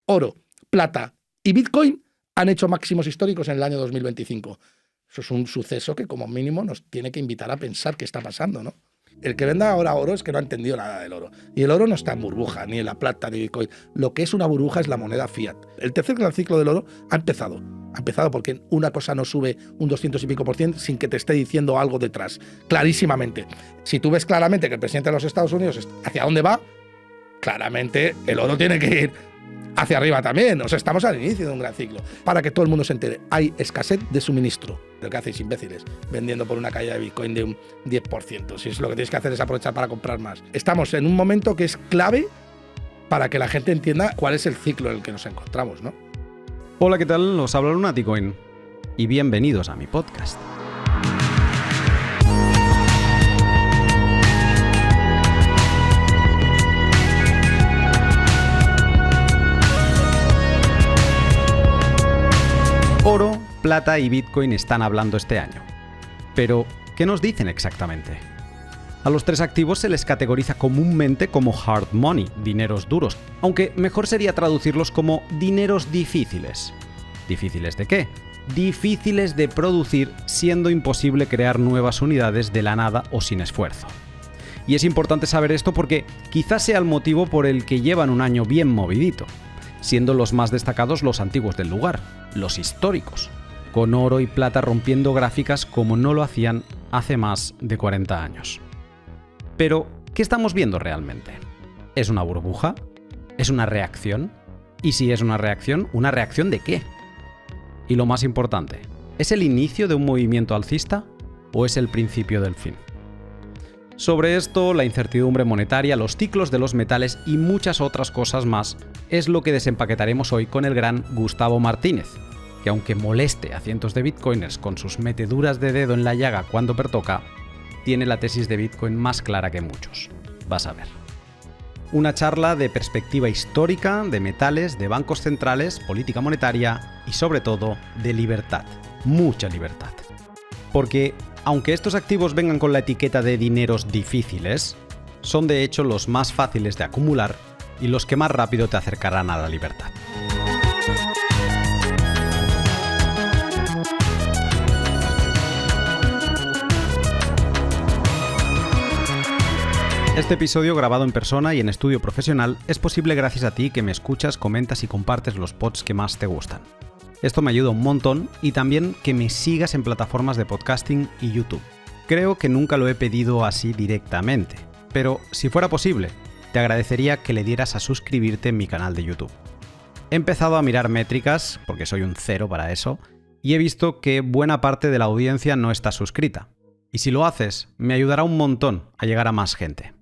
oro, plata y Bitcoin han hecho máximos históricos en el año 2025. Eso es un suceso que como mínimo nos tiene que invitar a pensar qué está pasando, ¿no? El que venda ahora oro es que no ha entendido nada del oro. Y el oro no está en burbuja, ni en la plata, ni Bitcoin. Lo que es una burbuja es la moneda fiat. El tercer gran ciclo del oro ha empezado. Ha empezado porque una cosa no sube un 200 y pico % sin que te esté diciendo algo detrás. Clarísimamente. Si tú ves claramente que el presidente de los Estados Unidos hacia dónde va, claramente el oro tiene que ir hacia arriba también. O sea, estamos al inicio de un gran ciclo. Para que todo el mundo se entere, hay escasez de suministro. Lo que hacéis, imbéciles, vendiendo por una caída de Bitcoin de un 10%. Si es lo que tienes que hacer es aprovechar para comprar más. Estamos en un momento que es clave para que la gente entienda cuál es el ciclo en el que nos encontramos, ¿no? Hola, ¿qué tal? Os habla Lunaticoin y bienvenidos a mi podcast. Oro, plata y Bitcoin están hablando este año. Pero, ¿qué nos dicen exactamente? A los tres activos se les categoriza comúnmente como hard money, dineros duros, aunque mejor sería traducirlos como dineros difíciles. ¿Difíciles de qué? Difíciles de producir, siendo imposible crear nuevas unidades de la nada o sin esfuerzo. Y es importante saber esto porque quizás sea el motivo por el que llevan un año bien movidito, siendo los más destacados los antiguos del lugar, los históricos, con oro y plata rompiendo gráficas como no lo hacían hace más de 40 años. Pero, ¿qué estamos viendo realmente? ¿Es una burbuja? ¿Es una reacción? Y si es una reacción, ¿de qué? Y lo más importante, ¿es el inicio de un movimiento alcista o es el principio del fin? Sobre esto, la incertidumbre monetaria, los ciclos de los metales y muchas otras cosas más es lo que desempaquetaremos hoy con el gran Gustavo Martínez, que aunque moleste a cientos de bitcoiners con sus meteduras de dedo en la llaga cuando pertoca, tiene la tesis de Bitcoin más clara que muchos. Vas a ver. Una charla de perspectiva histórica, de metales, de bancos centrales, política monetaria y sobre todo de libertad. Mucha libertad. Porque aunque estos activos vengan con la etiqueta de dineros difíciles, son de hecho los más fáciles de acumular y los que más rápido te acercarán a la libertad. Este episodio, grabado en persona y en estudio profesional, es posible gracias a ti que me escuchas, comentas y compartes los pods que más te gustan. Esto me ayuda un montón y también que me sigas en plataformas de podcasting y YouTube. Creo que nunca lo he pedido así directamente, pero si fuera posible, te agradecería que le dieras a suscribirte en mi canal de YouTube. He empezado a mirar métricas, porque soy un cero para eso, y he visto que buena parte de la audiencia no está suscrita. Y si lo haces, me ayudará un montón a llegar a más gente.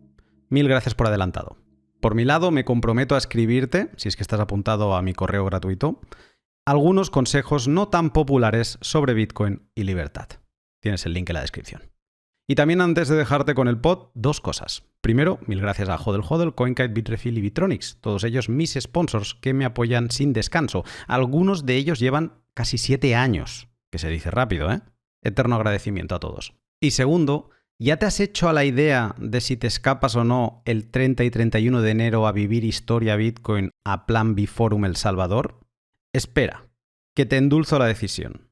Mil gracias por adelantado. Por mi lado, me comprometo a escribirte, si es que estás apuntado a mi correo gratuito, algunos consejos no tan populares sobre Bitcoin y libertad. Tienes el link en la descripción. Y también antes de dejarte con el pod, dos cosas. Primero, mil gracias a HODL, CoinKite, Bitrefill y Bitronix, todos ellos mis sponsors que me apoyan sin descanso. Algunos de ellos llevan casi 7 años, que se dice rápido, ¿eh? Eterno agradecimiento a todos. Y segundo, ¿ya te has hecho a la idea de si te escapas o no el 30 y 31 de enero a vivir Historia Bitcoin a Plan B Forum El Salvador? Espera, que te endulzo la decisión.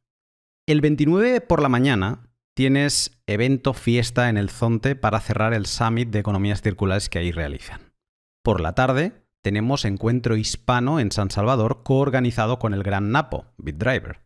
El 29 por la mañana tienes evento fiesta en el Zonte para cerrar el Summit de Economías Circulares que ahí realizan. Por la tarde tenemos encuentro hispano en San Salvador coorganizado con el gran Napo, BitDriver.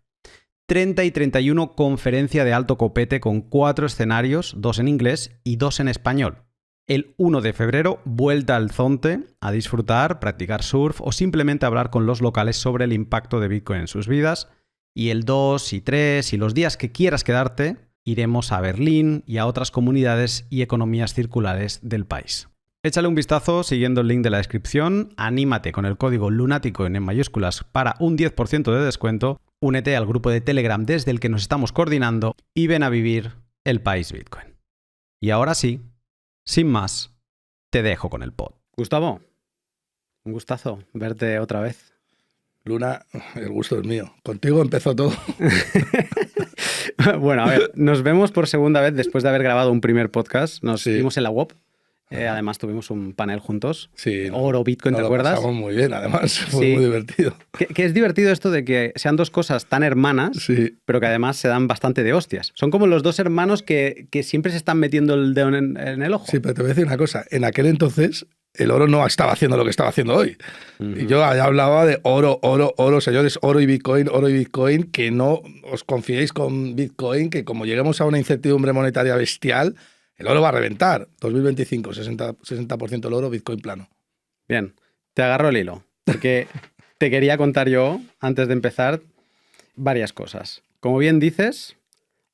30 y 31 conferencia de alto copete con 4 escenarios, 2 en inglés y 2 en español. El 1 de febrero, vuelta al Zonte a disfrutar, practicar surf o simplemente hablar con los locales sobre el impacto de Bitcoin en sus vidas. Y el 2 y 3 y los días que quieras quedarte, iremos a Berlín y a otras comunidades y economías circulares del país. Échale un vistazo siguiendo el link de la descripción, anímate con el código Lunaticoin en mayúsculas para un 10% de descuento, únete al grupo de Telegram desde el que nos estamos coordinando y ven a vivir el país Bitcoin. Y ahora sí, sin más, te dejo con el pod. Gustavo, un gustazo verte otra vez. Luna, el gusto es mío. Contigo empezó todo. Bueno, a ver, nos vemos por segunda vez después de haber grabado un primer podcast. Nos vimos en la WOP Además tuvimos un panel juntos. Sí. Oro, Bitcoin, ¿te Lo acuerdas? pasamos muy bien, además. Fue Sí. muy divertido. Que es divertido esto de que sean dos cosas tan hermanas, Sí. pero que además se dan bastante de hostias. Son como los dos hermanos que siempre se están metiendo el dedo en el ojo. Sí, pero te voy a decir una cosa. En aquel entonces, el oro no estaba haciendo lo que estaba haciendo hoy. Y yo hablaba de oro, señores, oro y Bitcoin, que no os confiéis con Bitcoin, que como lleguemos a una incertidumbre monetaria bestial, el oro va a reventar. 2025, 60% el oro, Bitcoin plano. Bien, te agarro el hilo, porque te quería contar yo, antes de empezar, varias cosas. Como bien dices,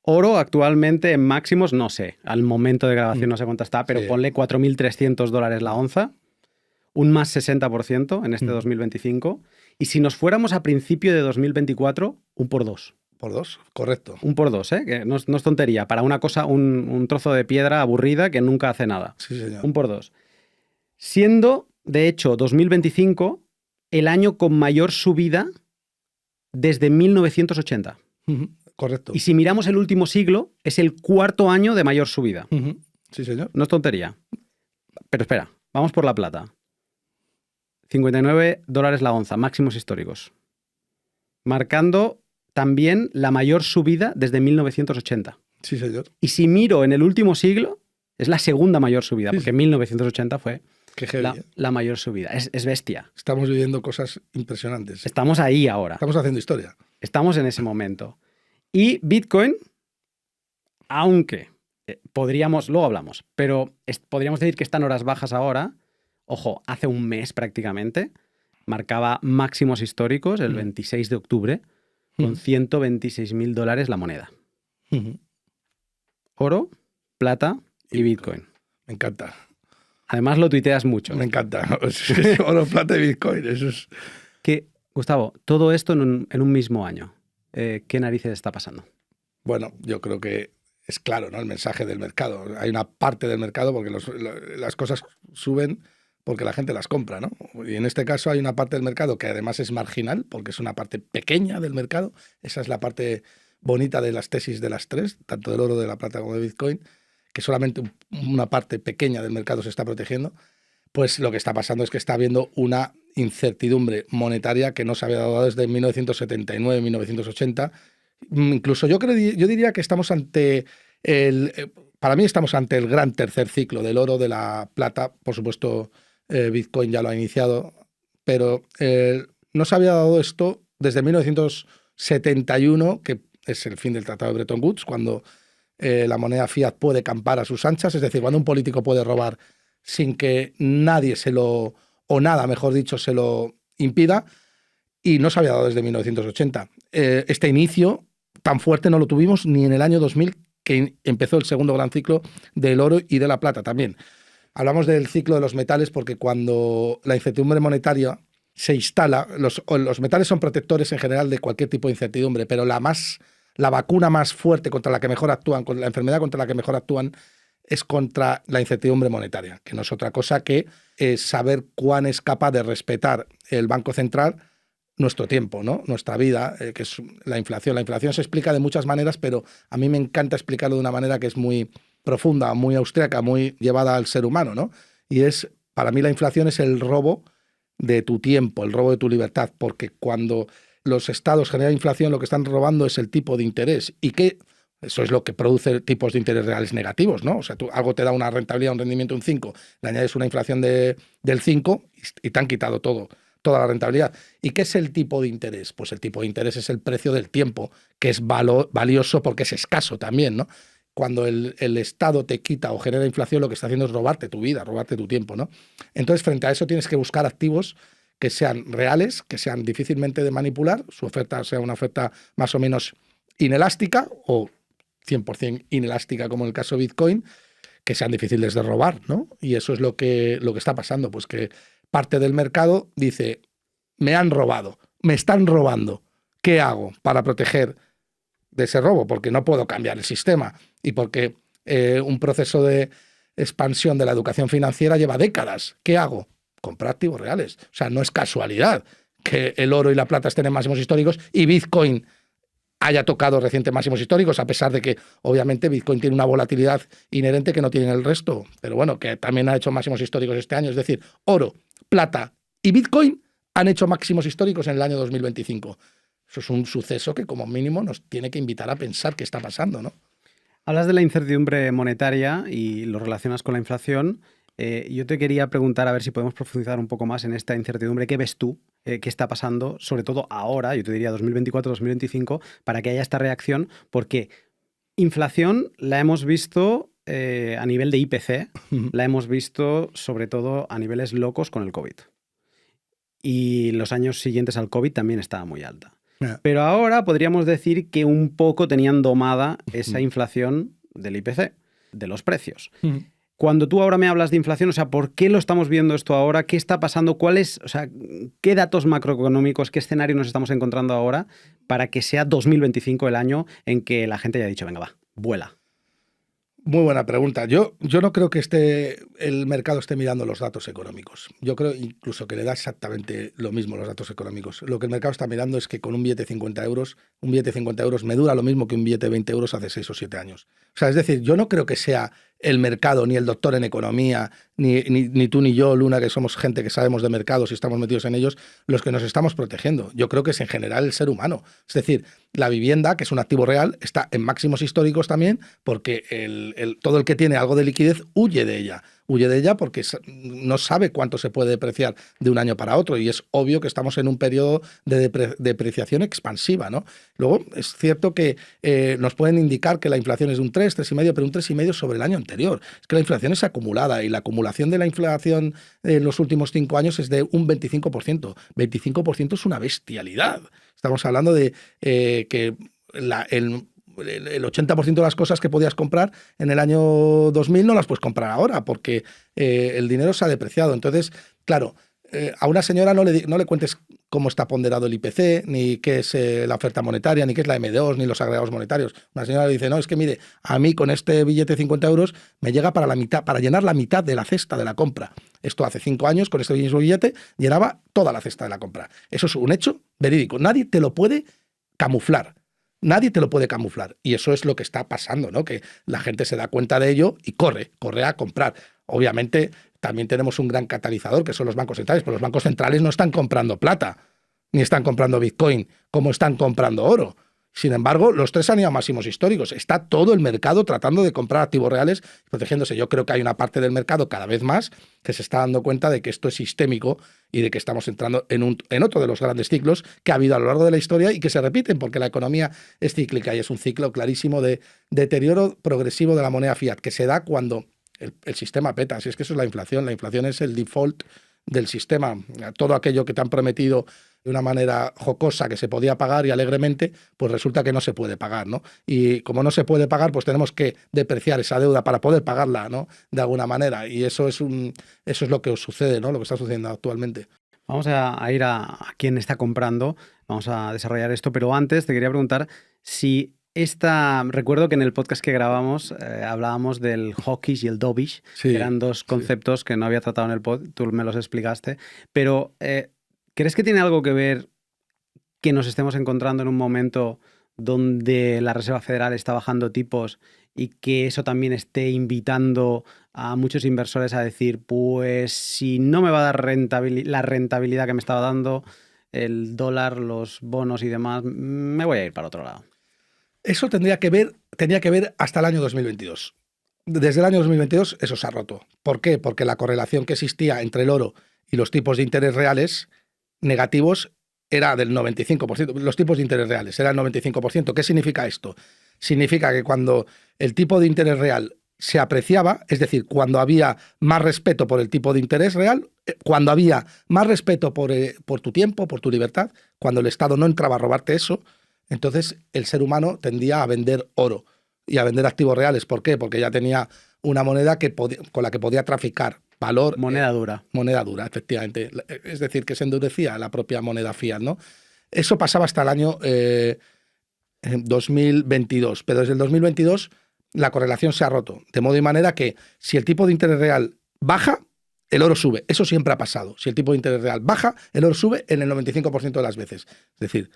oro actualmente en máximos, no sé, al momento de grabación no sé cuánto está, pero Sí. ponle $4.300 la onza, un más 60% en este 2025, y si nos fuéramos a principio de 2024, un por dos. Por 2, correcto. Un por dos, ¿eh? Que no es tontería. Para una cosa, un trozo de piedra aburrida que nunca hace nada. Sí, señor. Un por dos. Siendo, de hecho, 2025 el año con mayor subida desde 1980. Correcto. Y si miramos el último siglo, es el cuarto año de mayor subida. Sí, señor. No es tontería. Pero espera, vamos por la plata. $59 la onza, máximos históricos. Marcando también la mayor subida desde 1980. Sí, señor. Y si miro en el último siglo, es la segunda mayor subida, Sí, porque sí. 1980 fue Qué heavy, la mayor subida. Es bestia. Estamos viviendo cosas impresionantes. Estamos ahí ahora. Estamos haciendo historia. Estamos en ese momento. Y Bitcoin, aunque podríamos, luego hablamos, pero podríamos decir que está en horas bajas ahora. Ojo, hace un mes prácticamente marcaba máximos históricos el 26 de octubre con $126.000 la moneda. Oro, plata y Bitcoin. Me encanta. Además lo tuiteas mucho. Me encanta. Oro, plata y Bitcoin. Eso es... Gustavo, todo esto en un mismo año. ¿Qué narices está pasando? Bueno, yo creo que es claro, ¿no? El mensaje del mercado. Hay una parte del mercado porque las cosas suben porque la gente las compra, ¿no? Y en este caso hay una parte del mercado que además es marginal, porque es una parte pequeña del mercado. Esa es la parte bonita de las tesis de las tres, tanto del oro, de la plata como de Bitcoin, que solamente una parte pequeña del mercado se está protegiendo. Pues lo que está pasando es que está habiendo una incertidumbre monetaria que no se había dado desde 1979, 1980. Incluso yo diría que estamos ante para mí estamos ante el gran tercer ciclo del oro, de la plata. Por supuesto, Bitcoin ya lo ha iniciado, pero no se había dado esto desde 1971, que es el fin del Tratado de Bretton Woods, cuando la moneda fiat puede campar a sus anchas, es decir, cuando un político puede robar sin que nadie o nada, mejor dicho, se lo impida, y no se había dado desde 1980. Este inicio tan fuerte no lo tuvimos ni en el año 2000, que empezó el segundo gran ciclo del oro y de la plata también. Hablamos del ciclo de los metales porque cuando la incertidumbre monetaria se instala, los metales son protectores en general de cualquier tipo de incertidumbre, pero la vacuna más fuerte contra la que mejor actúan, la enfermedad contra la que mejor actúan, es contra la incertidumbre monetaria, que no es otra cosa que saber cuán es capaz de respetar el Banco Central nuestro tiempo, ¿no? Nuestra vida, que es la inflación. La inflación se explica de muchas maneras, pero a mí me encanta explicarlo de una manera que es muy profunda, muy austríaca, muy llevada al ser humano, ¿no? Y para mí la inflación es el robo de tu tiempo, el robo de tu libertad, porque cuando los estados generan inflación, lo que están robando es el tipo de interés, y que eso es lo que produce tipos de interés reales negativos, ¿no? O sea, algo te da una rentabilidad, un rendimiento un 5, le añades una inflación del 5 y te han quitado toda la rentabilidad. ¿Y qué es el tipo de interés? Pues el tipo de interés es el precio del tiempo, que es valioso porque es escaso también, ¿no? Cuando el Estado te quita o genera inflación, lo que está haciendo es robarte tu vida, robarte tu tiempo, ¿no? Entonces, frente a eso tienes que buscar activos que sean reales, que sean difícilmente de manipular, su oferta sea una oferta más o menos inelástica o 100% inelástica, como en el caso de Bitcoin, que sean difíciles de robar, ¿no? Y eso es lo que está pasando, pues que parte del mercado dice, me han robado, me están robando, ¿qué hago para proteger de ese robo? Porque no puedo cambiar el sistema y porque un proceso de expansión de la educación financiera lleva décadas. ¿Qué hago? Comprar activos reales. O sea, no es casualidad que el oro y la plata estén en máximos históricos y Bitcoin haya tocado recientes máximos históricos, a pesar de que obviamente Bitcoin tiene una volatilidad inherente que no tiene el resto, pero bueno, que también ha hecho máximos históricos este año. Es decir, oro, plata y Bitcoin han hecho máximos históricos en el año 2025. Eso es un suceso que como mínimo nos tiene que invitar a pensar qué está pasando, ¿no? Hablas de la incertidumbre monetaria y lo relacionas con la inflación. Yo te quería preguntar a ver si podemos profundizar un poco más en esta incertidumbre. ¿Qué ves tú? ¿Qué está pasando? Sobre todo ahora, yo te diría 2024-2025, para que haya esta reacción, porque inflación la hemos visto a nivel de IPC, la hemos visto sobre todo a niveles locos con el COVID. Y los años siguientes al COVID también estaba muy alta. Pero ahora podríamos decir que un poco tenían domada esa inflación del IPC, de los precios. Cuando tú ahora me hablas de inflación, o sea, ¿por qué lo estamos viendo esto ahora? ¿Qué está pasando? O sea, qué datos macroeconómicos, qué escenario nos estamos encontrando ahora para que sea 2025 el año en que la gente haya dicho, venga, va, vuela? Muy buena pregunta. Yo no creo que el mercado esté mirando los datos económicos. Yo creo incluso que le da exactamente lo mismo los datos económicos. Lo que el mercado está mirando es que con un billete de 50 euros, me dura lo mismo que un billete de 20 euros hace 6 o 7 años. O sea, es decir, yo no creo que sea el mercado, ni el doctor en economía, ni tú ni yo, Luna, que somos gente que sabemos de mercados y estamos metidos en ellos, los que nos estamos protegiendo. Yo creo que es en general el ser humano. Es decir, la vivienda, que es un activo real, está en máximos históricos también porque todo el que tiene algo de liquidez huye de ella. Huye de ella porque no sabe cuánto se puede depreciar de un año para otro y es obvio que estamos en un periodo de depreciación expansiva, ¿no? Luego, es cierto que nos pueden indicar que la inflación es de un 3, 3,5, pero un 3,5 sobre el año anterior. Es que la inflación es acumulada y la acumulación de la inflación en los últimos 5 años es de un 25%. 25% es una bestialidad. Estamos hablando de que el 80% de las cosas que podías comprar en el año 2000 no las puedes comprar ahora porque el dinero se ha depreciado. Entonces, claro, a una señora no le cuentes cómo está ponderado el IPC, ni qué es la oferta monetaria, ni qué es la M2, ni los agregados monetarios. Una señora le dice, no, es que mire, a mí con este billete de 50 euros me llega para llenar la mitad de la cesta de la compra. Esto hace 5 años, con este mismo billete, llenaba toda la cesta de la compra. Eso es un hecho verídico. Nadie te lo puede camuflar. Nadie te lo puede camuflar. Y eso es lo que está pasando, ¿no? Que la gente se da cuenta de ello y corre a comprar. Obviamente, también tenemos un gran catalizador, que son los bancos centrales, pero los bancos centrales no están comprando plata, ni están comprando Bitcoin, como están comprando oro. Sin embargo, los tres han ido a máximos históricos. Está todo el mercado tratando de comprar activos reales, protegiéndose. Yo creo que hay una parte del mercado cada vez más que se está dando cuenta de que esto es sistémico y de que estamos entrando en otro de los grandes ciclos que ha habido a lo largo de la historia y que se repiten, porque la economía es cíclica y es un ciclo clarísimo de deterioro progresivo de la moneda fiat, que se da cuando el sistema peta. Si es que eso es la inflación. La inflación es el default del sistema. Todo aquello que te han prometido de una manera jocosa que se podía pagar y alegremente, pues resulta que no se puede pagar, ¿no? Y como no se puede pagar, pues tenemos que depreciar esa deuda para poder pagarla, ¿no? De alguna manera. Y eso es lo que os sucede, ¿no? Lo que está sucediendo actualmente. Vamos a ir a quién está comprando, vamos a desarrollar esto, pero antes te quería preguntar si recuerdo que en el podcast que grabamos hablábamos del hawkish y el dovish, Sí, que eran dos conceptos que no había tratado en el pod, tú me los explicaste, pero ¿crees que tiene algo que ver que nos estemos encontrando en un momento donde la Reserva Federal está bajando tipos y que eso también esté invitando a muchos inversores a decir, pues si no me va a dar la rentabilidad que me estaba dando el dólar, los bonos y demás, me voy a ir para otro lado? Eso tenía que ver hasta el año 2022. Desde el año 2022 eso se ha roto. ¿Por qué? Porque la correlación que existía entre el oro y los tipos de interés reales negativos era del 95%. Los tipos de interés reales eran el 95%. ¿Qué significa esto? Significa que cuando el tipo de interés real se apreciaba, es decir, cuando había más respeto por el tipo de interés real, cuando había más respeto por tu tiempo, por tu libertad, cuando el Estado no entraba a robarte eso, entonces el ser humano tendía a vender oro y a vender activos reales. ¿Por qué? Porque ya tenía una moneda con la que podía traficar valor. Moneda dura. Moneda dura, efectivamente. Es decir, que se endurecía la propia moneda fiat, ¿no? Eso pasaba hasta el año 2022, pero desde el 2022 la correlación se ha roto, de modo y manera que si el tipo de interés real baja, el oro sube. Eso siempre ha pasado. Si el tipo de interés real baja, el oro sube en el 95% de las veces. Es decir,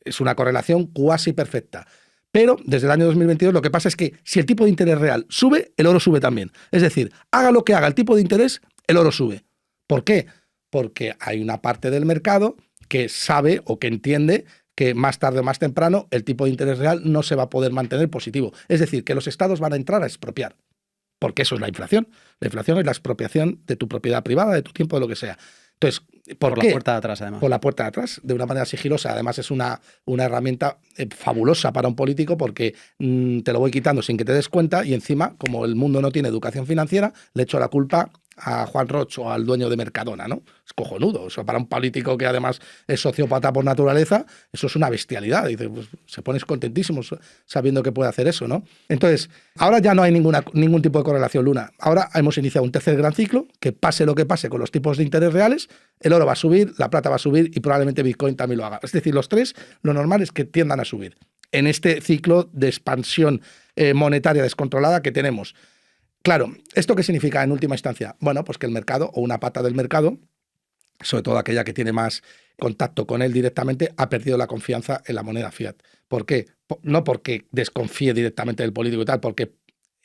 Es una correlación cuasi perfecta. Pero desde el año 2022 lo que pasa es que si el tipo de interés real sube, el oro sube también. Es decir, haga lo que haga el tipo de interés, el oro sube. ¿Por qué? Porque hay una parte del mercado que sabe o que entiende que más tarde o más temprano el tipo de interés real no se va a poder mantener positivo. Es decir, que los estados van a entrar a expropiar. Porque eso es la inflación. La inflación es la expropiación de tu propiedad privada, de tu tiempo, de lo que sea. Entonces, ¿por qué? la puerta de atrás, además. Por la puerta de atrás, de una manera sigilosa. Además, es una herramienta fabulosa para un político porque te lo voy quitando sin que te des cuenta y encima, como el mundo no tiene educación financiera, le echo la culpa a Juan Roch o al dueño de Mercadona, ¿no? Es cojonudo. Eso para un político que además es sociópata por naturaleza, eso es una bestialidad. Dice, pues, se pones contentísimo sabiendo que puede hacer eso, ¿no? Entonces, ahora ya no hay ningún tipo de correlación, Luna. Ahora hemos iniciado un tercer gran ciclo, que pase lo que pase con los tipos de interés reales, el oro va a subir, la plata va a subir y probablemente Bitcoin también lo haga. Es decir, los tres, lo normal es que tiendan a subir en este ciclo de expansión monetaria descontrolada que tenemos. Claro, ¿esto qué significa en última instancia? Bueno, pues que el mercado o una pata del mercado, sobre todo aquella que tiene más contacto con él directamente, ha perdido la confianza en la moneda fiat. ¿Por qué? No porque desconfíe directamente del político y tal, porque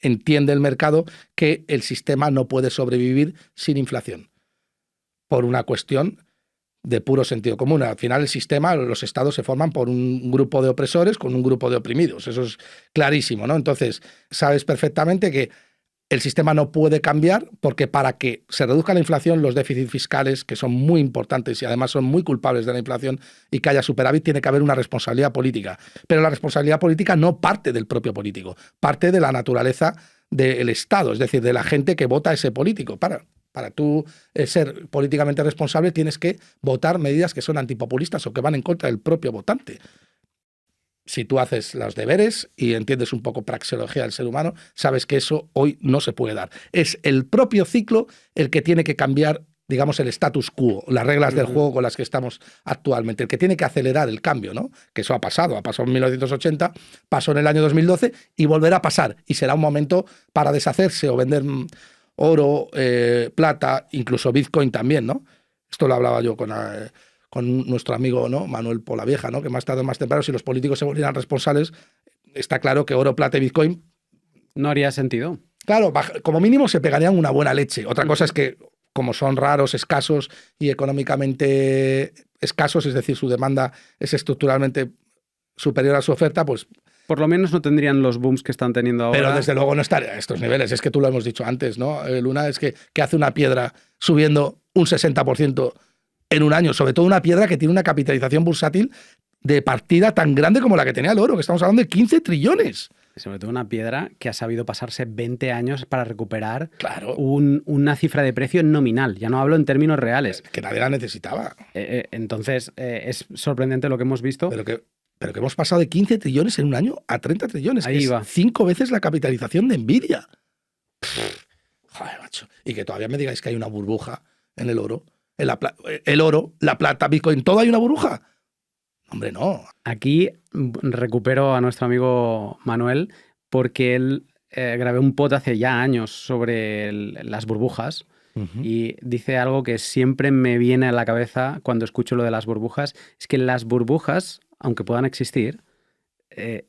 entiende el mercado que el sistema no puede sobrevivir sin inflación. Por una cuestión de puro sentido común. Al final el sistema, los estados se forman por un grupo de opresores con un grupo de oprimidos. Eso es clarísimo, ¿no? Entonces, sabes perfectamente que el sistema no puede cambiar porque para que se reduzca la inflación, los déficits fiscales, que son muy importantes y además son muy culpables de la inflación y que haya superávit, tiene que haber una responsabilidad política. Pero la responsabilidad política no parte del propio político, parte de la naturaleza del Estado, es decir, de la gente que vota a ese político. Para tú ser políticamente responsable tienes que votar medidas que son antipopulistas o que van en contra del propio votante. Si tú haces los deberes y entiendes un poco praxeología del ser humano, sabes que eso hoy no se puede dar. Es el propio ciclo el que tiene que cambiar, digamos, el status quo, las reglas del juego con las que estamos actualmente, el que tiene que acelerar el cambio, ¿no? Que eso ha pasado en 1980, pasó en el año 2012 y volverá a pasar. Y será un momento para deshacerse o vender oro, plata, incluso Bitcoin también, ¿no? Esto lo hablaba yo con nuestro amigo, ¿no? Manuel Polavieja, ¿no? Que más tarde o más temprano, si los políticos se volvieran responsables, está claro que oro, plata y Bitcoin no haría sentido. Claro, como mínimo se pegarían una buena leche. Otra cosa es que, como son raros, escasos y económicamente escasos, es decir, su demanda es estructuralmente superior a su oferta, pues... Por lo menos no tendrían los booms que están teniendo ahora. Pero desde luego no estaría a estos niveles. Es que tú lo hemos dicho antes, ¿no? Luna, es que hace una piedra subiendo un 60% en un año, sobre todo una piedra que tiene una capitalización bursátil de partida tan grande como la que tenía el oro, que estamos hablando de 15 trillones. Sobre todo una piedra que ha sabido pasarse 20 años para recuperar claro. una cifra de precio nominal. Ya no hablo en términos reales. Que nadie la necesitaba. Entonces, es sorprendente lo que hemos visto. Pero que hemos pasado de 15 trillones en un año a 30 trillones. Ahí va. 5 veces la capitalización de Nvidia. Joder, macho. Y que todavía me digáis que hay una burbuja en el oro. El oro, la plata, Bitcoin, ¿todo hay una burbuja? Hombre, no. Aquí recupero a nuestro amigo Manuel porque él grabé un pod hace ya años sobre las burbujas y dice algo que siempre me viene a la cabeza cuando escucho lo de las burbujas, es que las burbujas, aunque puedan existir,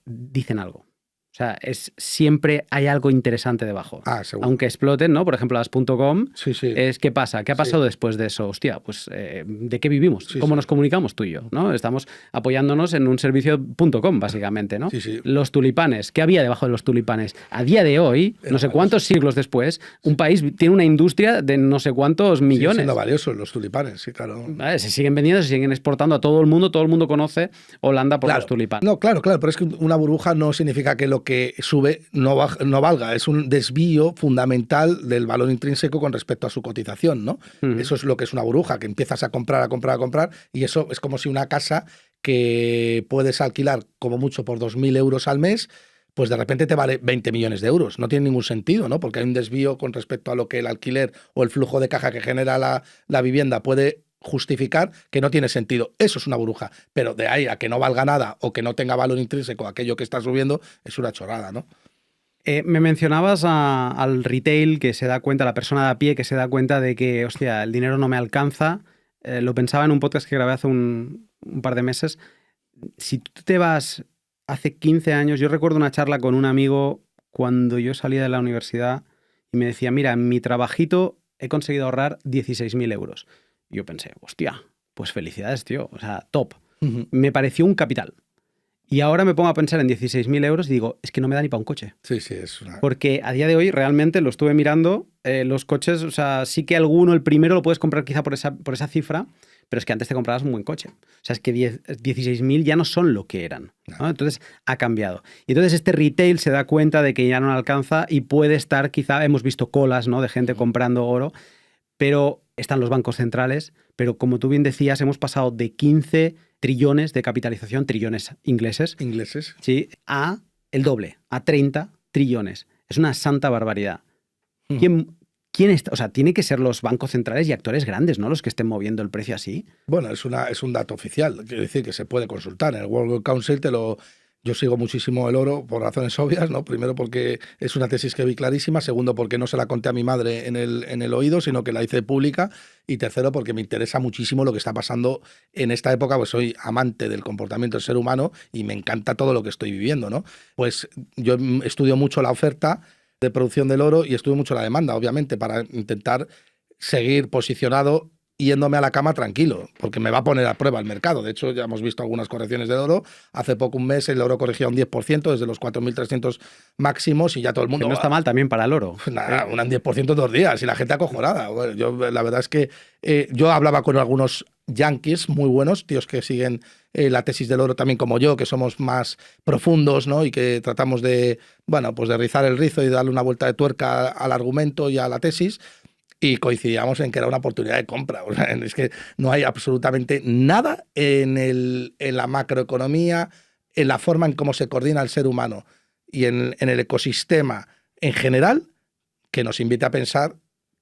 dicen algo. O sea, siempre hay algo interesante debajo. Aunque exploten, ¿no? Por ejemplo, las .com, sí. ¿qué pasa? ¿Qué ha pasado después de eso? Hostia, pues ¿de qué vivimos? ¿Cómo nos comunicamos tú y yo? ¿No? Estamos apoyándonos en un servicio .com, básicamente, ¿no? Sí. Los tulipanes. ¿Qué había debajo de los tulipanes? A día de hoy, no sé cuántos siglos después, un país tiene una industria de no sé cuántos millones. Siguen siendo valiosos los tulipanes, sí, claro. Vale, se siguen vendiendo, se siguen exportando a todo el mundo conoce Holanda por los tulipanes. No, claro, pero es que una burbuja no significa que lo que sube no valga, es un desvío fundamental del valor intrínseco con respecto a su cotización, ¿no? Eso es lo que es una burbuja, que empiezas a comprar, y eso es como si una casa que puedes alquilar como mucho por 2.000 euros al mes, pues de repente te vale 20 millones de euros. No tiene ningún sentido, ¿no? Porque hay un desvío con respecto a lo que el alquiler o el flujo de caja que genera la vivienda puede justificar, que no tiene sentido. Eso es una burbuja. Pero de ahí a que no valga nada o que no tenga valor intrínseco aquello que está subiendo, es una chorrada, ¿no? Me mencionabas al retail que se da cuenta, la persona de a pie que se da cuenta de que, hostia, el dinero no me alcanza. Lo pensaba en un podcast que grabé hace un par de meses. Si tú te vas hace 15 años, yo recuerdo una charla con un amigo cuando yo salía de la universidad y me decía, mira, en mi trabajito he conseguido ahorrar 16.000 euros. Y yo pensé, hostia, pues felicidades, tío, o sea, top. Me pareció un capital. Y ahora me pongo a pensar en 16.000 euros y digo, es que no me da ni para un coche. Sí, sí, es una... Porque a día de hoy realmente lo estuve mirando, los coches, o sea, sí que alguno, el primero lo puedes comprar quizá por esa cifra, pero es que antes te comprabas un buen coche. O sea, es que 16.000 ya no son lo que eran, ¿no? Entonces ha cambiado. Y entonces este retail se da cuenta de que ya no alcanza y puede estar, quizá hemos visto colas, ¿no?, de gente comprando oro, pero están los bancos centrales, pero como tú bien decías, hemos pasado de 15 trillones de capitalización, trillones ingleses, ¿sí?, a el doble, a 30 trillones. Es una santa barbaridad. ¿Quién está? O sea, tiene que ser los bancos centrales y actores grandes, ¿no?, los que estén moviendo el precio así. Bueno, es un dato oficial, quiero decir que se puede consultar. En el World Gold Council yo sigo muchísimo el oro por razones obvias, ¿no? Primero porque es una tesis que vi clarísima, segundo porque no se la conté a mi madre en el oído, sino que la hice pública, y tercero porque me interesa muchísimo lo que está pasando en esta época, pues soy amante del comportamiento del ser humano y me encanta todo lo que estoy viviendo, ¿no? Pues yo estudio mucho la oferta de producción del oro y estudio mucho la demanda, obviamente, para intentar seguir posicionado yéndome a la cama tranquilo, porque me va a poner a prueba el mercado. De hecho, ya hemos visto algunas correcciones de oro. Hace poco, un mes, el oro corregía un 10% desde los 4.300 máximos y ya todo el mundo... Que no está mal también para el oro. Nada, un 10% 2 días y la gente acojonada. Bueno, la verdad es que yo hablaba con algunos yankees muy buenos, tíos que siguen la tesis del oro también como yo, que somos más profundos, ¿no? Y que tratamos de, bueno, pues de rizar el rizo y darle una vuelta de tuerca al argumento y a la tesis. Y coincidíamos en que era una oportunidad de compra. O sea, es que no hay absolutamente nada en la macroeconomía, en la forma en cómo se coordina el ser humano y en el ecosistema en general que nos invite a pensar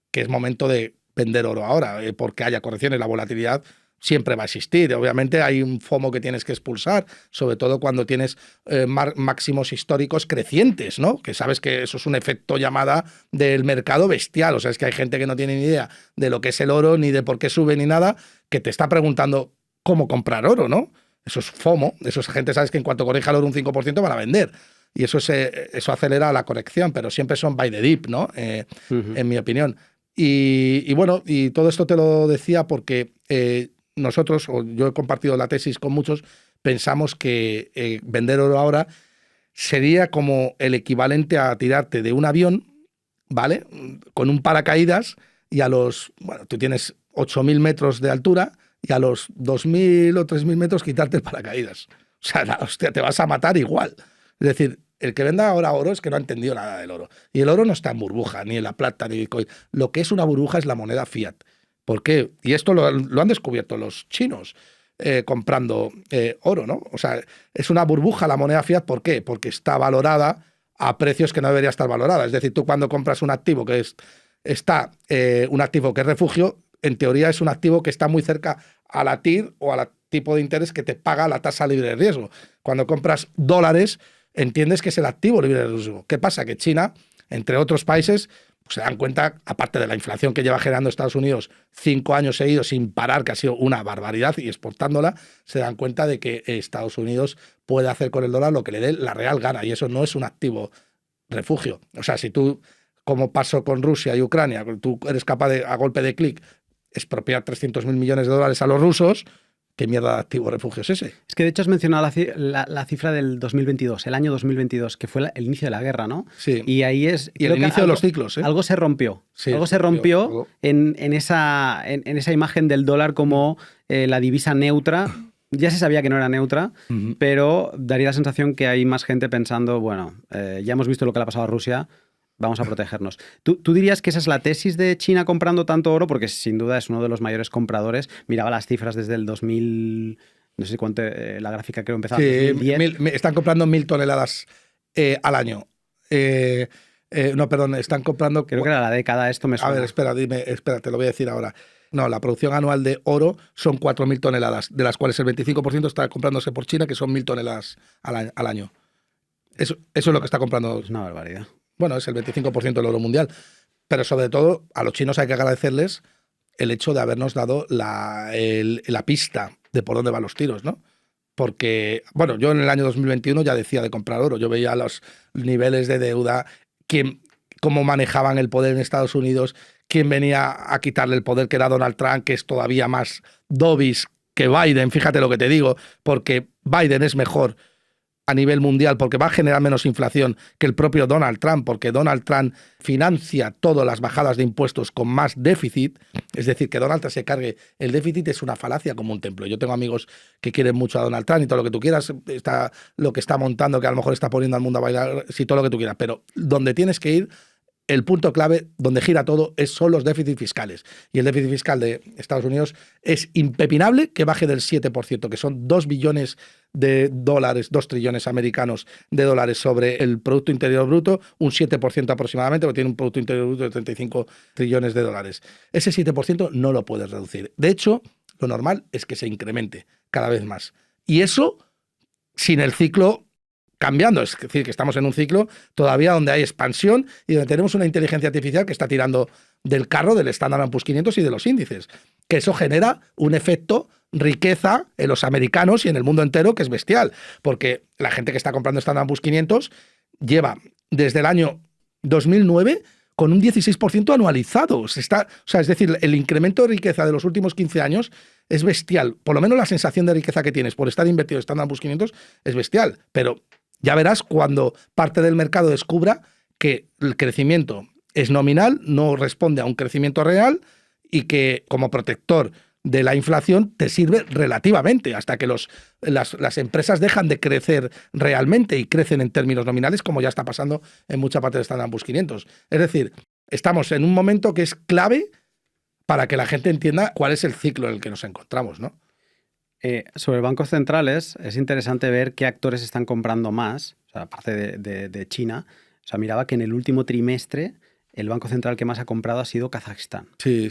que es momento de vender oro ahora, porque haya correcciones, la volatilidad siempre va a existir. Obviamente hay un FOMO que tienes que expulsar, sobre todo cuando tienes máximos históricos crecientes, ¿no? Que sabes que eso es un efecto llamada del mercado bestial. O sea, es que hay gente que no tiene ni idea de lo que es el oro, ni de por qué sube, ni nada, que te está preguntando cómo comprar oro, ¿no? Eso es FOMO. Eso es gente, sabes que en cuanto corrija el oro un 5% van a vender. Y eso acelera la corrección, pero siempre son by the dip, ¿no? En mi opinión. Y bueno, y todo esto te lo decía porque... nosotros, o yo he compartido la tesis con muchos, pensamos que vender oro ahora sería como el equivalente a tirarte de un avión, ¿vale? Con un paracaídas y bueno, tú tienes 8.000 metros de altura y a los 2.000 o 3.000 metros quitarte el paracaídas. O sea, hostia, te vas a matar igual. Es decir, el que venda ahora oro es que no ha entendido nada del oro. Y el oro no está en burbuja, ni en la plata, ni Bitcoin. Lo que es una burbuja es la moneda fiat. ¿Por qué? Y esto lo han descubierto los chinos comprando oro, ¿no? O sea, es una burbuja la moneda fiat. ¿Por qué? Porque está valorada a precios que no debería estar valorada. Es decir, tú cuando compras un activo que un activo que es refugio, en teoría es un activo que está muy cerca a la TIR o al tipo de interés que te paga la tasa libre de riesgo. Cuando compras dólares, entiendes que es el activo libre de riesgo. ¿Qué pasa? Que China, entre otros países, se dan cuenta, aparte de la inflación que lleva generando Estados Unidos 5 años seguidos sin parar, que ha sido una barbaridad, y exportándola, se dan cuenta de que Estados Unidos puede hacer con el dólar lo que le dé la real gana, y eso no es un activo refugio. O sea, si tú, como pasó con Rusia y Ucrania, tú eres capaz de, a golpe de clic, expropiar 300.000 millones de dólares a los rusos, ¿qué mierda de activo refugio es ese? Es que de hecho has mencionado la cifra del 2022, el año 2022, que fue el inicio de la guerra, ¿no? Sí. Y ahí es... Y el inicio de los ciclos, ¿eh? Algo se rompió. Sí, algo se rompió algo. En esa imagen del dólar como la divisa neutra. Ya se sabía que no era neutra, pero daría la sensación que hay más gente pensando, bueno, ya hemos visto lo que le ha pasado a Rusia, vamos a protegernos. ¿Tú dirías que esa es la tesis de China comprando tanto oro? Porque sin duda es uno de los mayores compradores. Miraba las cifras desde el 2000, no sé cuánto, la gráfica creo empezaba en 2010. Están comprando 1.000 toneladas al año. No, perdón, están comprando... Creo que era la década, esto me suena. A ver, espera, te lo voy a decir ahora. No, la producción anual de oro son 4.000 toneladas, de las cuales el 25% está comprándose por China, que son 1.000 toneladas al año. Eso es lo que está comprando. Es una barbaridad. Bueno, es el 25% del oro mundial. Pero sobre todo, a los chinos hay que agradecerles el hecho de habernos dado la pista de por dónde van los tiros, ¿no? porque, bueno, yo en el año 2021 ya decía de comprar oro. Yo veía los niveles de deuda, cómo manejaban el poder en Estados Unidos, quién venía a quitarle el poder, que era Donald Trump, que es todavía más dovish que Biden, fíjate lo que te digo, porque Biden es mejor a nivel mundial, porque va a generar menos inflación que el propio Donald Trump, porque Donald Trump financia todas las bajadas de impuestos con más déficit. Es decir, que Donald Trump se cargue el déficit es una falacia como un templo. Yo tengo amigos que quieren mucho a Donald Trump y todo lo que tú quieras, está lo que está montando, que a lo mejor está poniendo al mundo a bailar, sí, todo lo que tú quieras, pero donde tienes que ir, el punto clave donde gira todo son los déficits fiscales. Y el déficit fiscal de Estados Unidos es impepinable que baje del 7%, que son 2 billones de dólares, 2 trillones americanos de dólares sobre el Producto Interior Bruto, un 7% aproximadamente, porque tiene un Producto Interior Bruto de 35 trillones de dólares. Ese 7% no lo puedes reducir. De hecho, lo normal es que se incremente cada vez más. Y eso sin el ciclo cambiando, es decir, que estamos en un ciclo todavía donde hay expansión y donde tenemos una inteligencia artificial que está tirando del carro del Standard & Poor's 500 y de los índices, que eso genera un efecto riqueza en los americanos y en el mundo entero que es bestial, porque la gente que está comprando Standard & Poor's 500 lleva desde el año 2009 con un 16% anualizado. Es decir, el incremento de riqueza de los últimos 15 años es bestial. Por lo menos la sensación de riqueza que tienes por estar invertido en Standard & Poor's 500 es bestial, pero ya verás cuando parte del mercado descubra que el crecimiento es nominal, no responde a un crecimiento real y que como protector de la inflación te sirve relativamente hasta que las empresas dejan de crecer realmente y crecen en términos nominales, como ya está pasando en mucha parte de Standard & Poor's 500. Es decir, estamos en un momento que es clave para que la gente entienda cuál es el ciclo en el que nos encontramos, ¿no? Sobre bancos centrales, es interesante ver qué actores están comprando más, o sea, aparte de China. O sea, miraba que en el último trimestre el banco central que más ha comprado ha sido Kazajstán. Sí.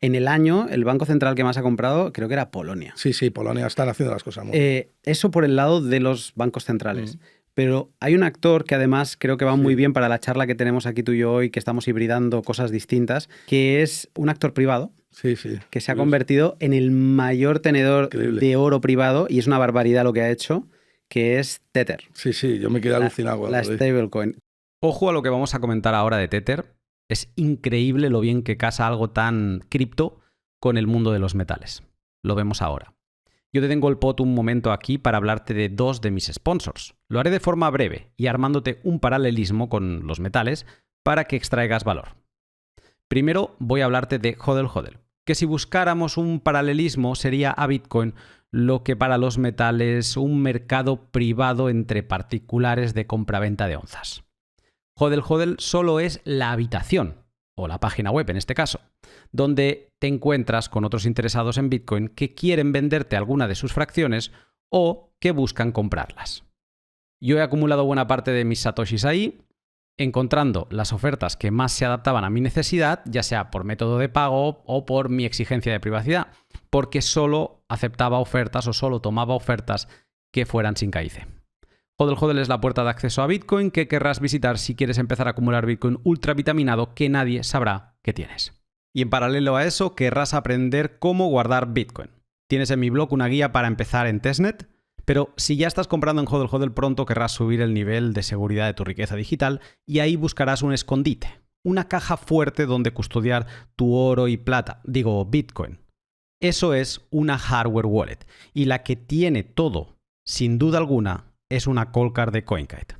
En el año, el banco central que más ha comprado creo que era Polonia. Sí, Polonia están haciendo las cosas muy bien. Eso por el lado de los bancos centrales. Pero hay un actor que además creo que va muy bien para la charla que tenemos aquí tú y yo hoy, que estamos hibridando cosas distintas, que es un actor privado. Sí. Que se ha convertido en el mayor tenedor de oro privado, y es una barbaridad lo que ha hecho, que es Tether. Sí, yo me quedé alucinado. La stablecoin. Ojo a lo que vamos a comentar ahora de Tether. Es increíble lo bien que casa algo tan cripto con el mundo de los metales. Lo vemos ahora. Yo te tengo el pot un momento aquí para hablarte de 2 de mis sponsors. Lo haré de forma breve y armándote un paralelismo con los metales para que extraigas valor. Primero voy a hablarte de HODL HODL, que si buscáramos un paralelismo sería a Bitcoin lo que para los metales un mercado privado entre particulares de compra-venta de onzas. HODL HODL solo es la habitación, o la página web en este caso, donde te encuentras con otros interesados en Bitcoin que quieren venderte alguna de sus fracciones o que buscan comprarlas. Yo he acumulado buena parte de mis satoshis ahí, encontrando las ofertas que más se adaptaban a mi necesidad, ya sea por método de pago o por mi exigencia de privacidad, porque solo aceptaba ofertas o solo tomaba ofertas que fueran sin KIC. HODL HODL es la puerta de acceso a Bitcoin que querrás visitar si quieres empezar a acumular Bitcoin ultravitaminado que nadie sabrá que tienes. Y en paralelo a eso, querrás aprender cómo guardar Bitcoin. Tienes en mi blog una guía para empezar en testnet, pero si ya estás comprando en HODL HODL, pronto querrás subir el nivel de seguridad de tu riqueza digital y ahí buscarás un escondite, una caja fuerte donde custodiar tu oro y plata, Bitcoin. Eso es una hardware wallet y la que tiene todo, sin duda alguna, es una Coldcard de CoinKite.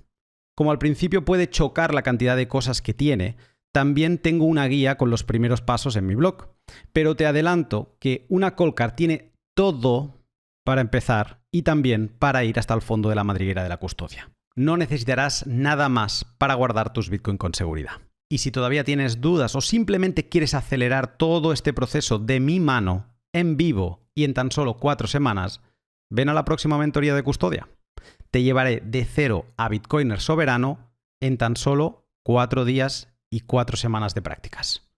Como al principio puede chocar la cantidad de cosas que tiene, también tengo una guía con los primeros pasos en mi blog. Pero te adelanto que una Coldcard tiene todo para empezar y también para ir hasta el fondo de la madriguera de la custodia. No necesitarás nada más para guardar tus Bitcoin con seguridad. Y si todavía tienes dudas o simplemente quieres acelerar todo este proceso de mi mano, en vivo y en tan solo 4 semanas, ven a la próxima mentoría de custodia. Te llevaré de 0 a Bitcoiner soberano en tan solo 4 días y 4 semanas de prácticas.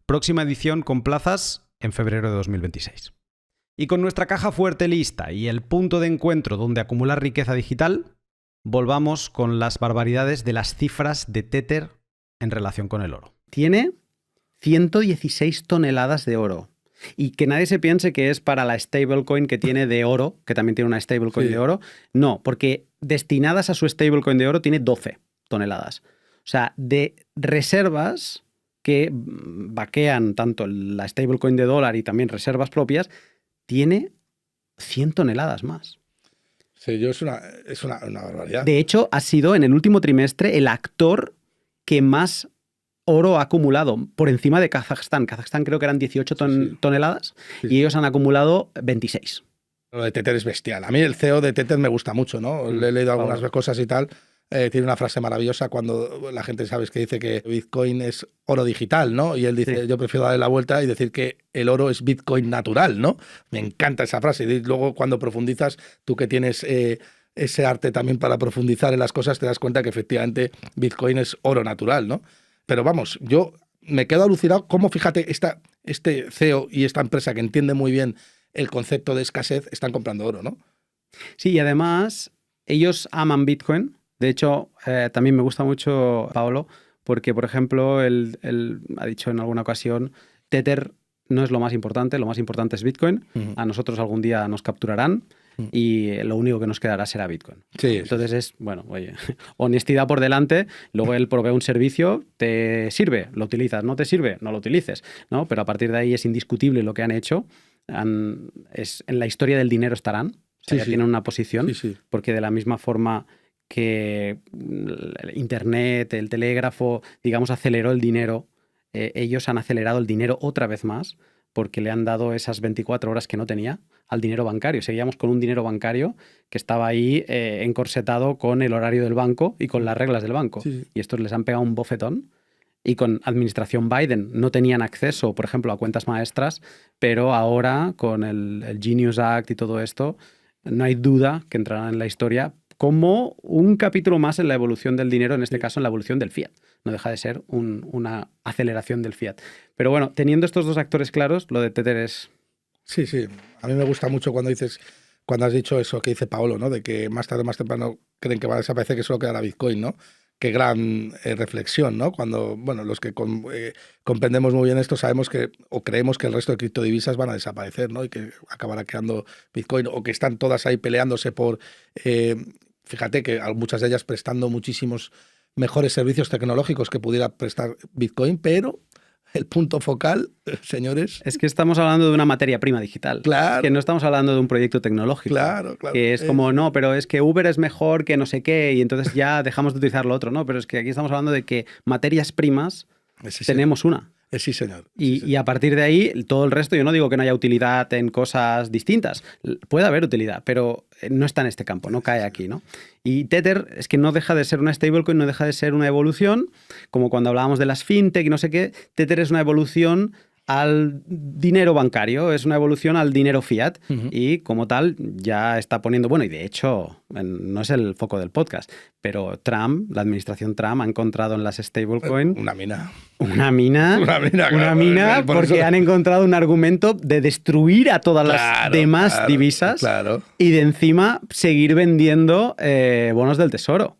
Próxima edición con plazas en febrero de 2026. Y con nuestra caja fuerte lista y el punto de encuentro donde acumular riqueza digital, volvamos con las barbaridades de las cifras de Tether en relación con el oro. Tiene 116 toneladas de oro. Y que nadie se piense que es para la stablecoin que tiene de oro, que también tiene una stablecoin de oro. No, porque destinadas a su stablecoin de oro tiene 12 toneladas. O sea, de reservas que vaquean tanto la stablecoin de dólar y también reservas propias, tiene 100 toneladas más. Sí, es una barbaridad. De hecho, ha sido en el último trimestre el actor que más oro ha acumulado, por encima de Kazajstán. Kazajstán creo que eran 18 toneladas y ellos han acumulado 26. Lo de Tether es bestial. A mí el CEO de Tether me gusta mucho, ¿no? Le he leído algunas cosas y tal. Tiene una frase maravillosa cuando la gente, sabes, que dice que Bitcoin es oro digital, ¿no? Y él dice, yo prefiero darle la vuelta y decir que el oro es Bitcoin natural, ¿no? Me encanta esa frase. Y luego cuando profundizas, tú que tienes ese arte también para profundizar en las cosas, te das cuenta que efectivamente Bitcoin es oro natural, ¿no? Pero vamos, yo me quedo alucinado cómo, fíjate, este CEO y esta empresa que entiende muy bien el concepto de escasez están comprando oro, ¿no? Sí, y además ellos aman Bitcoin. De hecho, también me gusta mucho Paolo, porque, por ejemplo, él ha dicho en alguna ocasión, Tether no es lo más importante es Bitcoin. A nosotros algún día nos capturarán y lo único que nos quedará será Bitcoin. Sí, entonces es, bueno, oye, honestidad por delante, luego él provee un servicio, te sirve, lo utilizas, no te sirve, no lo utilices, ¿no? Pero a partir de ahí es indiscutible lo que han hecho. En la historia del dinero estarán, ya tienen una posición, porque de la misma forma que el Internet, el telégrafo, digamos, aceleró el dinero, ellos han acelerado el dinero otra vez más porque le han dado esas 24 horas que no tenía al dinero bancario. Seguíamos con un dinero bancario que estaba ahí encorsetado con el horario del banco y con las reglas del banco. Y estos les han pegado un bofetón. Y con administración Biden no tenían acceso, por ejemplo, a cuentas maestras, pero ahora con el Genius Act y todo esto, no hay duda que entrarán en la historia como un capítulo más en la evolución del dinero, en este caso en la evolución del fiat. No deja de ser una aceleración del fiat. Pero bueno, teniendo estos dos actores claros, lo de Tether es... Sí. A mí me gusta mucho cuando has dicho eso que dice Paolo, ¿no? De que más tarde o más temprano creen que va a desaparecer, que solo quedará Bitcoin, ¿no? Qué gran reflexión, ¿no? Cuando, bueno, los que comprendemos muy bien esto sabemos que, o creemos que el resto de criptodivisas van a desaparecer, ¿no? Y que acabará quedando Bitcoin, o que están todas ahí peleándose por... fíjate que muchas de ellas prestando muchísimos mejores servicios tecnológicos que pudiera prestar Bitcoin, pero el punto focal, señores... Es que estamos hablando de una materia prima digital. Claro. Es que no estamos hablando de un proyecto tecnológico. Claro. Que es como, no, pero es que Uber es mejor que no sé qué y entonces ya dejamos de utilizar lo otro. No, pero es que aquí estamos hablando de que materias primas tenemos una. Sí, señor. Y a partir de ahí, todo el resto, yo no digo que no haya utilidad en cosas distintas. Puede haber utilidad, pero no está en este campo, no cae aquí, ¿no? Y Tether es que no deja de ser una stablecoin, no deja de ser una evolución, como cuando hablábamos de las fintech y no sé qué. Tether es una evolución al dinero bancario, es una evolución al dinero fiat y como tal ya está poniendo, bueno, y de hecho no es el foco del podcast, pero Trump, la administración Trump ha encontrado en las stablecoin una mina. Una mina porque han encontrado un argumento de destruir a todas las demás divisas y de encima seguir vendiendo bonos del tesoro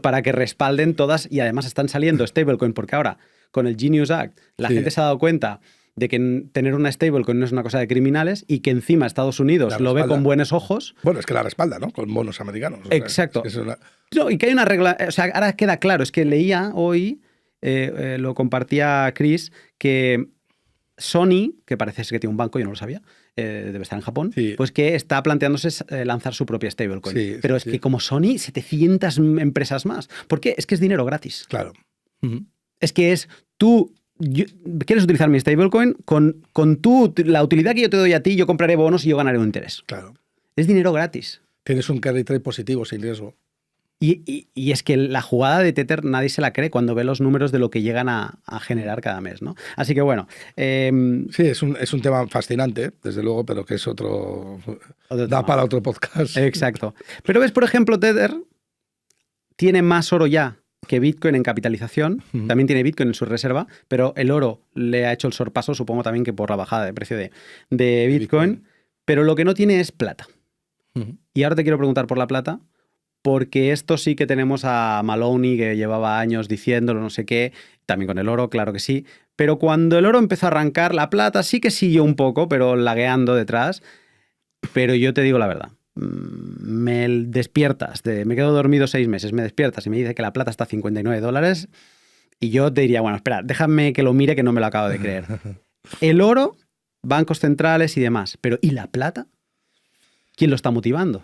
para que respalden todas y además están saliendo stablecoin porque ahora con el Genius Act la gente se ha dado cuenta de que tener una stablecoin no es una cosa de criminales y que encima Estados Unidos lo ve con buenos ojos. Bueno, es que la respalda, ¿no? Con bonos americanos. Exacto. No, y que hay una regla, o sea, ahora queda claro, es que leía hoy, lo compartía Chris, que Sony, que parece ser que tiene un banco, yo no lo sabía, debe estar en Japón, pues que está planteándose lanzar su propia stablecoin. Pero es que como Sony, 700 empresas más. ¿Por qué? Es que es dinero gratis. Claro. Es que es quieres utilizar mi stablecoin, con la utilidad que yo te doy a ti, yo compraré bonos y yo ganaré un interés. Claro. Es dinero gratis. Tienes un carry trade positivo, sin riesgo. Y es que la jugada de Tether nadie se la cree cuando ve los números de lo que llegan a generar cada mes, ¿no? Así que bueno. Sí, es un tema fascinante, desde luego, pero que es da para otro podcast. Exacto. Pero ves, por ejemplo, Tether tiene más oro ya que Bitcoin en capitalización, también tiene Bitcoin en su reserva, pero el oro le ha hecho el sorpaso, supongo también que por la bajada de precio de Bitcoin, pero lo que no tiene es plata. Y ahora te quiero preguntar por la plata, porque esto sí que tenemos a Maloney, que llevaba años diciéndolo, no sé qué, también con el oro, claro que sí, Pero cuando el oro empezó a arrancar, la plata sí que siguió un poco, pero lagueando detrás. Pero yo te digo la verdad. Me despiertas, me quedo dormido 6 meses, me despiertas y me dice que la plata está a $59 y yo te diría, bueno, espera, déjame que lo mire que no me lo acabo de creer. El oro, bancos centrales y demás, pero ¿y la plata? ¿Quién lo está motivando?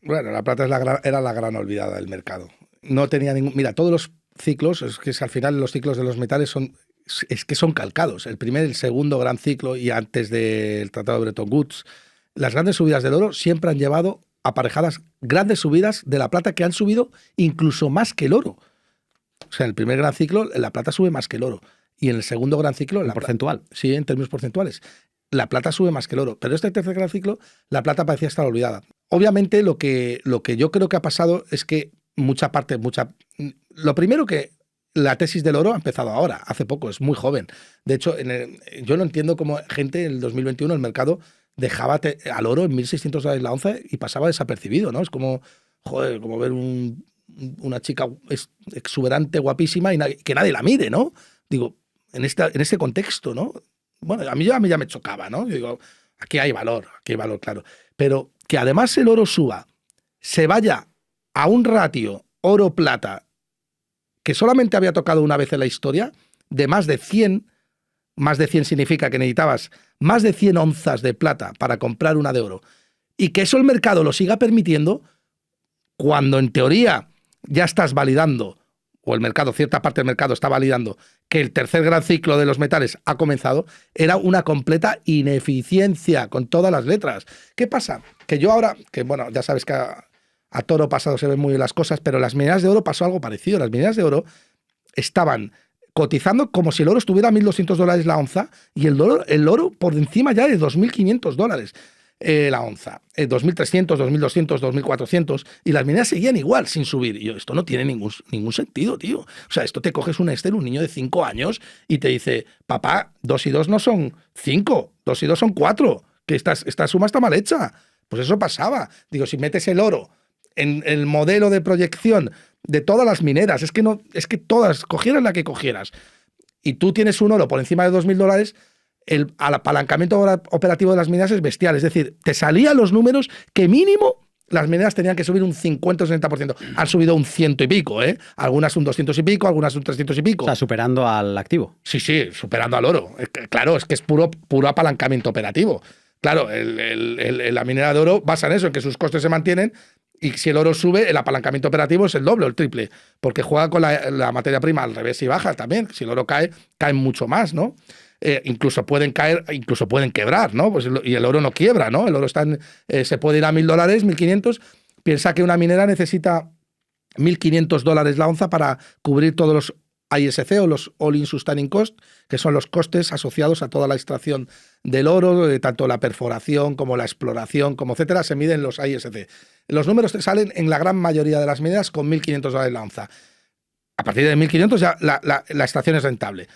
Bueno, la plata era la gran olvidada del mercado. No tenía ningún... Mira, todos los ciclos, es que al final los ciclos de los metales son calcados. El primer, el segundo gran ciclo y antes del Tratado de Bretton Woods, las grandes subidas del oro siempre han llevado aparejadas grandes subidas de la plata que han subido incluso más que el oro. O sea, en el primer gran ciclo la plata sube más que el oro. Y en el segundo gran ciclo... ¿En porcentual? Sí, en términos porcentuales. La plata sube más que el oro. Pero este tercer gran ciclo, la plata parecía estar olvidada. Obviamente, lo que yo creo que ha pasado es que lo primero que la tesis del oro ha empezado ahora, hace poco, es muy joven. De hecho, yo no entiendo cómo gente en el 2021 el mercado dejaba al oro en $1.600 la onza y pasaba desapercibido, ¿no? Es como, joder, como ver una chica exuberante, guapísima y que nadie la mire, ¿no? Digo, en este contexto, ¿no? Bueno, a mí ya me chocaba, ¿no? Yo digo, aquí hay valor, claro. Pero que además el oro suba, se vaya a un ratio oro-plata que solamente había tocado una vez en la historia, de más de 100 significa que necesitabas más de 100 onzas de plata para comprar una de oro, y que eso el mercado lo siga permitiendo, cuando en teoría ya estás validando, o el mercado, cierta parte del mercado está validando, que el tercer gran ciclo de los metales ha comenzado, era una completa ineficiencia con todas las letras. ¿Qué pasa? Que yo ahora, que bueno, ya sabes que a toro pasado se ven muy bien las cosas, pero las mineras de oro pasó algo parecido. Las mineras de oro estaban cotizando como si el oro estuviera a $1.200 la onza y el oro por encima ya de $2.500 la onza. 2.300, 2.200, 2.400 y las mineras seguían igual sin subir. Y yo, esto no tiene ningún sentido, tío. O sea, esto te coges un Excel, un niño de 5 años y te dice, papá, 2 y 2 no son 5, 2 y 2 son 4, que esta suma está mal hecha. Pues eso pasaba. Digo, si metes el oro en el modelo de proyección de todas las mineras, es que todas, cogieras la que cogieras, y tú tienes un oro por encima de $2.000, el apalancamiento operativo de las mineras es bestial. Es decir, te salían los números que mínimo las mineras tenían que subir un 50 o 60%. Han subido un 100 y pico, ¿eh? Algunas un 200 y pico, algunas un 300 y pico. O sea, superando al activo. Sí, superando al oro. Claro, es que es puro apalancamiento operativo. Claro, la minera de oro basa en eso, en que sus costes se mantienen. Y si el oro sube, el apalancamiento operativo es el doble o el triple, porque juega con la materia prima al revés y baja también. Si el oro cae mucho más, ¿no? Incluso pueden caer, incluso pueden quebrar, ¿no? Pues, y el oro no quiebra, ¿no? El oro se puede ir a $1.000, 1.500. Piensa que una minera necesita $1.500 la onza para cubrir todos los ISC o los All-in Sustaining Cost, que son los costes asociados a toda la extracción del oro, tanto la perforación como la exploración, como etcétera, se miden los ISC. Los números te salen en la gran mayoría de las mineras con $1.500 la onza. A partir de 1.500 ya la extracción es rentable.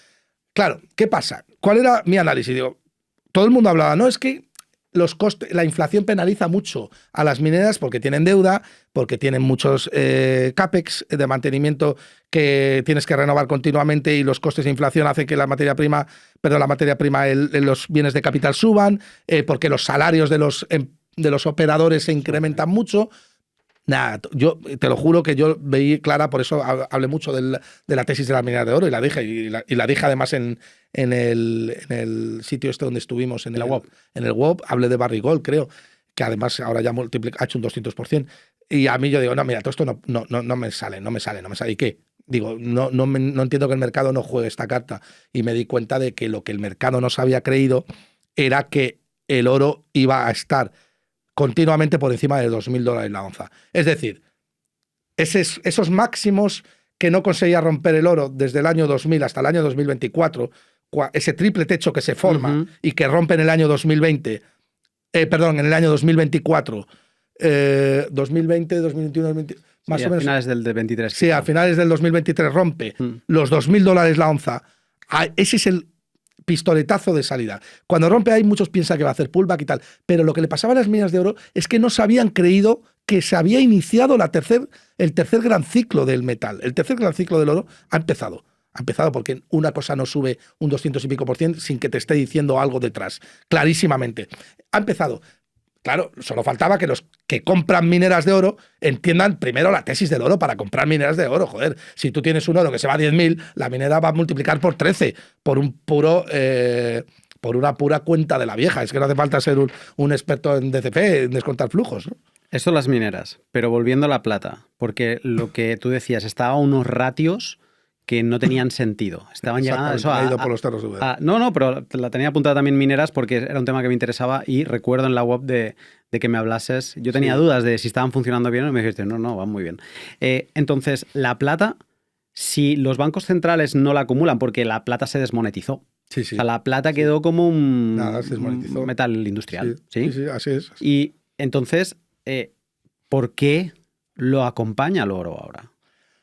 Claro, ¿qué pasa? ¿Cuál era mi análisis? Digo, todo el mundo hablaba, no, es que los costes, la inflación penaliza mucho a las mineras porque tienen deuda, porque tienen muchos CAPEX de mantenimiento que tienes que renovar continuamente y los costes de inflación hacen que los bienes de capital suban, porque los salarios de los operadores se incrementan mucho. Nada, yo te lo juro que yo veí clara, por eso hablé mucho de la tesis de la minera de oro y la dije, y la dije además en el sitio este donde estuvimos, en el WOP, hablé de Barrick Gold, creo, que además ahora ya ha hecho un 200%, y a mí yo digo, no, mira, todo esto no me sale, ¿y qué? Digo, no entiendo que el mercado no juegue esta carta, y me di cuenta de que lo que el mercado no se había creído era que el oro iba a estar continuamente por encima de $2.000 la onza. Es decir, esos máximos que no conseguía romper el oro desde el año 2000 hasta el año 2024, ese triple techo que se forma y que rompe en el año 2020, en el año 2024, 2020, 2021, 2020, más o menos. A finales del 23. Sí, a finales del 2023 rompe los $2.000 la onza. Ese es el pistoletazo de salida. Cuando rompe ahí, muchos piensan que va a hacer pullback y tal, pero lo que le pasaba a las minas de oro es que no se habían creído que se había iniciado el tercer gran ciclo del metal. El tercer gran ciclo del oro ha empezado. Ha empezado porque una cosa no sube un 200 y pico % sin que te esté diciendo algo detrás, clarísimamente. Ha empezado. Claro, solo faltaba que los que compran mineras de oro entiendan primero la tesis del oro para comprar mineras de oro. Joder, si tú tienes un oro que se va a 10.000, la minera va a multiplicar por 13, por una pura cuenta de la vieja. Es que no hace falta ser un experto en DCF, en descontar flujos, ¿no? Eso las mineras, pero volviendo a la plata, porque lo que tú decías, estaba a unos ratios que no tenían sentido. Estaban llegando a eso por los cerros de no, pero la tenía apuntada también mineras porque era un tema que me interesaba y recuerdo en la web de que me hablases. Yo tenía dudas de si estaban funcionando bien y me dijiste, no, van muy bien. Entonces, la plata, si los bancos centrales no la acumulan porque la plata se desmonetizó. Sí. O sea, la plata quedó como un desmonetizó. Metal industrial. Sí, así es. Y entonces, ¿por qué lo acompaña el oro ahora?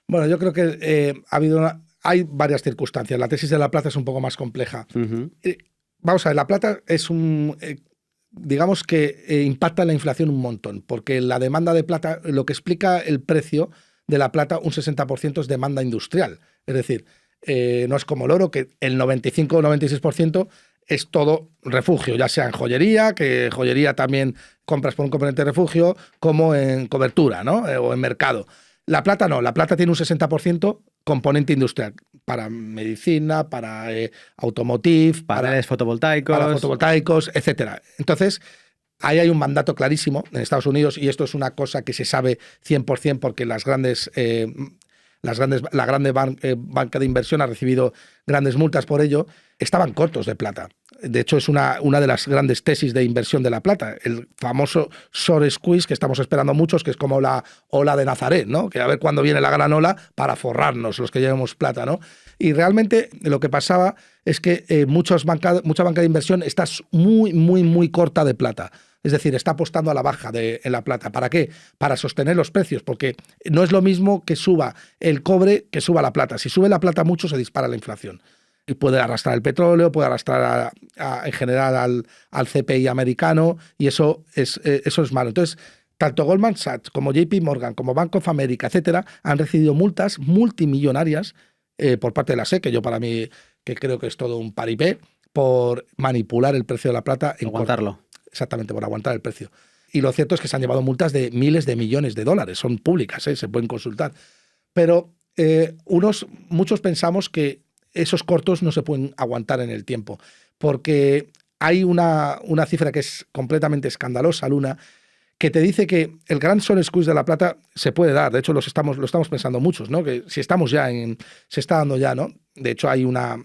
Bueno, yo creo que hay varias circunstancias. La tesis de la plata es un poco más compleja. Vamos a ver, la plata es digamos que impacta en la inflación un montón, porque la demanda de plata, lo que explica el precio de la plata, un 60% es demanda industrial. Es decir, no es como el oro, que el 95 o 96% es todo refugio, ya sea en joyería, que joyería también compras por un componente de refugio, como en cobertura, ¿no? O en mercado. La plata no, la plata tiene un 60% componente industrial, para medicina, para automotive, paneles fotovoltaicos, etcétera. Entonces, ahí hay un mandato clarísimo en Estados Unidos, y esto es una cosa que se sabe 100% porque la grande banca de inversión ha recibido grandes multas por ello. Estaban cortos de plata. De hecho, es una de las grandes tesis de inversión de la plata, el famoso short squeeze que estamos esperando muchos, que es como la ola de Nazaret, ¿no? Que a ver cuándo viene la gran ola para forrarnos los que llevemos plata, ¿no? Y realmente lo que pasaba es que mucha banca de inversión está muy, muy, muy corta de plata. Es decir, está apostando a la baja en la plata. ¿Para qué? Para sostener los precios, porque no es lo mismo que suba el cobre que suba la plata. Si sube la plata mucho, se dispara la inflación. Y puede arrastrar el petróleo, puede arrastrar en general al CPI americano, y eso es malo. Entonces, tanto Goldman Sachs como JP Morgan, como Bank of America, etcétera, han recibido multas multimillonarias por parte de la SEC, que yo para mí que creo que es todo un paripé, por manipular el precio de la plata. Aguantarlo. Exactamente, por aguantar el precio. Y lo cierto es que se han llevado multas de miles de millones de dólares. Son públicas, se pueden consultar. Pero muchos pensamos que esos cortos no se pueden aguantar en el tiempo, porque hay una cifra que es completamente escandalosa, Luna, que te dice que el gran short squeeze de la plata se puede dar. De hecho, lo estamos pensando muchos, ¿no? Que si estamos se está dando ya, ¿no? De hecho, hay una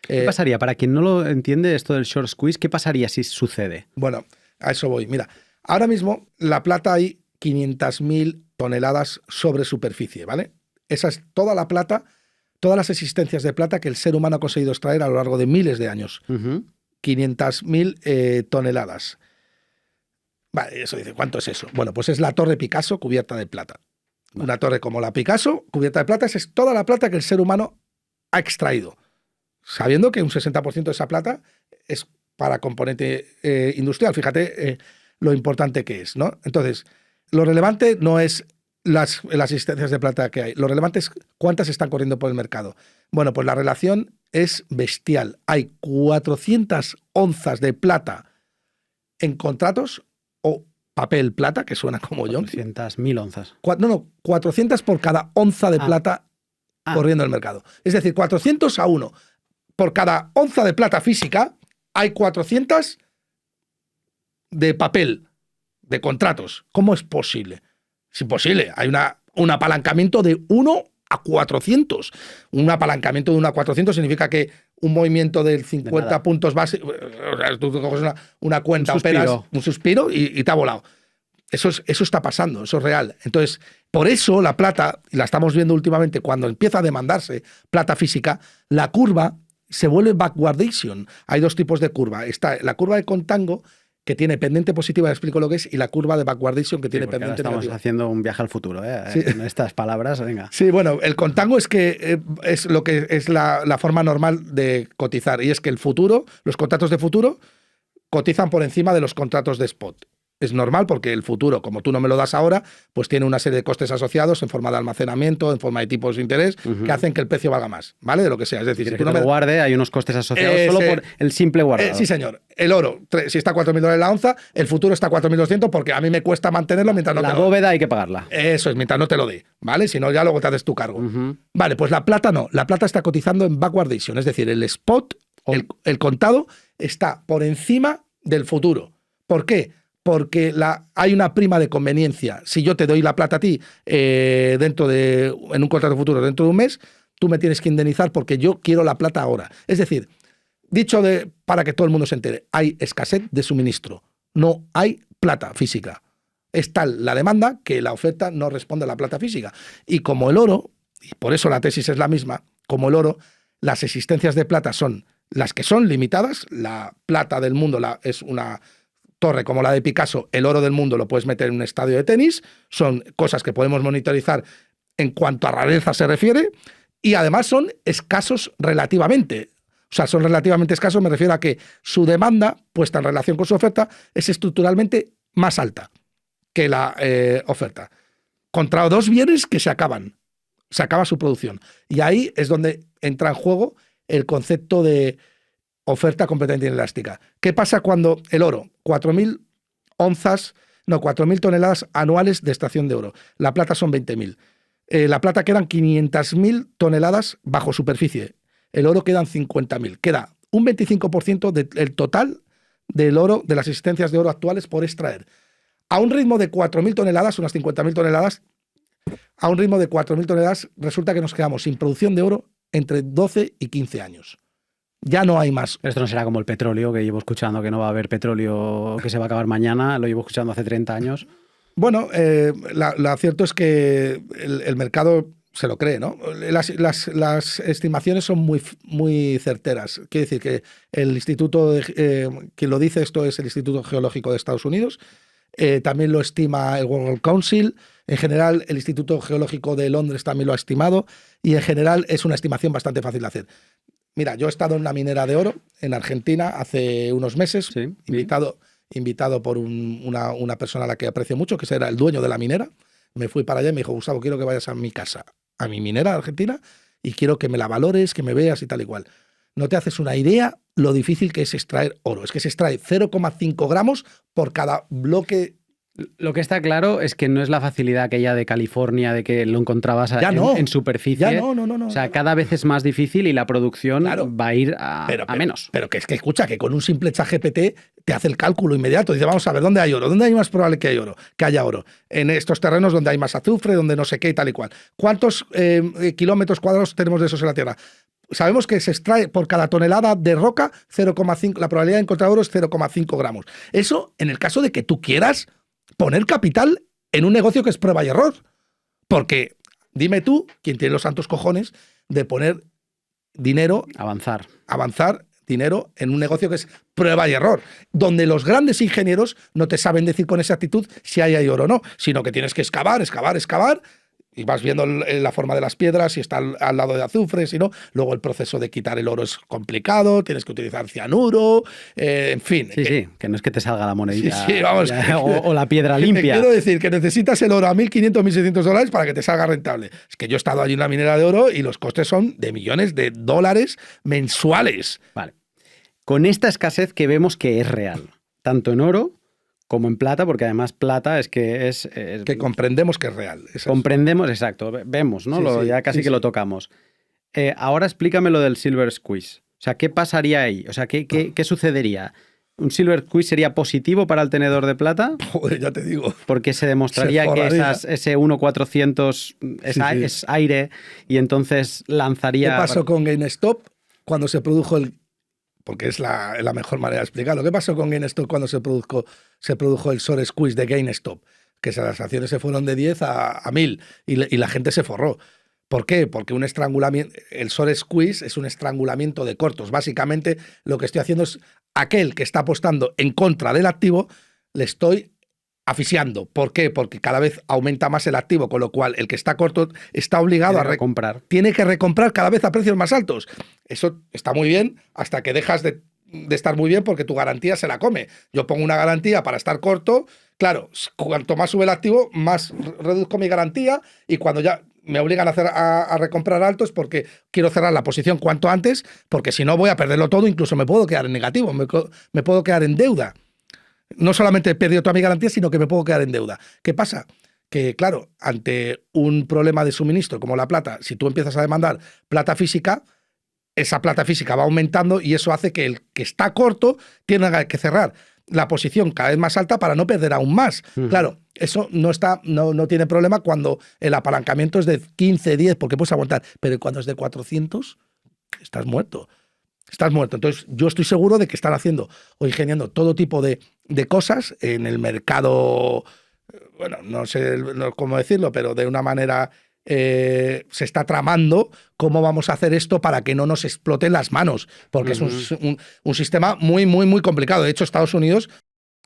¿Qué pasaría? Para quien no lo entiende esto del short squeeze, ¿qué pasaría si sucede? Bueno, a eso voy. Mira, ahora mismo la plata hay 500.000 toneladas sobre superficie, ¿vale? Esa es toda la plata, todas las existencias de plata que el ser humano ha conseguido extraer a lo largo de miles de años. 500.000 toneladas. Vale, eso dice, ¿cuánto es eso? Bueno, pues es la Torre Picasso cubierta de plata. Vale. Una torre como la Picasso cubierta de plata, es toda la plata que el ser humano ha extraído, sabiendo que un 60% de esa plata es para componente industrial. Fíjate lo importante que es, ¿no? Entonces, lo relevante no es las existencias de plata que hay. Lo relevante es cuántas están corriendo por el mercado. Bueno, pues la relación es bestial. Hay 400 onzas de plata en contratos o papel plata, que suena como yo. 400.000 onzas. 400 por cada onza de plata corriendo en el mercado. Es decir, 400 a 1. Por cada onza de plata física hay 400 de papel, de contratos. ¿Cómo es posible? Es imposible. Hay un apalancamiento de 1 a 400. Un apalancamiento de 1 a 400 significa que un movimiento del 50 puntos base, tú coges una cuenta, operas un suspiro y te ha volado. Eso está pasando, eso es real. Entonces, por eso la plata, y la estamos viendo últimamente, cuando empieza a demandarse plata física, la curva se vuelve backwardation. Hay dos tipos de curva. Está la curva de contango, que tiene pendiente positiva, explico lo que es, y la curva de backwardation, que tiene pendiente negativa. Estamos haciendo un viaje al futuro, Sí. En estas palabras, venga. Sí, bueno, el contango es que es lo que es la forma normal de cotizar, y es que el futuro, los contratos de futuro, cotizan por encima de los contratos de spot. es normal porque el futuro, como tú no me lo das ahora, pues tiene una serie de costes asociados en forma de almacenamiento, en forma de tipos de interés, que hacen que el precio valga más, ¿vale? De lo que sea. Es decir, Si si tú tú no lo me... guarde, hay unos costes asociados solo por el simple guardado. sí, señor. El oro, si está a $4.000 la onza, el futuro está a 4.200 porque a mí me cuesta mantenerlo mientras no La te lo... bóveda hay que pagarla. Eso es, mientras no te lo dé, ¿vale? Si no, ya luego te haces tu cargo. Vale, pues la plata no. La plata está cotizando en backwardation, es decir, el spot, el contado, está por encima del futuro. ¿Por qué? Porque hay una prima de conveniencia. Si yo te doy la plata a ti en un contrato futuro dentro de un mes, tú me tienes que indemnizar porque yo quiero la plata ahora. Es decir, para que todo el mundo se entere, hay escasez de suministro. No hay plata física. Es tal la demanda que la oferta no responde a la plata física. Y como el oro, y por eso la tesis es la misma, como el oro, las existencias de plata son las que son limitadas. La plata del mundo es una torre como la de Picasso, el oro del mundo lo puedes meter en un estadio de tenis, son cosas que podemos monitorizar en cuanto a rareza se refiere, y además son escasos relativamente. O sea, son relativamente escasos, me refiero a que su demanda, puesta en relación con su oferta, es estructuralmente más alta que la oferta. Contra dos bienes que se acaba su producción. Y ahí es donde entra en juego el concepto de oferta completamente inelástica. ¿Qué pasa cuando el oro? 4.000 toneladas anuales de extracción de oro. La plata son 20.000. La plata quedan 500.000 toneladas bajo superficie. El oro quedan 50.000. Queda un 25% del total del oro, de las existencias de oro actuales por extraer. A un ritmo de 4.000 toneladas, unas 50.000 toneladas, a un ritmo de 4.000 toneladas, resulta que nos quedamos sin producción de oro entre 12 y 15 años. Ya no hay más. Esto no será como el petróleo, que llevo escuchando que no va a haber petróleo, que se va a acabar mañana, lo llevo escuchando hace 30 años. Bueno, lo cierto es que el mercado se lo cree, ¿no? Las estimaciones son muy certeras. Quiere decir que el instituto, quien lo dice esto es el Instituto Geológico de Estados Unidos, también lo estima el World Council, en general el Instituto Geológico de Londres también lo ha estimado, y en general es una estimación bastante fácil de hacer. Mira, yo he estado en una minera de oro en Argentina hace unos meses, sí, invitado por una persona a la que aprecio mucho, que era el dueño de la minera. Me fui para allá y me dijo, Gustavo, quiero que vayas a mi casa, a mi minera argentina, y quiero que me la valores, que me veas y tal y cual. No te haces una idea lo difícil que es extraer oro. Es que se extrae 0,5 gramos por cada bloque. Lo que está claro es que no es la facilidad aquella de California, de que lo encontrabas en superficie. Ya no. O sea, cada vez es más difícil y la producción va a ir a menos. Pero que es que escucha, que con un simple ChatGPT te hace el cálculo inmediato. Dice, vamos a ver, ¿dónde hay oro? ¿Dónde hay más probable que haya oro? En estos terrenos donde hay más azufre, donde no sé qué y tal y cual. ¿Cuántos kilómetros cuadrados tenemos de esos en la Tierra? Sabemos que se extrae por cada tonelada de roca 0,5, la probabilidad de encontrar oro es 0,5 gramos. Eso en el caso de que tú quieras poner capital en un negocio que es prueba y error. Porque dime tú, quién tiene los santos cojones de poner dinero... Avanzar dinero en un negocio que es prueba y error, donde los grandes ingenieros no te saben decir con exactitud si hay oro o no, sino que tienes que excavar, y vas viendo la forma de las piedras, si está al lado de azufre, si no. Luego el proceso de quitar el oro es complicado, tienes que utilizar cianuro, en fin. Sí, que no es que te salga la monedita vamos, o la piedra limpia. Quiero decir que necesitas el oro a $1.500, $1.600 para que te salga rentable. Es que yo he estado allí en la minera de oro y los costes son de millones de dólares mensuales. Vale. Con esta escasez que vemos que es real, tanto en oro como en plata, porque además plata es que es... que comprendemos que es real. Comprendemos, exacto. Vemos, ¿no? Ya casi que lo tocamos. Ahora explícame lo del Silver Squeeze. O sea, ¿qué pasaría ahí? O sea, ¿qué sucedería? ¿Un Silver Squeeze sería positivo para el tenedor de plata? Joder, ya te digo. Porque se demostraría que ese 1.400 es aire y entonces lanzaría... ¿Qué pasó con GameStop cuando se produjo porque es la mejor manera de explicarlo. ¿Qué pasó con GameStop cuando se produjo el short squeeze de GameStop? Que las acciones se fueron de 10 a 1.000 y la gente se forró. ¿Por qué? Porque el short squeeze es un estrangulamiento de cortos. Básicamente lo que estoy haciendo es aquel que está apostando en contra del activo, le estoy asfixiando. ¿Por qué? Porque cada vez aumenta más el activo, con lo cual el que está corto está obligado a recomprar. Tiene que recomprar cada vez a precios más altos. Eso está muy bien hasta que dejas de de estar muy bien porque tu garantía se la come. Yo pongo una garantía para estar corto, claro, cuanto más sube el activo, más reduzco mi garantía y cuando ya me obligan a recomprar altos porque quiero cerrar la posición cuanto antes, porque si no voy a perderlo todo, incluso me puedo quedar en negativo, me puedo quedar en deuda. No solamente he perdido toda mi garantía, sino que me puedo quedar en deuda. ¿Qué pasa? Que, claro, ante un problema de suministro como la plata, si tú empiezas a demandar plata física, esa plata física va aumentando y eso hace que el que está corto tenga que cerrar la posición cada vez más alta para no perder aún más. Claro, eso no tiene problema cuando el apalancamiento es de 15, 10, porque puedes aguantar, pero cuando es de 400, estás muerto. Estás muerto. Entonces, yo estoy seguro de que están haciendo o ingeniando todo tipo de cosas en el mercado, bueno, no sé cómo decirlo, pero de una manera se está tramando cómo vamos a hacer esto para que no nos exploten las manos, porque es un sistema muy, muy, muy complicado. De hecho, Estados Unidos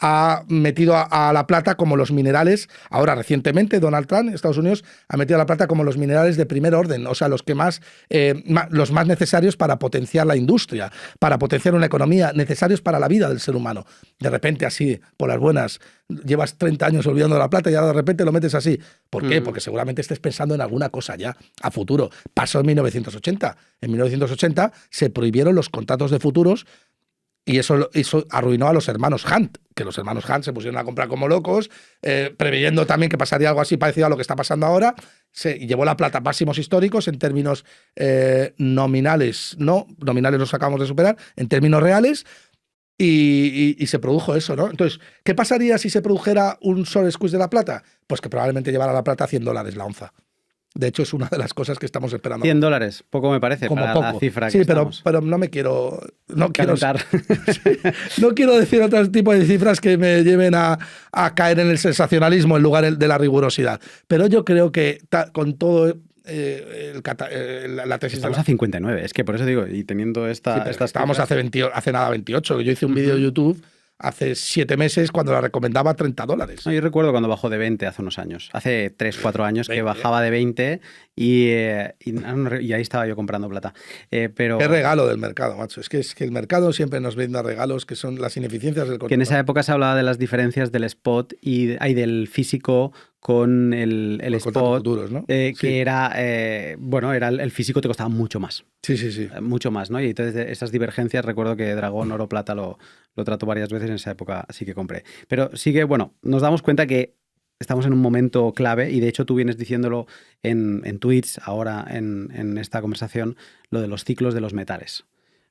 ha metido a la plata como los minerales, ahora recientemente Donald Trump en Estados Unidos ha metido a la plata como los minerales de primer orden, o sea, los más necesarios para potenciar la industria, para potenciar una economía, necesarios para la vida del ser humano. De repente así, por las buenas, llevas 30 años olvidando la plata y ahora de repente lo metes así. ¿Por qué? Porque seguramente estés pensando en alguna cosa ya a futuro. Pasó en 1980. En 1980 se prohibieron los contratos de futuros. Y eso arruinó a los hermanos Hunt, que los hermanos Hunt se pusieron a comprar como locos, preveyendo también que pasaría algo así parecido a lo que está pasando ahora. Se llevó la plata a máximos históricos en términos nominales. Nominales los acabamos de superar, en términos reales. Y se produjo eso, ¿no? Entonces, ¿qué pasaría si se produjera un short squeeze de la plata? Pues que probablemente llevara la plata a $100 la onza. De hecho, es una de las cosas que estamos esperando. $100, poco me parece, como para poco. la cifra que sí, estamos. pero no me quiero... No quiero decir otro tipo de cifras que me lleven a caer en el sensacionalismo en lugar de la rigurosidad. Pero yo creo que con todo... la tesis estamos a 59, es que por eso digo, y teniendo esta estábamos hace nada 28. Yo hice un vídeo de YouTube hace 7 meses cuando la recomendaba $30. No, yo recuerdo cuando bajó de 20 hace unos años, hace 3, 4 años 20, que bajaba de 20 y ahí estaba yo comprando plata. Pero... Qué regalo del mercado, macho. Es que el mercado siempre nos brinda regalos que son las ineficiencias del control. Que en esa época se hablaba de las diferencias del spot y del físico con el spot, futuros, ¿no? Que era, era el físico te costaba mucho más. Sí. Mucho más, ¿no? Y entonces esas divergencias, recuerdo que Dragón, Oro, Plata lo trató varias veces en esa época, sí que compré. Pero sí que, nos damos cuenta que estamos en un momento clave y de hecho tú vienes diciéndolo en tweets ahora en esta conversación, lo de los ciclos de los metales.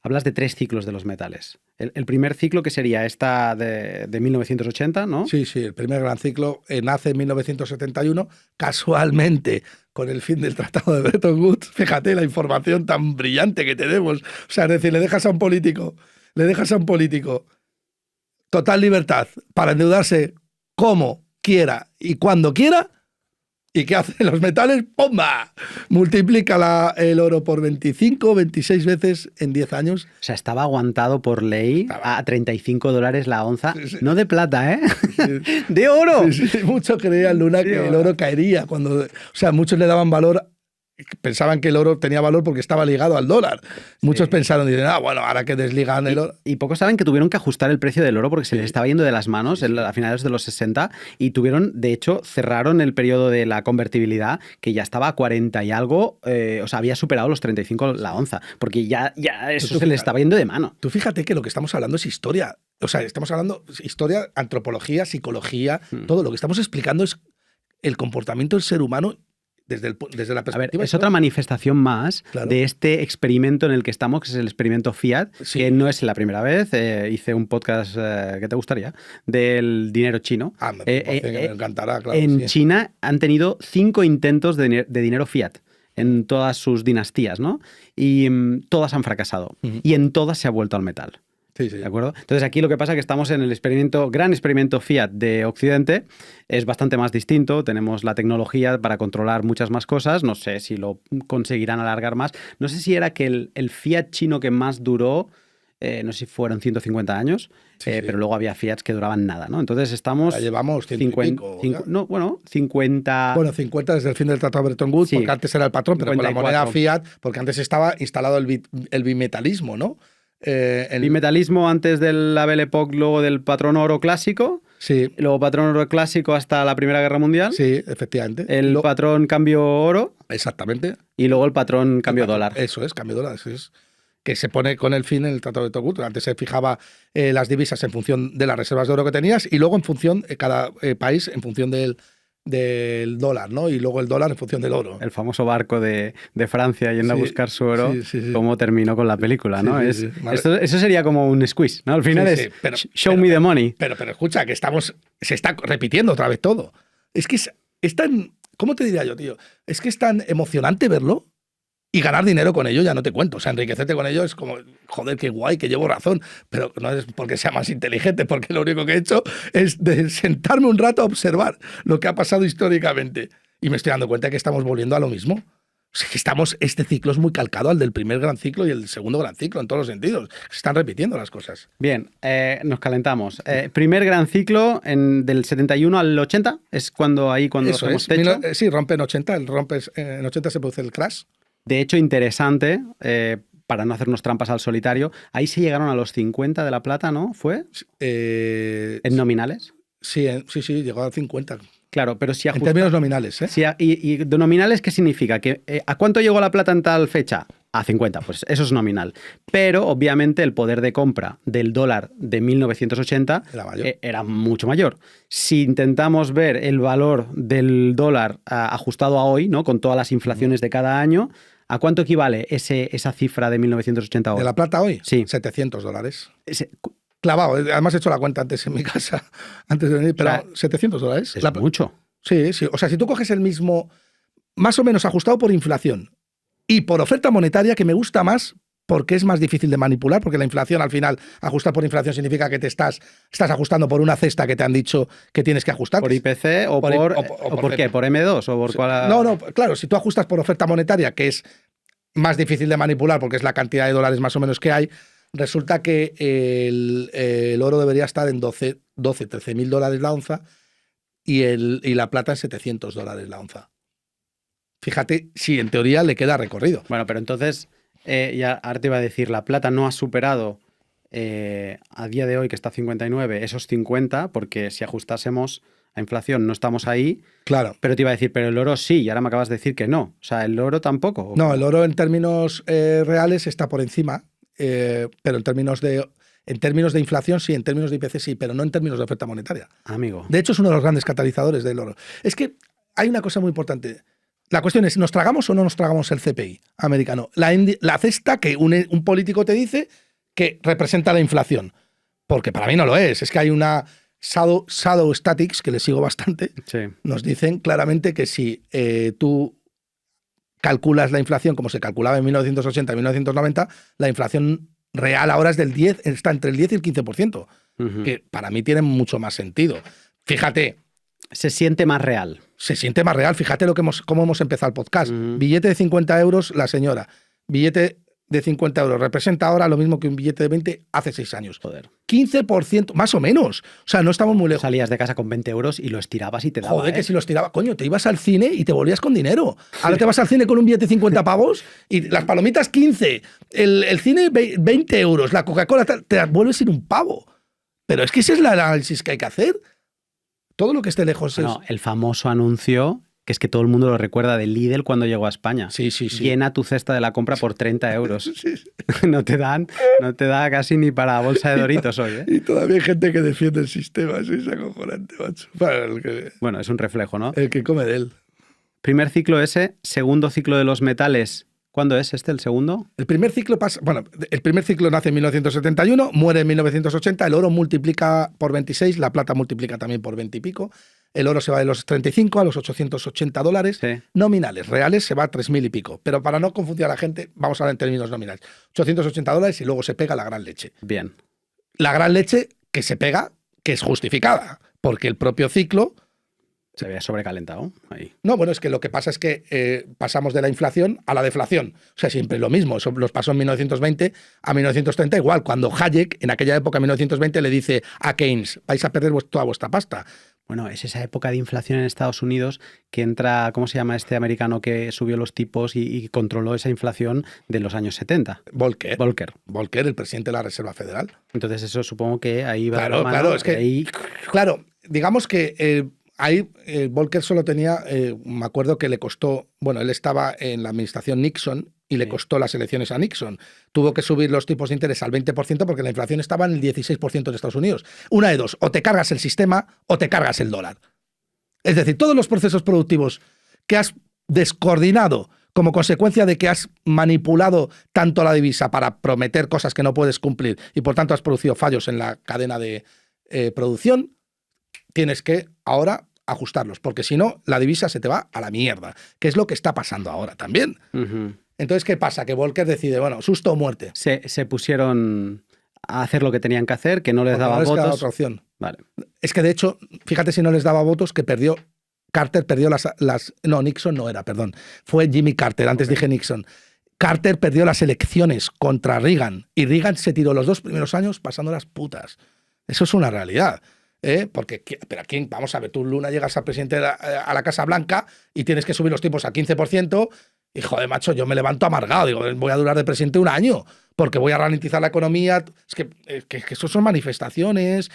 Hablas de 3 ciclos de los metales. El primer ciclo, que sería esta de 1980, ¿no? Sí, el primer gran ciclo nace en 1971, casualmente con el fin del Tratado de Bretton Woods. Fíjate la información tan brillante que tenemos. O sea, es decir, le dejas a un político total libertad para endeudarse como quiera y cuando quiera. ¿Y qué hacen los metales? ¡Pomba! Multiplica el oro por 25, 26 veces en 10 años. O sea, estaba aguantado por ley a $35 la onza. Sí. No de plata, ¿eh? Sí. ¡De oro! Sí. Muchos creían, Luna, que el oro caería. O sea, muchos le daban valor. Pensaban que el oro tenía valor porque estaba ligado al dólar. Muchos pensaron, dicen, ahora que desligan el oro. Y pocos saben que tuvieron que ajustar el precio del oro porque se les estaba yendo de las manos a finales de los 60 y de hecho, cerraron el periodo de la convertibilidad que ya estaba a 40 y algo, o sea, había superado los 35 la onza, porque ya eso se les estaba yendo de mano. Tú fíjate que lo que estamos hablando es historia. O sea, estamos hablando historia, antropología, psicología, todo. Lo que estamos explicando es el comportamiento del ser humano desde la perspectiva. A ver, es otra manifestación más de este experimento en el que estamos, que es el experimento Fiat, que no es la primera vez. Hice un podcast que te gustaría del dinero chino. Me encantará, claro. En China han tenido 5 intentos de dinero Fiat en todas sus dinastías, ¿no? Y todas han fracasado. Y en todas se ha vuelto al metal. Sí. ¿De acuerdo? Entonces aquí lo que pasa es que estamos en el gran experimento Fiat de Occidente. Es bastante más distinto. Tenemos la tecnología para controlar muchas más cosas. No sé si lo conseguirán alargar más. No sé si era que el Fiat chino que más duró, no sé si fueron 150 años, pero luego había Fiats que duraban nada, ¿no? Entonces estamos... Ya llevamos 50... 50... Bueno, 50 desde el fin del Tratado de Bretton Woods, porque antes era el patrón, pero con la moneda Fiat, porque antes estaba instalado el bimetalismo, ¿no? Bimetalismo antes del la Belle Époque, luego del patrón oro clásico. Sí, Luego patrón oro clásico hasta la Primera Guerra Mundial. sí, efectivamente. El patrón cambio oro. Exactamente. Y luego el patrón cambio dólar. Eso es, cambio dólar. Eso es. Que se pone con el fin en el Tratado de Togut. Antes se fijaba las divisas en función de las reservas de oro que tenías y luego en función, cada país en función del dólar, ¿no? Y luego el dólar en función del oro. El famoso barco de Francia yendo a buscar su oro, cómo terminó con la película, ¿no? Eso sería como un squeeze, ¿no? Al final pero, show me the money. Pero escucha, que se está repitiendo otra vez todo. Es que es tan, ¿cómo te diría yo, tío? Es que es tan emocionante verlo y ganar dinero con ello, ya no te cuento. O sea, enriquecerte con ello es como, joder, qué guay, que llevo razón. Pero no es porque sea más inteligente, porque lo único que he hecho es de sentarme un rato a observar lo que ha pasado históricamente. Y me estoy dando cuenta que estamos volviendo a lo mismo. O sea, que este ciclo es muy calcado al del primer gran ciclo y el segundo gran ciclo en todos los sentidos. Se están repitiendo las cosas. Bien, nos calentamos. Primer gran ciclo del 71 al 80 es cuando Eso hacemos es. techo. Sí, rompe en 80. En 80 se produce el crash. De hecho, interesante, para no hacernos trampas al solitario, ahí se llegaron a los 50 de la plata, ¿no? ¿Fue? ¿En nominales? Sí, llegó a 50. Claro, pero si en términos nominales, ¿eh? ¿Y de nominales qué significa? ¿A cuánto llegó la plata en tal fecha? A 50, pues eso es nominal. Pero, obviamente, el poder de compra del dólar de 1980 era mucho mayor. Si intentamos ver el valor del dólar ajustado a hoy, ¿no? Con todas las inflaciones de cada año, ¿a cuánto equivale esa cifra de 1980 hoy? ¿De la plata hoy? Sí. $700. Clavado. Además he hecho la cuenta antes en mi casa, antes de venir, pero $700. Es mucho. Sí. O sea, si tú coges el mismo, más o menos ajustado por inflación y por oferta monetaria, que me gusta más porque es más difícil de manipular, porque la inflación al final, ajustar por inflación significa que te estás ajustando por una cesta que te han dicho que tienes que ajustar. ¿Por IPC o por qué? ¿Por M2 o por cuál? No, claro, si tú ajustas por oferta monetaria, que es más difícil de manipular porque es la cantidad de dólares más o menos que hay, resulta que el oro debería estar en 13.000 dólares la onza y la plata en $700 la onza. Fíjate si en teoría le queda recorrido. Bueno, pero entonces, ya ahora te iba a decir, la plata no ha superado a día de hoy, que está a 59, esos 50, porque si ajustásemos a inflación no estamos ahí. Claro. Pero te iba a decir, pero el oro sí, y ahora me acabas de decir que no. O sea, el oro tampoco. No, el oro en términos reales está por encima, pero en términos de inflación sí, en términos de IPC sí, pero no en términos de oferta monetaria. Amigo. De hecho, es uno de los grandes catalizadores del oro. Es que hay una cosa muy importante. La cuestión es, ¿nos tragamos o no nos tragamos el CPI americano? La cesta que un político te dice que representa la inflación. Porque para mí no lo es. Es que hay una Shadow Statics, que le sigo bastante, nos dicen claramente que si tú calculas la inflación como se calculaba en 1980 y 1990, la inflación real ahora es está entre el 10 y el 15%, que para mí tiene mucho más sentido. Fíjate. Se siente más real. Se siente más real. Fíjate cómo hemos empezado el podcast. Billete de 50 euros, la señora. Billete de 50 euros representa ahora lo mismo que un billete de 20 hace 6 años. Joder. 15%, más o menos. O sea, no estamos muy lejos. Salías de casa con 20 euros y lo estirabas y te daba. Joder, que si lo estiraba. Coño, te ibas al cine y te volvías con dinero. Ahora te vas al cine con un billete de 50 pavos y las palomitas 15, el cine 20 euros, la Coca-Cola te vuelves sin un pavo. Pero es que ese es el análisis que hay que hacer. Todo lo que esté lejos es... El famoso anuncio, que es que todo el mundo lo recuerda, de Lidl cuando llegó a España. Sí. Llena tu cesta de la compra por 30 euros. No te da casi ni para bolsa de Doritos hoy, ¿eh? Y todavía hay gente que defiende el sistema. Eso es acojonante, macho. Bueno, es un reflejo, ¿no? El que come de él. Primer ciclo ese, segundo ciclo de los metales. ¿Cuándo es el segundo? El primer ciclo nace en 1971, muere en 1980, el oro multiplica por 26, la plata multiplica también por 20 y pico, el oro se va de los 35 a los $880, nominales, reales se va a 3.000 y pico, pero para no confundir a la gente, vamos a hablar en términos nominales, $880 y luego se pega la gran leche. Bien. La gran leche que se pega, que es justificada, porque el propio ciclo... Se había sobrecalentado ahí. No, bueno, es que lo que pasa es que pasamos de la inflación a la deflación. O sea, siempre lo mismo. Eso los pasó en 1920 a 1930 igual. Cuando Hayek, en aquella época, en 1920, le dice a Keynes, vais a perder toda vuestra pasta. Bueno, es esa época de inflación en Estados Unidos que entra, ¿cómo se llama este americano que subió los tipos y controló esa inflación de los años 70? Volcker. Volcker. Volcker, el presidente de la Reserva Federal. Entonces eso supongo que ahí va Claro, la mano, claro, es que, ahí... claro, digamos que ahí Volcker solo tenía, me acuerdo que le costó, bueno, él estaba en la administración Nixon y le costó las elecciones a Nixon. Tuvo que subir los tipos de interés al 20% porque la inflación estaba en el 16% en Estados Unidos. Una de dos, o te cargas el sistema o te cargas el dólar. Es decir, todos los procesos productivos que has descoordinado como consecuencia de que has manipulado tanto la divisa para prometer cosas que no puedes cumplir y por tanto has producido fallos en la cadena de producción, tienes que ahora ajustarlos, porque si no, la divisa se te va a la mierda, que es lo que está pasando ahora también. Entonces, ¿qué pasa? Que Volcker decide, bueno, susto o muerte. Se pusieron a hacer lo que tenían que hacer, que no les daba no les votos. quedaba otra opción. Vale. Es que, de hecho, fíjate si no les daba votos, que perdió... Carter perdió no, Nixon no era, perdón. Fue Jimmy Carter, antes dije Nixon. Carter perdió las elecciones contra Reagan y Reagan se tiró los 2 primeros años pasando las putas. Eso es una realidad. Porque, pero ¿quién? Vamos a ver, tú, Luna, llegas al presidente a la Casa Blanca y tienes que subir los tipos al 15%. Y joder, macho, yo me levanto amargado. Digo, voy a durar de presidente 1 año porque voy a ralentizar la economía. Es que eso son manifestaciones,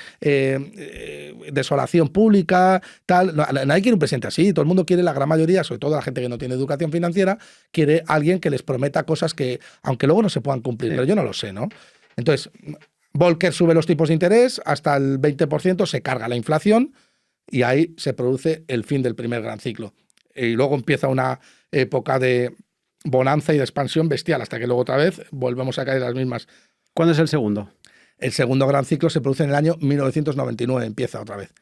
desolación pública, tal. Nadie quiere un presidente así. Todo el mundo quiere, la gran mayoría, sobre todo la gente que no tiene educación financiera, quiere alguien que les prometa cosas que, aunque luego no se puedan cumplir, pero yo no lo sé, ¿no? Entonces, Volcker sube los tipos de interés hasta el 20%, se carga la inflación y ahí se produce el fin del primer gran ciclo. Y luego empieza una época de bonanza y de expansión bestial, hasta que luego otra vez volvemos a caer las mismas. ¿Cuándo es el segundo? El segundo gran ciclo se produce en el año 1999, empieza otra vez.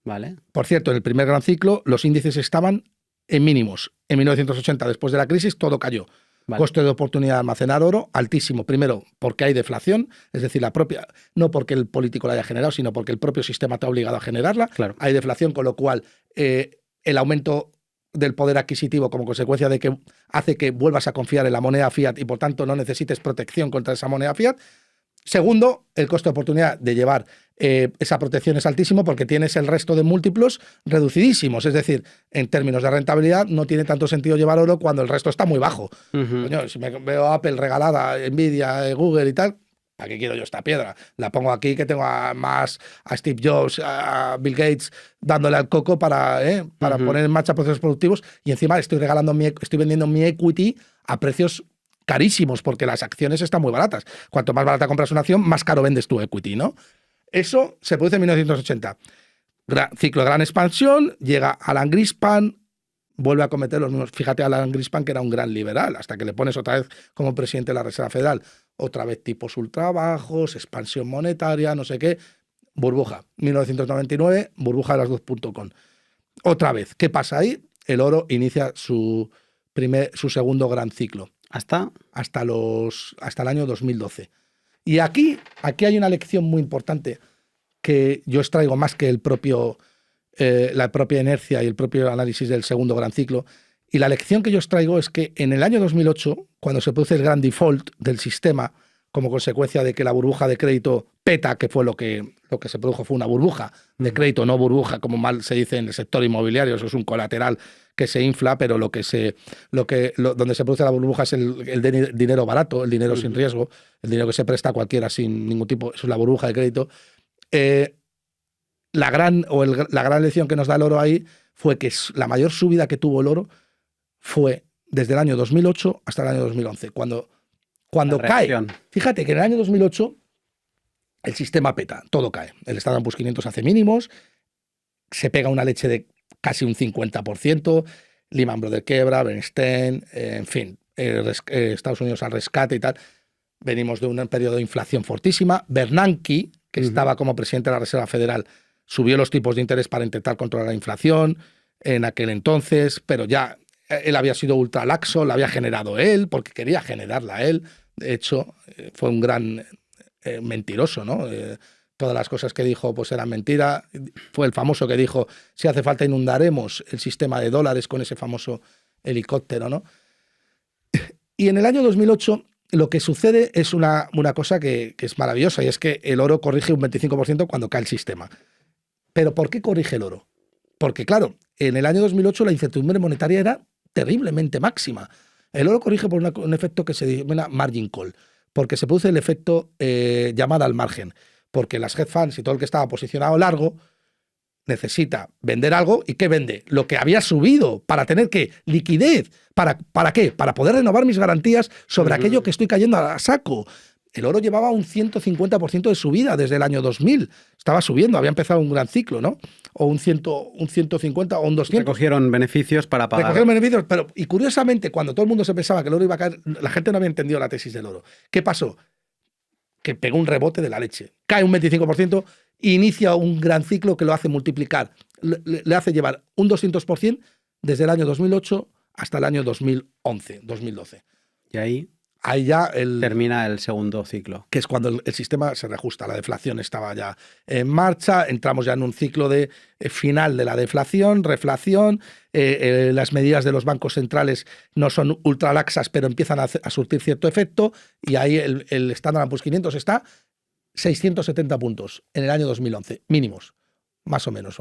Vale. Por cierto, en el primer gran ciclo los índices estaban en mínimos. En 1980, después de la crisis, todo cayó. Vale. Coste de oportunidad de almacenar oro altísimo. Primero, porque hay deflación, es decir, la propia, no porque el político la haya generado, sino porque el propio sistema te ha obligado a generarla. Claro. Hay deflación, con lo cual el aumento del poder adquisitivo como consecuencia de que hace que vuelvas a confiar en la moneda fiat y por tanto no necesites protección contra esa moneda fiat. Segundo, el coste de oportunidad de llevar esa protección es altísimo porque tienes el resto de múltiplos reducidísimos. Es decir, en términos de rentabilidad no tiene tanto sentido llevar oro cuando el resto está muy bajo. Coño, si me veo Apple regalada, Nvidia, Google y tal, ¿para qué quiero yo esta piedra? La pongo aquí que tengo a Steve Jobs, a Bill Gates dándole al coco para poner en marcha procesos productivos y encima estoy vendiendo mi equity a precios carísimos porque las acciones están muy baratas. Cuanto más barata compras una acción, más caro vendes tu equity, ¿no? Eso se produce en 1980. Ciclo de gran expansión, llega Alan Greenspan, vuelve a cometer los mismos. Fíjate, Alan Greenspan, que era un gran liberal, hasta que le pones otra vez como presidente de la Reserva Federal. Otra vez tipos ultra bajos, expansión monetaria, no sé qué. Burbuja. 1999, burbuja de las 2.com. Otra vez. ¿Qué pasa ahí? El oro inicia su segundo gran ciclo. ¿Hasta el año 2012. Y aquí hay una lección muy importante que yo extraigo más que la propia inercia y el propio análisis del segundo gran ciclo. Y la lección que yo extraigo es que en el año 2008, cuando se produce el gran default del sistema, como consecuencia de que la burbuja de crédito peta, que fue lo que se produjo, fue una burbuja de crédito, no burbuja, como mal se dice en el sector inmobiliario, eso es un colateral que se infla, pero donde se produce la burbuja es el dinero barato, el dinero sin riesgo, el dinero que se presta a cualquiera sin ningún tipo, eso es la burbuja de crédito. La gran lección que nos da el oro ahí fue que la mayor subida que tuvo el oro fue desde el año 2008 hasta el año 2011, cuando cae. Fíjate que en el año 2008 el sistema peta, todo cae. El Standard & Poor's 500 hace mínimos, se pega una leche de casi un 50%, Lehman Brothers quiebra, Bernstein, en fin, Estados Unidos al rescate y tal. Venimos de un periodo de inflación fortísima. Bernanke, que estaba como presidente de la Reserva Federal, subió los tipos de interés para intentar controlar la inflación en aquel entonces, pero ya él había sido ultra laxo, la había generado él, porque quería generarla él. De hecho, fue un gran mentiroso, ¿no? Todas las cosas que dijo pues eran mentira. Fue el famoso que dijo, si hace falta inundaremos el sistema de dólares con ese famoso helicóptero, ¿no? Y en el año 2008 lo que sucede es una cosa que es maravillosa, y es que el oro corrige un 25% cuando cae el sistema. ¿Pero por qué corrige el oro? Porque claro, en el año 2008 la incertidumbre monetaria era terriblemente máxima. El oro corrige por un efecto que se denomina margin call, porque se produce el efecto llamada al margen, porque las hedge funds y todo el que estaba posicionado largo necesita vender algo. ¿Y qué vende? Lo que había subido para tener que liquidez. ¿Para qué? Para poder renovar mis garantías sobre aquello que estoy cayendo a saco. El oro llevaba un 150% de subida desde el año 2000. Estaba subiendo, había empezado un gran ciclo, ¿no? O un 150 o un 200. Recogieron beneficios para pagar. Recogieron beneficios, pero y curiosamente, cuando todo el mundo se pensaba que el oro iba a caer, la gente no había entendido la tesis del oro. ¿Qué pasó? Que pegó un rebote de la leche. Cae un 25%, inicia un gran ciclo que lo hace multiplicar, le hace llevar un 200% desde el año 2008 hasta el año 2011, 2012. Y ahí ya termina el segundo ciclo. Que es cuando el sistema se reajusta, la deflación estaba ya en marcha, entramos ya en un ciclo de final de la deflación, reflación, las medidas de los bancos centrales no son ultralaxas, pero empiezan a surtir cierto efecto, y ahí el Standard & Poor's 500 está 670 puntos en el año 2011, mínimos, más o menos.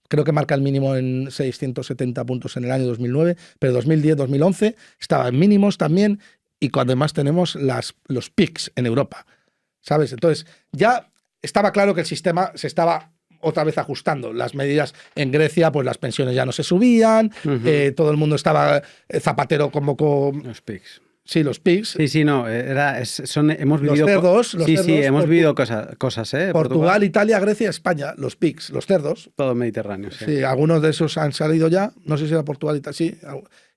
Creo que marca el mínimo en 670 puntos en el año 2009, pero 2010, 2011 estaba en mínimos también, y cuando además tenemos los peaks en Europa, ¿sabes? Entonces ya estaba claro que el sistema se estaba otra vez ajustando. Las medidas en Grecia, pues las pensiones ya no se subían, todo el mundo estaba Zapatero como con... Los peaks. Sí, los pigs. Sí, no, hemos vivido... Los cerdos, hemos vivido cosas, ¿eh? Portugal, Italia, Grecia, España, los pigs, los cerdos. Todo Mediterráneo, sí. Sí, algunos de esos han salido ya, no sé si era Portugal, Italia, sí.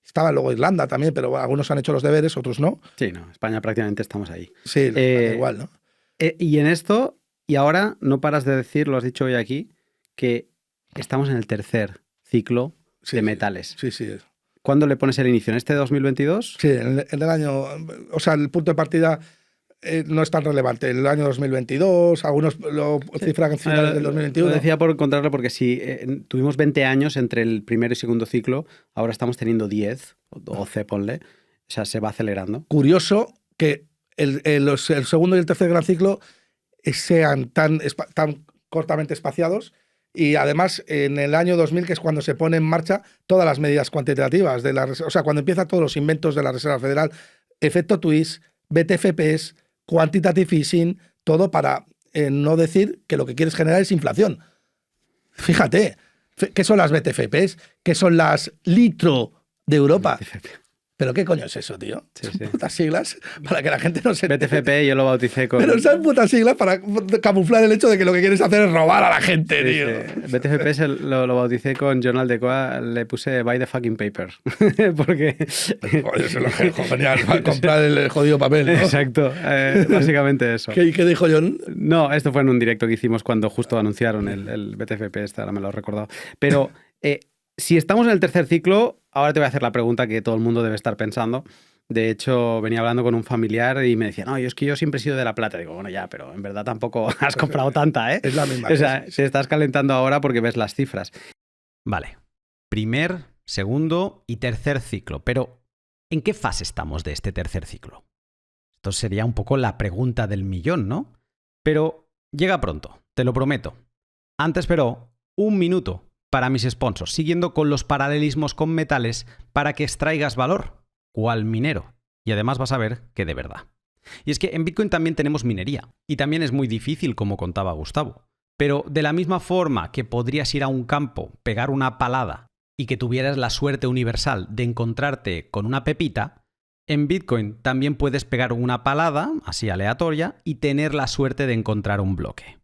Estaba luego Irlanda también, pero algunos han hecho los deberes, otros no. Sí, no, España prácticamente estamos ahí. Sí, igual, ¿no? Y en esto, y ahora no paras de decir, lo has dicho hoy aquí, que estamos en el tercer ciclo de metales. Sí. ¿Cuándo le pones el inicio? ¿En este 2022? Sí, en el año... O sea, el punto de partida no es tan relevante. El año 2022, algunos lo cifran en finales del 2021. Lo decía por encontrarlo porque si tuvimos 20 años entre el primer y segundo ciclo, ahora estamos teniendo 10, o 12, ponle. O sea, se va acelerando. Curioso que el segundo y el tercer gran ciclo sean tan cortamente espaciados. Y además, en el año 2000, que es cuando se pone en marcha todas las medidas cuantitativas de la Reserva, o sea, cuando empiezan todos los inventos de la Reserva Federal, efecto twist, BTFPs, quantitative easing, todo para no decir que lo que quieres generar es inflación. Fíjate, ¿qué son las BTFPs? ¿Qué son las litro de Europa? ¿Pero qué coño es eso, tío? Sí. Putas siglas para que la gente no se... BTFP yo lo bauticé con... Pero son putas siglas para camuflar el hecho de que lo que quieres hacer es robar a la gente, tío. Sí. BTFP lo bauticé con Journal de Coa, le puse buy the fucking paper. Porque... Joder, eso es lo genial, para comprar el jodido papel, ¿no? Exacto, básicamente eso. ¿Qué dijo John? No, esto fue en un directo que hicimos cuando justo anunciaron el BTFP, ahora me lo he recordado. Pero... si estamos en el tercer ciclo, ahora te voy a hacer la pregunta que todo el mundo debe estar pensando. De hecho, venía hablando con un familiar y me decía, no, es que yo siempre he sido de la plata. Digo, bueno, ya, pero en verdad tampoco has comprado tanta, ¿eh? Es la misma cosa. O sea, te estás calentando ahora porque ves las cifras. Vale. Primer, segundo y tercer ciclo. Pero, ¿en qué fase estamos de este tercer ciclo? Esto sería un poco la pregunta del millón, ¿no? Pero llega pronto, te lo prometo. Antes, pero, un minuto para mis sponsors, siguiendo con los paralelismos con metales para que extraigas valor, cual minero. Y además vas a ver que de verdad. Y es que en Bitcoin también tenemos minería. Y también es muy difícil, como contaba Gustavo. Pero de la misma forma que podrías ir a un campo, pegar una palada y que tuvieras la suerte universal de encontrarte con una pepita, en Bitcoin también puedes pegar una palada, así aleatoria, y tener la suerte de encontrar un bloque.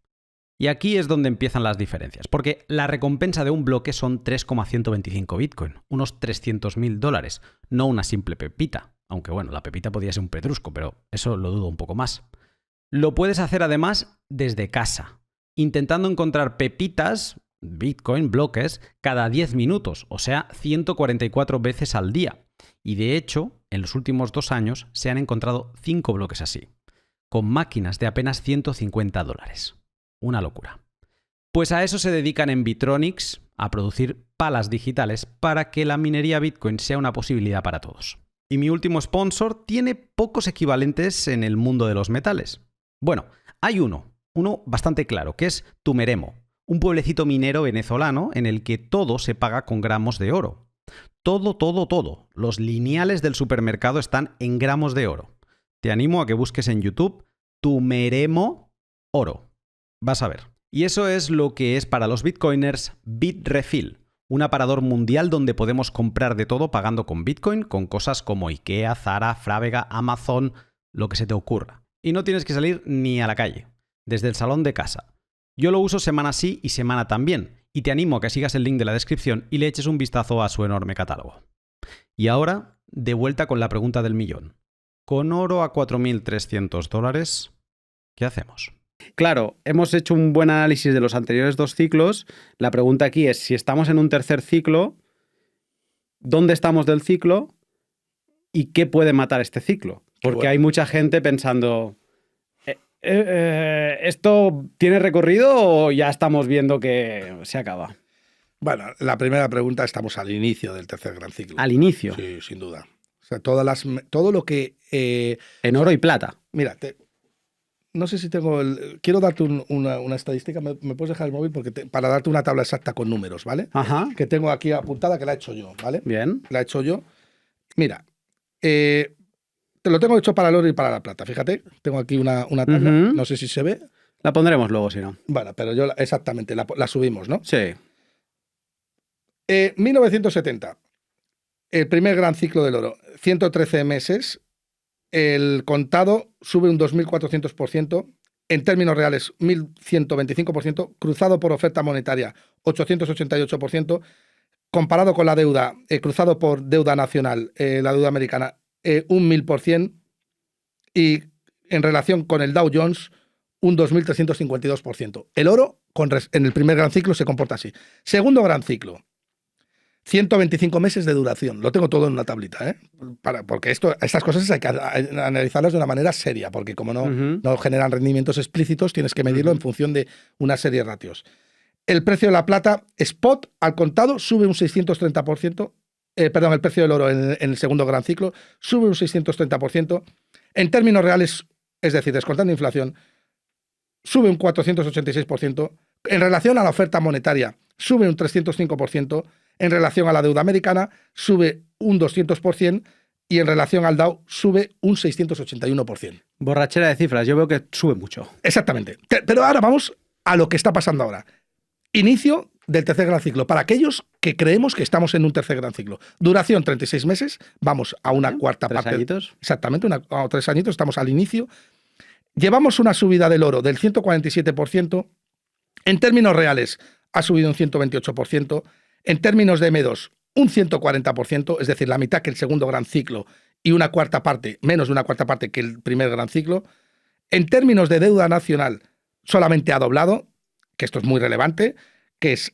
Y aquí es donde empiezan las diferencias, porque la recompensa de un bloque son 3,125 Bitcoin, unos $300.000, no una simple pepita. Aunque bueno, la pepita podría ser un pedrusco, pero eso lo dudo un poco más. Lo puedes hacer además desde casa, intentando encontrar pepitas, Bitcoin, bloques, cada 10 minutos, o sea, 144 veces al día. Y de hecho, en los últimos 2 años se han encontrado 5 bloques así, con máquinas de apenas $150. Una locura. Pues a eso se dedican en Bitronics, a producir palas digitales para que la minería Bitcoin sea una posibilidad para todos. Y mi último sponsor tiene pocos equivalentes en el mundo de los metales. Bueno, hay uno bastante claro, que es Tumeremo, un pueblecito minero venezolano en el que todo se paga con gramos de oro. Todo. Los lineales del supermercado están en gramos de oro. Te animo a que busques en YouTube Tumeremo Oro. Vas a ver. Y eso es lo que es para los bitcoiners Bitrefill, un aparador mundial donde podemos comprar de todo pagando con Bitcoin, con cosas como IKEA, Zara, Frávega, Amazon, lo que se te ocurra. Y no tienes que salir ni a la calle, desde el salón de casa. Yo lo uso semana sí y semana también, y te animo a que sigas el link de la descripción y le eches un vistazo a su enorme catálogo. Y ahora, de vuelta con la pregunta del millón. Con oro a $4.300, ¿qué hacemos? Claro, hemos hecho un buen análisis de los anteriores 2 ciclos. La pregunta aquí es, si estamos en un tercer ciclo, ¿dónde estamos del ciclo y qué puede matar este ciclo? Porque hay mucha gente pensando, ¿esto tiene recorrido o ya estamos viendo que se acaba? Bueno, la primera pregunta, estamos al inicio del tercer gran ciclo. ¿Al inicio? Sí, sin duda. O sea, todo lo que... en oro y plata. Mira, no sé si tengo quiero darte una estadística. ¿Me puedes dejar el móvil? Porque para darte una tabla exacta con números, ¿vale? Ajá. Que tengo aquí apuntada, que la he hecho yo, ¿vale? Bien. La he hecho yo. Mira, te lo tengo hecho para el oro y para la plata. Fíjate, tengo aquí una tabla. Ujú. No sé si se ve. La pondremos luego, si no. Bueno, pero yo exactamente, la subimos, ¿no? Sí. 1970, el primer gran ciclo del oro, 113 meses, el contado sube un 2.400%, en términos reales 1.125%, cruzado por oferta monetaria 888%, comparado con la deuda, cruzado por deuda nacional, la deuda americana, un 1.000%, y en relación con el Dow Jones, un 2.352%. El oro, en el primer gran ciclo, se comporta así. Segundo gran ciclo, 125 meses de duración. Lo tengo todo en una tablita, ¿eh? Porque estas cosas hay que analizarlas de una manera seria, porque como no generan rendimientos explícitos, tienes que medirlo en función de una serie de ratios. El precio de la plata, spot, al contado, sube un 630%. Perdón, el precio del oro en el segundo gran ciclo sube un 630%. En términos reales, es decir, descontando inflación, sube un 486%. En relación a la oferta monetaria, sube un 305%. En relación a la deuda americana, sube un 200%. Y en relación al Dow, sube un 681%. Borrachera de cifras. Yo veo que sube mucho. Exactamente. Pero ahora vamos a lo que está pasando ahora. Inicio del tercer gran ciclo. Para aquellos que creemos que estamos en un tercer gran ciclo. Duración 36 meses. Vamos a una cuarta parte. 3 añitos. Exactamente, 3 añitos. Estamos al inicio. Llevamos una subida del oro del 147%. En términos reales, ha subido un 128%. En términos de MEDOS, un 140%, es decir, la mitad que el segundo gran ciclo y una cuarta parte, menos de una cuarta parte que el primer gran ciclo. En términos de deuda nacional, solamente ha doblado, que esto es muy relevante, que es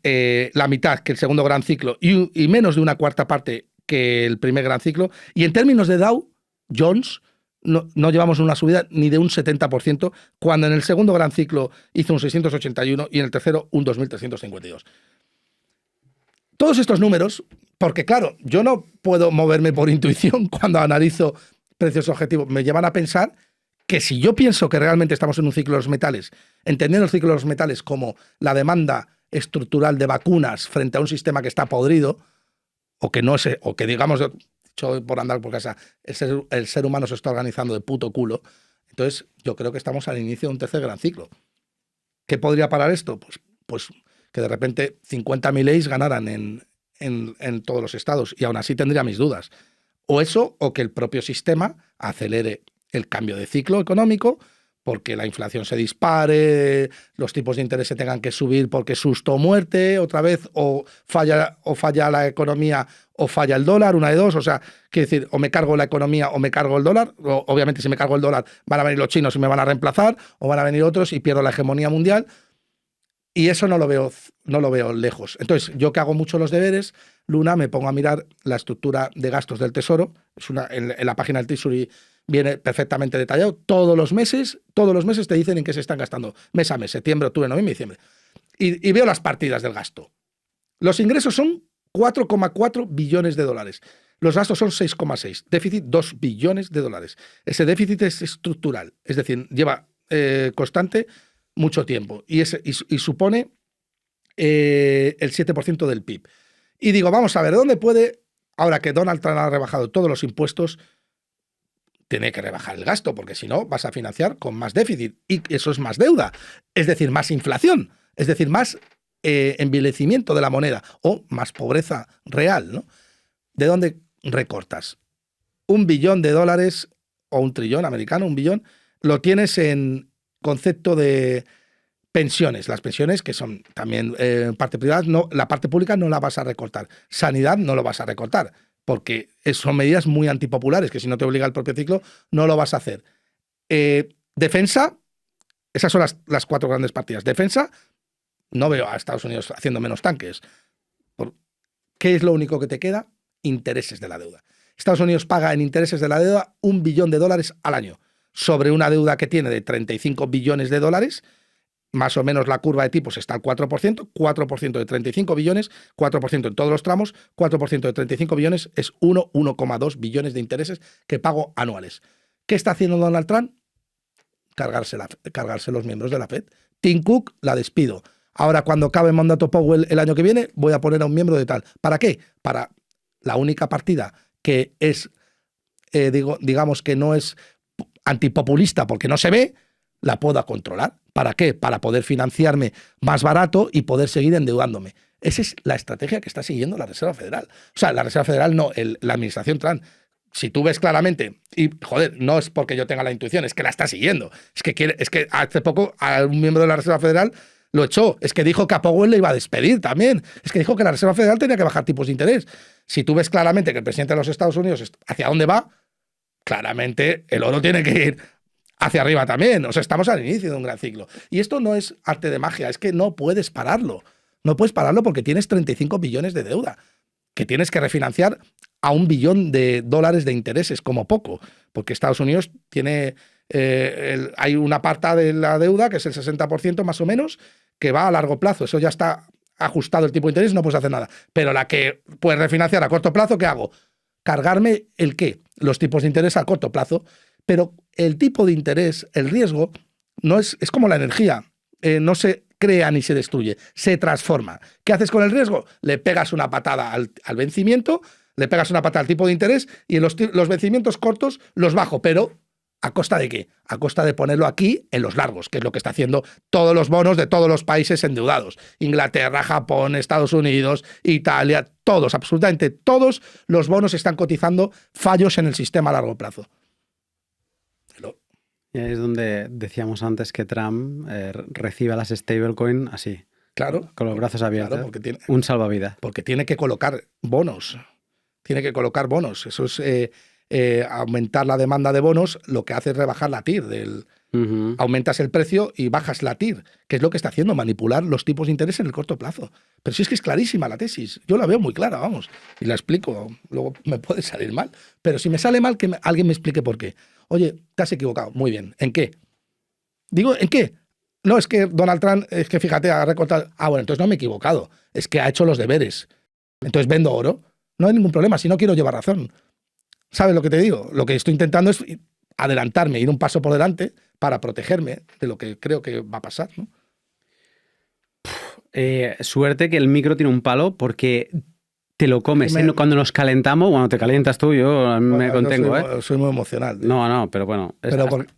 la mitad que el segundo gran ciclo y menos de una cuarta parte que el primer gran ciclo. Y en términos de Dow Jones, no llevamos una subida ni de un 70%, cuando en el segundo gran ciclo hizo un 681 y en el tercero un 2.352. Todos estos números, porque claro, yo no puedo moverme por intuición cuando analizo precios objetivos, me llevan a pensar que si yo pienso que realmente estamos en un ciclo de los metales, entendiendo el ciclo de los metales como la demanda estructural de vacunas frente a un sistema que está podrido, o que no sé, o que digamos, dicho por andar por casa, el ser humano se está organizando de puto culo, entonces yo creo que estamos al inicio de un tercer gran ciclo. ¿Qué podría parar esto? Pues que de repente 50.000 EIs ganaran en todos los estados, y aún así tendría mis dudas. O eso, o que el propio sistema acelere el cambio de ciclo económico, porque la inflación se dispare, los tipos de interés se tengan que subir porque susto o muerte, otra vez, o falla la economía o falla el dólar, una de dos. O sea, quiere decir, o me cargo la economía o me cargo el dólar. Obviamente, si me cargo el dólar, van a venir los chinos y me van a reemplazar, o van a venir otros y pierdo la hegemonía mundial. Y eso no lo veo lejos. Entonces, yo que hago mucho los deberes, Luna, me pongo a mirar la estructura de gastos del Tesoro. En la página del Treasury viene perfectamente detallado. Todos los meses te dicen en qué se están gastando. Mes a mes, septiembre, octubre, noviembre, diciembre. Y veo las partidas del gasto. Los ingresos son 4,4 billones de dólares. Los gastos son 6,6. Déficit, 2 billones de dólares. Ese déficit es estructural. Es decir, lleva constante mucho tiempo. Y supone el 7% del PIB. Y digo, vamos a ver, ¿dónde puede, ahora que Donald Trump ha rebajado todos los impuestos, tiene que rebajar el gasto, porque si no vas a financiar con más déficit y eso es más deuda, es decir, más inflación, es decir, más envilecimiento de la moneda o más pobreza real, ¿no? ¿De dónde recortas? $1 billón o $1 trillón americano, $1 billón, lo tienes en concepto de pensiones. Las pensiones, que son también parte privada, no, la parte pública no la vas a recortar. Sanidad no lo vas a recortar, porque son medidas muy antipopulares, que si no te obliga el propio ciclo, no lo vas a hacer. Defensa, esas son las 4 grandes partidas. Defensa, no veo a Estados Unidos haciendo menos tanques. ¿Qué es lo único que te queda? Intereses de la deuda. Estados Unidos paga en intereses de la deuda $1 billón al año, sobre una deuda que tiene de 35 billones de dólares. Más o menos la curva de tipos está al 4%, 4% de 35 billones, 4% en todos los tramos, 4% de 35 billones es 1,2 billones de intereses que pago anuales. ¿Qué está haciendo Donald Trump? Cargarse los miembros de la Fed. Tim Cook la despido. Ahora, cuando acabe el mandato Powell el año que viene, voy a poner a un miembro de tal. ¿Para qué? Para la única partida que es, digamos que no es antipopulista porque no se ve, la pueda controlar. ¿Para qué? Para poder financiarme más barato y poder seguir endeudándome. Esa es la estrategia que está siguiendo la Reserva Federal. O sea, la Reserva Federal no, la administración Trump. Si tú ves claramente, y joder, no es porque yo tenga la intuición, es que la está siguiendo. Es que hace poco a un miembro de la Reserva Federal lo echó. Es que dijo que a Powell le iba a despedir también. Es que dijo que la Reserva Federal tenía que bajar tipos de interés. Si tú ves claramente que el presidente de los Estados Unidos hacia dónde va, claramente el oro tiene que ir hacia arriba también. O sea, estamos al inicio de un gran ciclo. Y esto no es arte de magia, es que no puedes pararlo. No puedes pararlo porque tienes 35 billones de deuda, que tienes que refinanciar a $1 billón de intereses, como poco, porque Estados Unidos tiene, hay una parte de la deuda, que es el 60% más o menos, que va a largo plazo. Eso ya está ajustado el tipo de interés, no puedes hacer nada. Pero la que puedes refinanciar a corto plazo, ¿qué hago? ¿Cargarme el qué? Los tipos de interés a corto plazo. Pero el tipo de interés, el riesgo, no es como la energía. No se crea ni se destruye, se transforma. ¿Qué haces con el riesgo? Le pegas una patada al vencimiento, le pegas una patada al tipo de interés y los vencimientos cortos los bajo, pero ¿a costa de qué? A costa de ponerlo aquí en los largos, que es lo que está haciendo todos los bonos de todos los países endeudados. Inglaterra, Japón, Estados Unidos, Italia, todos, absolutamente todos los bonos están cotizando fallos en el sistema a largo plazo. Y ahí es donde decíamos antes que Trump reciba las stablecoin así. Claro. Con los brazos abiertos. Claro, porque un salvavidas. Porque tiene que colocar bonos. Tiene que colocar bonos. Eso es aumentar la demanda de bonos, lo que hace es rebajar la TIR. Aumentas el precio y bajas la TIR, que es lo que está haciendo, manipular los tipos de interés en el corto plazo. Pero si es que es clarísima la tesis. Yo la veo muy clara, vamos. Y la explico. Luego me puede salir mal. Pero si me sale mal, que alguien me explique por qué. Oye, te has equivocado. Muy bien. ¿En qué? Digo, ¿en qué? No, es que Donald Trump, es que fíjate, ha recortado. Ah, bueno, entonces no me he equivocado. Es que ha hecho los deberes. Entonces vendo oro. No hay ningún problema, si no quiero llevar razón. ¿Sabes lo que te digo? Lo que estoy intentando es adelantarme, ir un paso por delante para protegerme de lo que creo que va a pasar, ¿no? Suerte que el micro tiene un palo porque te lo comes. Cuando nos calentamos, bueno, te calientas tú, yo me contengo. Soy muy emocional. No, pero bueno, ha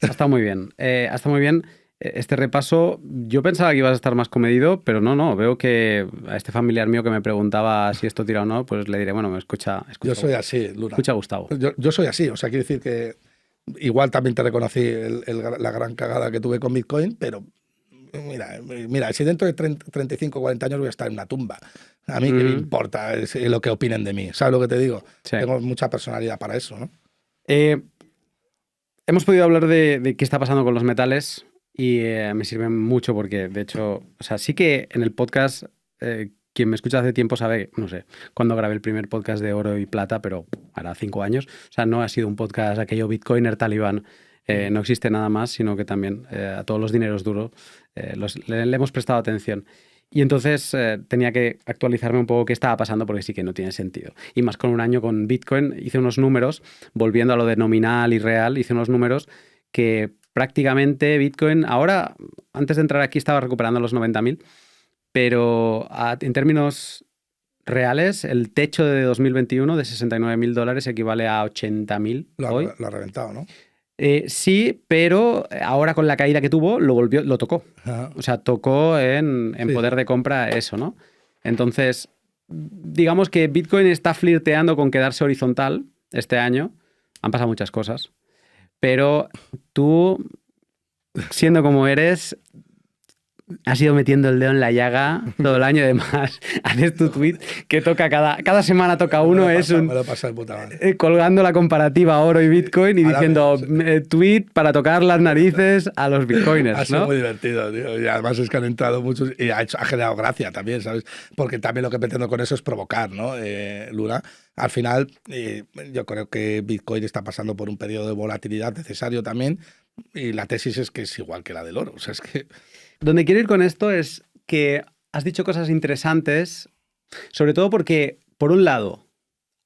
estado muy bien. Ha estado muy bien este repaso. Yo pensaba que ibas a estar más comedido, pero no. Veo que a este familiar mío que me preguntaba si esto tira o no, pues le diré, bueno, escucha. Yo soy así, Luna. Escucha, Gustavo. Yo soy así, o sea, quiero decir que igual también te reconocí la gran cagada que tuve con Bitcoin, pero mira, si dentro de 35 o 40 años voy a estar en una tumba, a mí qué me importa lo que opinen de mí, ¿sabes lo que te digo? Sí. Tengo mucha personalidad para eso, ¿no? Hemos podido hablar de qué está pasando con los metales y me sirven mucho porque, de hecho, o sea, sí que en el podcast, quien me escucha hace tiempo sabe, no sé, cuando grabé el primer podcast de oro y plata, pero hará 5 años, o sea, no ha sido un podcast aquello Bitcoiner talibán. No existe nada más, sino que también a todos los dineros duros le hemos prestado atención. Y entonces tenía que actualizarme un poco qué estaba pasando porque sí que no tiene sentido. Y más con un año con Bitcoin, hice unos números, volviendo a lo de nominal y real, hice unos números que prácticamente Bitcoin, ahora, antes de entrar aquí estaba recuperando los 90.000, pero en términos reales, el techo de 2021 de $69.000 equivale a 80.000 hoy. Lo ha reventado, ¿no? Sí, pero ahora con la caída que tuvo, lo tocó. Ajá. O sea, tocó en Sí. poder de compra eso, ¿no? Entonces, digamos que Bitcoin está flirteando con quedarse horizontal este año. Han pasado muchas cosas. Pero tú, siendo como eres, has ido metiendo el dedo en la llaga todo el año. Además, haces tu tweet que toca cada semana toca uno. Me Es un lo he pasado de puta madre. colgando la comparativa oro y Bitcoin y Ahora diciendo tweet para tocar las narices a los Ha Bitcoiners, sido ¿no? muy divertido, tío. Y además es que han entrado muchos y ha generado gracia también, ¿sabes? Porque también lo que pretendo con eso es provocar, ¿no? Luna, al final, yo creo que Bitcoin está pasando por un periodo de volatilidad necesario también y la tesis es que es igual que la del oro. O sea, es que... Donde quiero ir con esto es que has dicho cosas interesantes, sobre todo porque, por un lado,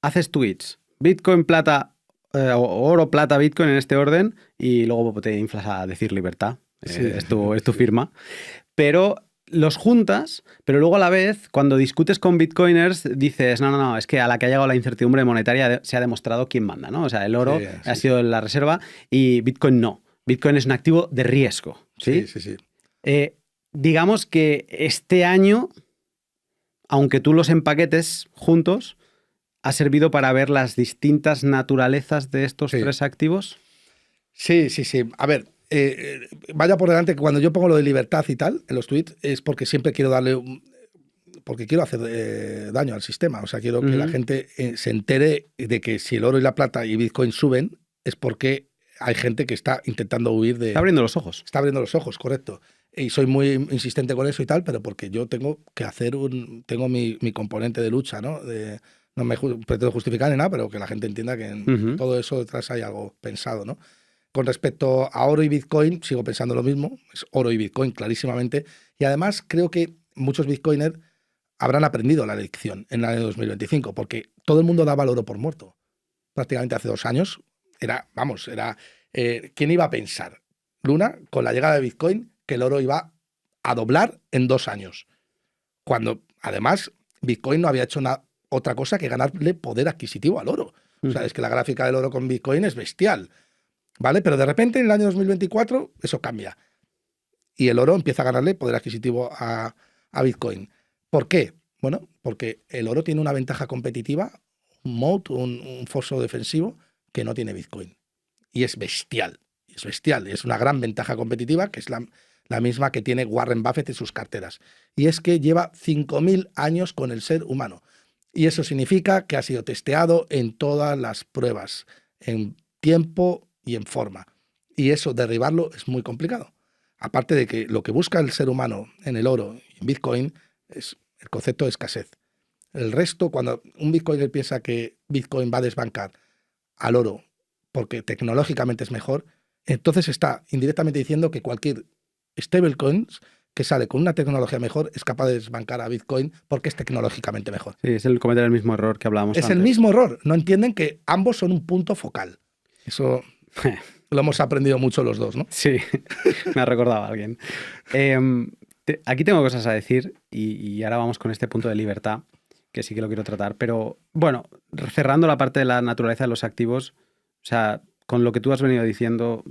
haces tweets, Bitcoin, plata, oro, plata, Bitcoin en este orden, y luego te inflas a decir libertad. Sí. Es tu firma. Pero los juntas, pero luego a la vez, cuando discutes con Bitcoiners, dices, no, es que a la que ha llegado la incertidumbre monetaria se ha demostrado quién manda, ¿no? O sea, el oro ha sido la reserva y Bitcoin no. Bitcoin es un activo de riesgo. Sí. Digamos que este año, aunque tú los empaquetes juntos, ha servido para ver las distintas naturalezas de estos tres activos. Sí. A ver, vaya por delante que cuando yo pongo lo de libertad y tal en los tweets es porque siempre quiero darle porque quiero hacer daño al sistema. O sea, quiero que la gente se entere de que si el oro y la plata y Bitcoin suben es porque hay gente que está intentando huir de... Está abriendo los ojos. Está abriendo los ojos, correcto. Y soy muy insistente con eso y tal, pero porque yo tengo que hacer tengo mi componente de lucha, ¿no? No me pretendo justificar ni nada, pero que la gente entienda que en todo eso detrás hay algo pensado, ¿no? Con respecto a oro y Bitcoin, sigo pensando lo mismo. Es oro y Bitcoin, clarísimamente. Y además creo que muchos Bitcoiners habrán aprendido la lección en el año 2025, porque todo el mundo daba el oro por muerto. Prácticamente hace 2 años ¿quién iba a pensar, Luna, con la llegada de Bitcoin, que el oro iba a doblar en 2 años? Cuando, además, Bitcoin no había hecho otra cosa que ganarle poder adquisitivo al oro. O sea, es que la gráfica del oro con Bitcoin es bestial, ¿vale? Pero de repente, en el año 2024, eso cambia. Y el oro empieza a ganarle poder adquisitivo a Bitcoin. ¿Por qué? Bueno, porque el oro tiene una ventaja competitiva, un moat, un foso defensivo, que no tiene Bitcoin. Y es bestial. Es bestial. Es una gran ventaja competitiva, que es la misma que tiene Warren Buffett en sus carteras. Y es que lleva 5.000 años con el ser humano. Y eso significa que ha sido testeado en todas las pruebas, en tiempo y en forma. Y eso, derribarlo, es muy complicado. Aparte de que lo que busca el ser humano en el oro y en Bitcoin es el concepto de escasez. El resto, cuando un Bitcoiner piensa que Bitcoin va a desbancar al oro porque tecnológicamente es mejor, entonces está indirectamente diciendo que cualquier stablecoin que sale con una tecnología mejor es capaz de desbancar a Bitcoin porque es tecnológicamente mejor. Sí, es cometer el mismo error que hablábamos antes. Es el mismo error. No entienden que ambos son un punto focal. Eso lo hemos aprendido mucho los dos, ¿no? Sí, me ha recordado a alguien. Aquí tengo cosas a decir y ahora vamos con este punto de libertad, que sí que lo quiero tratar. Pero bueno, cerrando la parte de la naturaleza de los activos, o sea, con lo que tú has venido diciendo,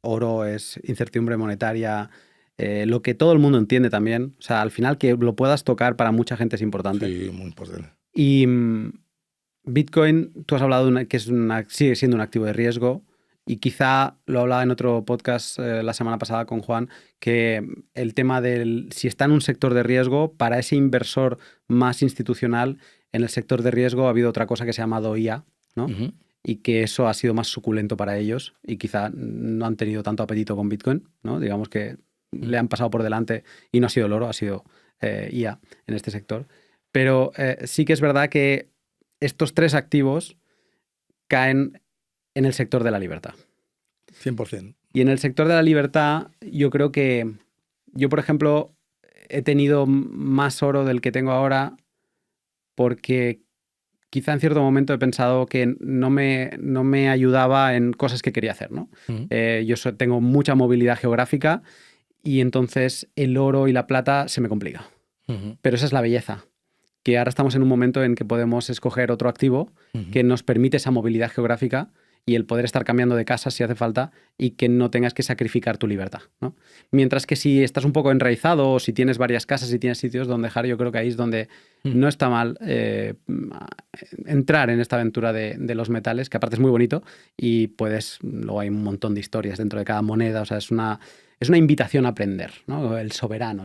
oro es incertidumbre monetaria, lo que todo el mundo entiende también. O sea, al final que lo puedas tocar para mucha gente es importante. Sí, muy importante. Y Bitcoin, tú has hablado que sigue siendo un activo de riesgo. Y quizá lo hablaba en otro podcast la semana pasada con Juan, que el tema si está en un sector de riesgo, para ese inversor más institucional, en el sector de riesgo ha habido otra cosa que se ha llamado IA, ¿no? Y que eso ha sido más suculento para ellos y quizá no han tenido tanto apetito con Bitcoin, ¿no? Digamos que le han pasado por delante y no ha sido el oro, ha sido IA en este sector. Pero sí que es verdad que estos 3 activos caen en el sector de la libertad. 100%. Y en el sector de la libertad, yo creo que yo, por ejemplo, he tenido más oro del que tengo ahora porque quizá en cierto momento he pensado que no me ayudaba en cosas que quería hacer, ¿no? Yo tengo mucha movilidad geográfica y entonces el oro y la plata se me complica. Pero esa es la belleza. Que ahora estamos en un momento en que podemos escoger otro activo que nos permite esa movilidad geográfica y el poder estar cambiando de casa si hace falta y que no tengas que sacrificar tu libertad, ¿no? Mientras que si estás un poco enraizado o si tienes varias casas y tienes sitios donde dejar, yo creo que ahí es donde no está mal entrar en esta aventura de los metales, que aparte es muy bonito y luego hay un montón de historias dentro de cada moneda, o sea, es una invitación a aprender, ¿no? El soberano,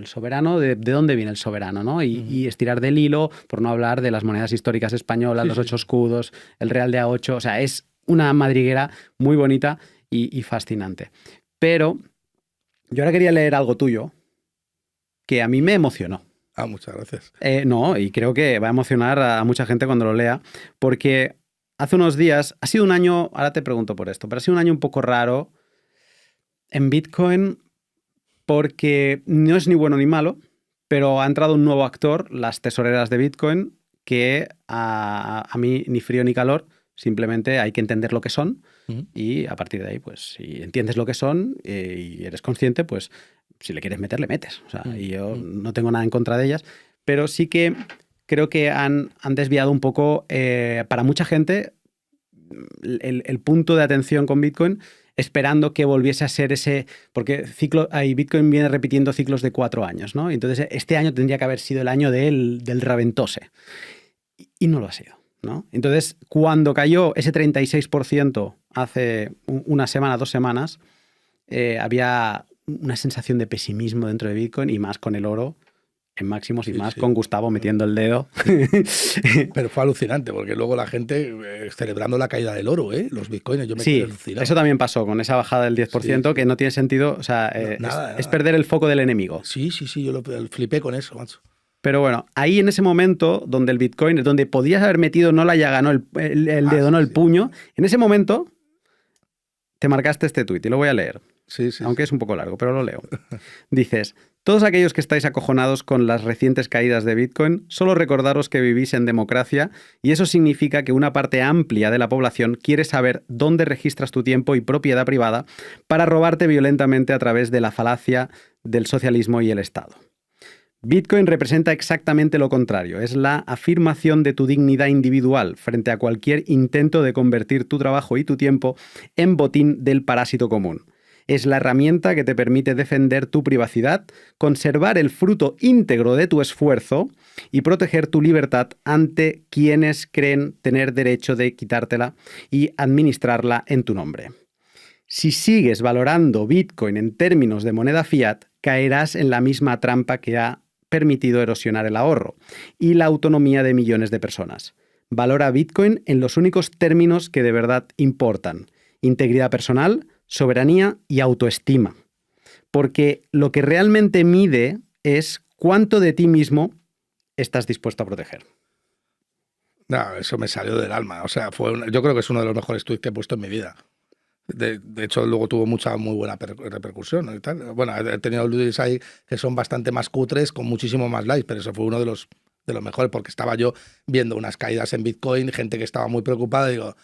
¿de dónde viene el soberano? ¿No? Y estirar del hilo, por no hablar de las monedas históricas españolas, los 8 escudos, el Real de A8, o sea, es una madriguera muy bonita y fascinante. Pero yo ahora quería leer algo tuyo que a mí me emocionó. Muchas gracias. No, y creo que va a emocionar a mucha gente cuando lo lea, porque hace unos días, ha sido un año, ahora te pregunto por esto, pero ha sido un año un poco raro en Bitcoin porque no es ni bueno ni malo, pero ha entrado un nuevo actor, las tesoreras de Bitcoin, que a mí ni frío ni calor, simplemente hay que entender lo que son y a partir de ahí, pues si entiendes lo que son y eres consciente, pues si le quieres meter, le metes. O sea, y yo no tengo nada en contra de ellas, pero sí que creo que han desviado un poco, para mucha gente, el punto de atención con Bitcoin, esperando que volviese a ser ese, porque Bitcoin viene repitiendo ciclos de 4 años, ¿no? Entonces este año tendría que haber sido el año del reventose y no lo ha sido, ¿no? Entonces cuando cayó ese 36% hace una semana, 2 semanas, había una sensación de pesimismo dentro de Bitcoin y más con el oro en máximos y más con Gustavo metiendo el dedo. Pero fue alucinante, porque luego la gente celebrando la caída del oro, los bitcoins, yo me quedé alucinado. Eso también pasó con esa bajada del 10%, que no tiene sentido, o sea, nada. Es perder el foco del enemigo. Sí, yo lo flipé con eso, macho. Pero bueno, ahí en ese momento donde el Bitcoin, donde podías haber metido no la llaga, no el dedo, no el puño, en ese momento te marcaste este tuit y lo voy a leer. Aunque es un poco largo, pero lo leo. Dices: todos aquellos que estáis acojonados con las recientes caídas de Bitcoin, solo recordaros que vivís en democracia y eso significa que una parte amplia de la población quiere saber dónde registras tu tiempo y propiedad privada para robarte violentamente a través de la falacia del socialismo y el Estado. Bitcoin representa exactamente lo contrario, es la afirmación de tu dignidad individual frente a cualquier intento de convertir tu trabajo y tu tiempo en botín del parásito común. Es la herramienta que te permite defender tu privacidad, conservar el fruto íntegro de tu esfuerzo y proteger tu libertad ante quienes creen tener derecho de quitártela y administrarla en tu nombre. Si sigues valorando Bitcoin en términos de moneda fiat, caerás en la misma trampa que ha permitido erosionar el ahorro y la autonomía de millones de personas. Valora Bitcoin en los únicos términos que de verdad importan: integridad personal, soberanía y autoestima. Porque lo que realmente mide es cuánto de ti mismo estás dispuesto a proteger. No, eso me salió del alma. O sea, yo creo que es uno de los mejores tweets que he puesto en mi vida. De hecho, luego tuvo muy buena repercusión, ¿no? Y tal. Bueno, he tenido tweets ahí que son bastante más cutres, con muchísimo más likes, pero eso fue uno de los mejores, porque estaba yo viendo unas caídas en Bitcoin, gente que estaba muy preocupada, y digo: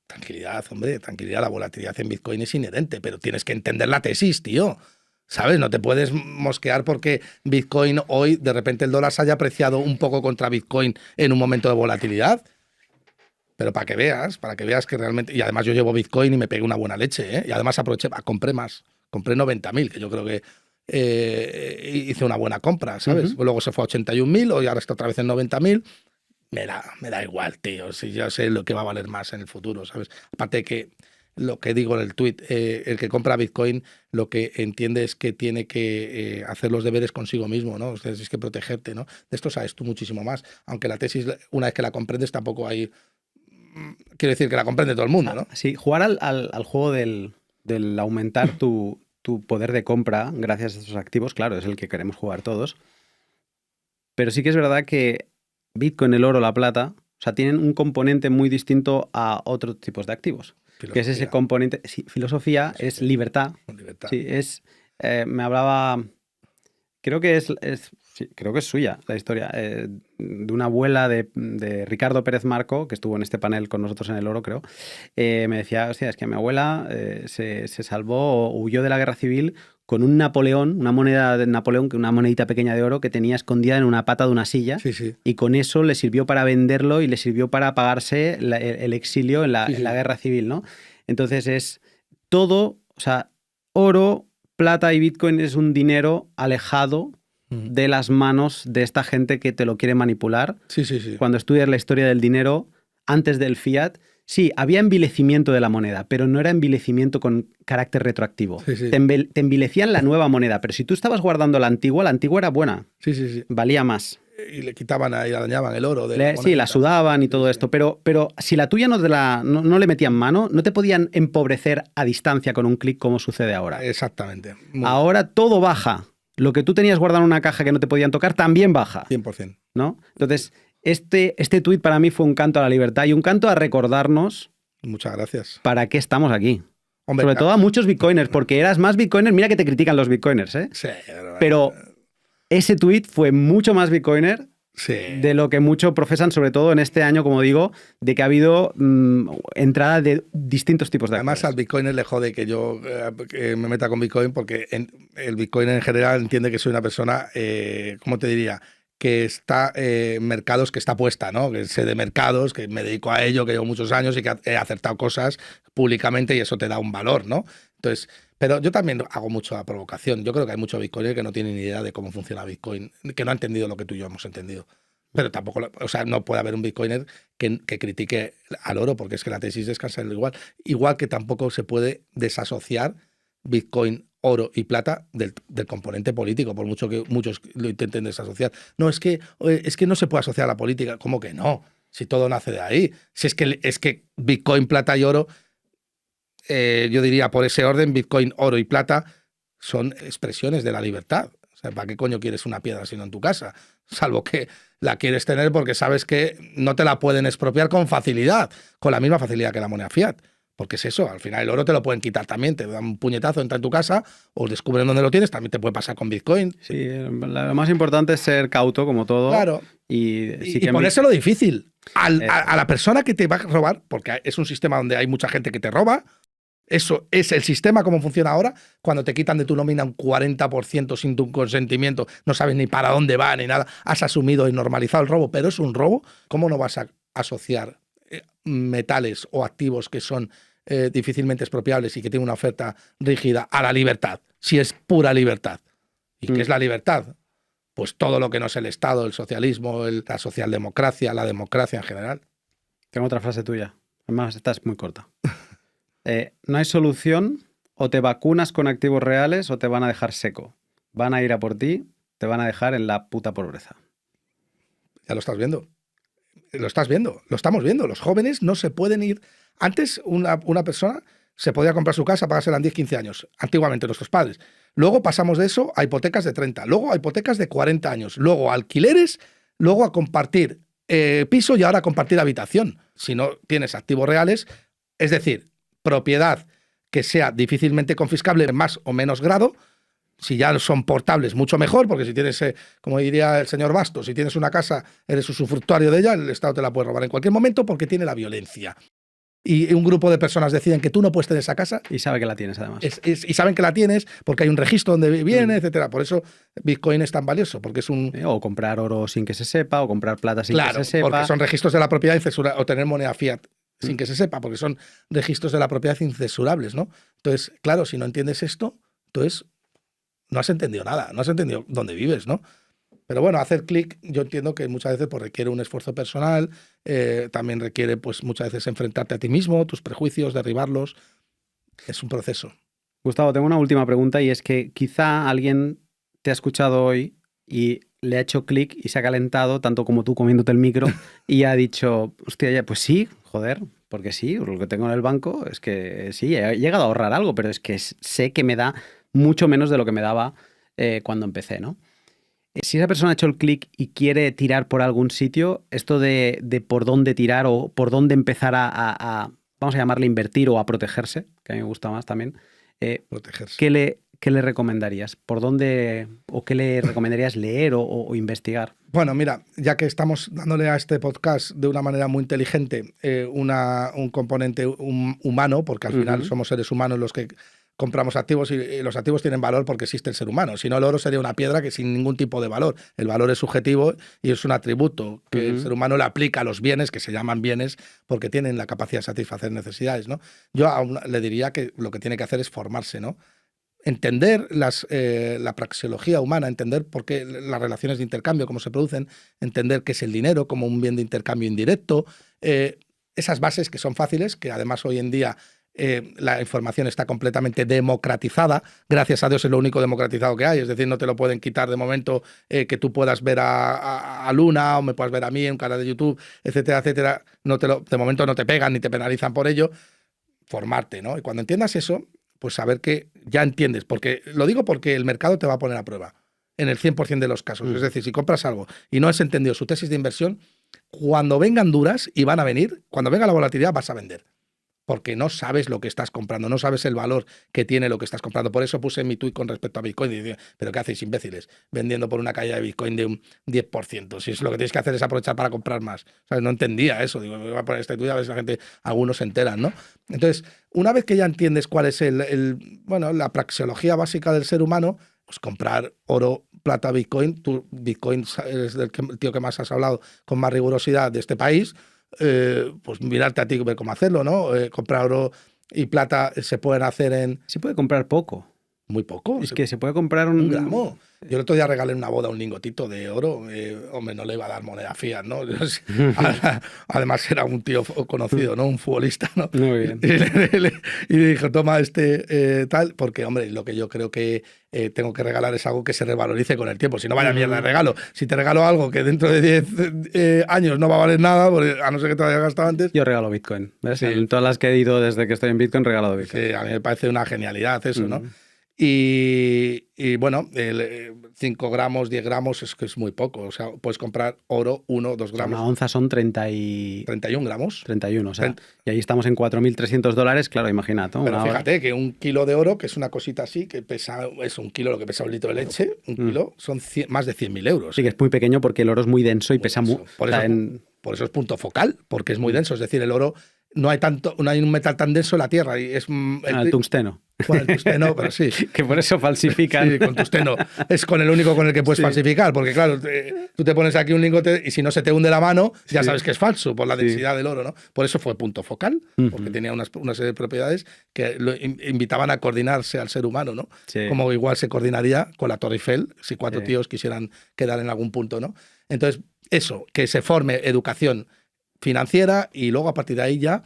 tranquilidad, hombre, tranquilidad, la volatilidad en Bitcoin es inherente, pero tienes que entender la tesis, tío. ¿Sabes? No te puedes mosquear porque Bitcoin hoy, de repente el dólar se haya apreciado un poco contra Bitcoin en un momento de volatilidad. Pero para que veas que realmente... Y además yo llevo Bitcoin y me pegué una buena leche, ¿eh? Y además aproveché, compré más. Compré 90.000, que yo creo que hice una buena compra, ¿sabes? Luego se fue a 81.000 y ahora está otra vez en 90.000. Me da igual, tío. Si yo sé lo que va a valer más en el futuro, ¿sabes? Aparte que lo que digo en el tuit, el que compra Bitcoin lo que entiende es que tiene que hacer los deberes consigo mismo, ¿no? O sea, es que protegerte, ¿no? De esto sabes tú muchísimo más. Aunque la tesis, una vez que la comprendes, tampoco hay... Quiero decir que la comprende todo el mundo, ¿no? Sí, jugar al juego del aumentar tu poder de compra gracias a estos activos, claro, es el que queremos jugar todos. Pero sí que es verdad que Bitcoin, el oro, la plata, o sea, tienen un componente muy distinto a otros tipos de activos. Filosofía. Que es ese componente. Sí, filosofía es libertad. Sí, es. Me hablaba. Creo que creo que es suya la historia. De una abuela de Ricardo Pérez Marco, que estuvo en este panel con nosotros en el Oro, creo. Me decía: hostia, es que mi abuela se salvó, huyó de la guerra civil con un Napoleón, una moneda de Napoleón, una monedita pequeña de oro que tenía escondida en una pata de una silla. Sí, sí. Y con eso le sirvió para venderlo y le sirvió para pagarse el exilio en la guerra civil, ¿no? Entonces es todo, o sea, oro, plata y Bitcoin es un dinero alejado de las manos de esta gente que te lo quiere manipular. Sí, sí, sí. Cuando estudias la historia del dinero, antes del fiat, sí, había envilecimiento de la moneda, pero no era envilecimiento con carácter retroactivo. Sí, sí. Te envilecían la nueva moneda, pero si tú estabas guardando la antigua era buena. Sí, sí, sí. Valía más. Y le quitaban y la dañaban el oro. Sí, la sudaban y todo esto, pero si la tuya no le metían mano, no te podían empobrecer a distancia con un clic como sucede ahora. Exactamente. Ahora todo baja. Lo que tú tenías guardado en una caja que no te podían tocar también baja. 100%. ¿No? Entonces, este tuit para mí fue un canto a la libertad y un canto a recordarnos. Muchas gracias. ¿Para qué estamos aquí? Hombre, sobre todo a muchos bitcoiners, porque eras más bitcoiner. Mira que te critican los bitcoiners, ¿eh? Sí, pero ese tuit fue mucho más bitcoiner de lo que mucho profesan, sobre todo en este año, como digo, de que ha habido entrada de distintos tipos de Además, al bitcoiner le jode que yo me meta con bitcoin porque el bitcoiner en general entiende que soy una persona, ¿cómo te diría?, que está mercados, que está puesta, ¿no? Que sé de mercados, que me dedico a ello, que llevo muchos años y que he acertado cosas públicamente y eso te da un valor, ¿no? Entonces, pero yo también hago mucho la provocación. Yo creo que hay muchos bitcoiners que no tienen ni idea de cómo funciona Bitcoin, que no ha entendido lo que tú y yo hemos entendido. Pero tampoco, o sea, no puede haber un bitcoiner que critique al oro, porque es que la tesis descansa en lo igual. Igual que tampoco se puede desasociar Bitcoin, oro y plata del componente político, por mucho que muchos lo intenten desasociar. No, es que no se puede asociar a la política. ¿Cómo que no? Si todo nace de ahí. Si es que Bitcoin, plata y oro, yo diría por ese orden, Bitcoin, oro y plata son expresiones de la libertad. O sea, ¿para qué coño quieres una piedra sino en tu casa? Salvo que la quieres tener porque sabes que no te la pueden expropiar con facilidad, con la misma facilidad que la moneda fiat. Porque es eso, al final el oro te lo pueden quitar también, te dan un puñetazo, entra en tu casa o descubren dónde lo tienes, también te puede pasar con Bitcoin. Sí, lo más importante es ser cauto, como todo. Claro. Y ponérselo difícil. A la persona que te va a robar, porque es un sistema donde hay mucha gente que te roba, eso es el sistema como funciona ahora, cuando te quitan de tu nómina un 40% sin tu consentimiento, no sabes ni para dónde va ni nada, has asumido y normalizado el robo, pero es un robo, ¿cómo no vas a asociar metales o activos que son difícilmente expropiables y que tienen una oferta rígida a la libertad, si es pura libertad? ¿Y qué es la libertad? Pues todo lo que no es el Estado, el socialismo, la socialdemocracia, la democracia en general. Tengo otra frase tuya, además esta es muy corta. No hay solución, o te vacunas con activos reales o te van a dejar seco. Van a ir a por ti, te van a dejar en la puta pobreza. Ya lo estás viendo. Lo estás viendo, lo estamos viendo. Los jóvenes no se pueden ir. Antes una persona se podía comprar su casa, pagársela en 10, 15 años. Antiguamente nuestros padres. Luego pasamos de eso a hipotecas de 30. Luego a hipotecas de 40 años. Luego a alquileres. Luego a compartir piso y ahora a compartir habitación. Si no tienes activos reales, es decir, propiedad que sea difícilmente confiscable en más o menos grado. Si ya son portables, mucho mejor, porque si tienes, como diría el señor Bastos, si tienes una casa, eres usufructuario de ella, el Estado te la puede robar en cualquier momento porque tiene la violencia. Y un grupo de personas deciden que tú no puedes tener esa casa. Y sabe que la tienes, además. Y saben que la tienes porque hay un registro donde viene, etcétera. Por eso Bitcoin es tan valioso, porque es un... O comprar oro sin que se sepa, o comprar plata sin que se sepa. Porque son registros de la propiedad incensurables, o tener moneda fiat sin que se sepa, porque son registros de la propiedad incensurables, ¿no? Entonces, claro, si no entiendes esto, entonces no has entendido nada, no has entendido dónde vives, ¿no? Pero bueno, hacer clic, yo entiendo que muchas veces pues, requiere un esfuerzo personal, también requiere pues, muchas veces enfrentarte a ti mismo, tus prejuicios, derribarlos. Es un proceso. Gustavo, tengo una última pregunta y es que quizá alguien te ha escuchado hoy y le ha hecho clic y se ha calentado, tanto como tú comiéndote el micro, y ha dicho, hostia, ya, pues sí, joder, porque sí, lo que tengo en el banco es que sí, he llegado a ahorrar algo, pero es que sé que me da mucho menos de lo que me daba cuando empecé, ¿no? Si esa persona ha hecho el clic y quiere tirar por algún sitio, esto de por dónde tirar o por dónde empezar a vamos a llamarle invertir o a protegerse, que a mí me gusta más también, protegerse. ¿Qué le recomendarías? ¿Por dónde o qué le recomendarías leer o investigar? Bueno, mira, ya que estamos dándole a este podcast de una manera muy inteligente un componente humano, porque al final somos seres humanos los que compramos activos y los activos tienen valor porque existe el ser humano. Si no, el oro sería una piedra que sin ningún tipo de valor. El valor es subjetivo y es un atributo que el ser humano le aplica a los bienes, que se llaman bienes porque tienen la capacidad de satisfacer necesidades, ¿no? Yo aún le diría que lo que tiene que hacer es formarse, ¿no? Entender la praxeología humana, entender por qué las relaciones de intercambio, cómo se producen, entender qué es el dinero como un bien de intercambio indirecto, esas bases que son fáciles, que además hoy en día la información está completamente democratizada. Gracias a Dios es lo único democratizado que hay. Es decir, no te lo pueden quitar de momento que tú puedas ver a Luna o me puedas ver a mí en un canal de YouTube, etcétera, etcétera. De momento no te pegan ni te penalizan por ello. Formarte, ¿no? Y cuando entiendas eso, pues saber que ya entiendes. Lo digo porque el mercado te va a poner a prueba en el 100% de los casos. Es decir, si compras algo y no has entendido su tesis de inversión, cuando vengan duras, y van a venir, cuando venga la volatilidad vas a vender. Porque no sabes lo que estás comprando, no sabes el valor que tiene lo que estás comprando. Por eso puse mi tuit con respecto a Bitcoin y decía, ¿pero qué hacéis, imbéciles? Vendiendo por una caída de Bitcoin de un 10%. Si es lo que tienes que hacer es aprovechar para comprar más. O sea, no entendía eso. Digo, me voy a poner este tuit a ver si la gente, algunos se enteran, ¿no? Entonces, una vez que ya entiendes cuál es la praxeología básica del ser humano, pues comprar oro, plata, Bitcoin. Tú, Bitcoin es el tío que más has hablado con más rigurosidad de este país. Pues mirarte a ti, ver cómo hacerlo, ¿no? Comprar oro y plata se pueden hacer en... Se puede comprar poco. Muy poco. Es que se puede comprar un gramo. Yo el otro día regalé en una boda un lingotito de oro. Hombre, no le iba a dar moneda fiat, ¿no? Además era un tío conocido, ¿no? Un futbolista, ¿no? Muy bien. Y le dijo, toma tal, porque, hombre, lo que yo creo que tengo que regalar es algo que se revalorice con el tiempo. Si no, vaya mierda de regalo. Si te regalo algo que dentro de 10 años no va a valer nada, a no ser que te lo hayas gastado antes... Yo regalo Bitcoin. ¿Ves? Sí. En todas las que he ido desde que estoy en Bitcoin, regalo Bitcoin. Sí, a mí me parece una genialidad eso, ¿no? Y bueno, 5 gramos, 10 gramos es muy poco. O sea, puedes comprar oro 1, 2 gramos. Una onza son 31 gramos. 31, o sea, y ahí estamos en $4.300, claro, imagínate. Pero fíjate que un kilo de oro, que es una cosita así, que pesa, es un kilo lo que pesa un litro de leche, un kilo, son más de 100.000 euros. Sí, que es muy pequeño porque el oro es muy denso y pesa mucho. Por eso es punto focal, porque es muy denso. Es decir, el oro... No hay un metal tan denso en la Tierra. Y es el tungsteno. Bueno, el tungsteno, pero sí. Que por eso falsifican. Sí, con tungsteno. Es con el único con el que puedes falsificar, porque claro, tú te pones aquí un lingote y si no se te hunde la mano, ya sabes que es falso por la densidad del oro, ¿no? Por eso fue punto focal, porque tenía una serie de propiedades que lo invitaban a coordinarse al ser humano, ¿no? Sí. Como igual se coordinaría con la Torre Eiffel si 4 tíos quisieran quedar en algún punto, ¿no? Entonces, eso, que se forme educación financiera y luego a partir de ahí ya,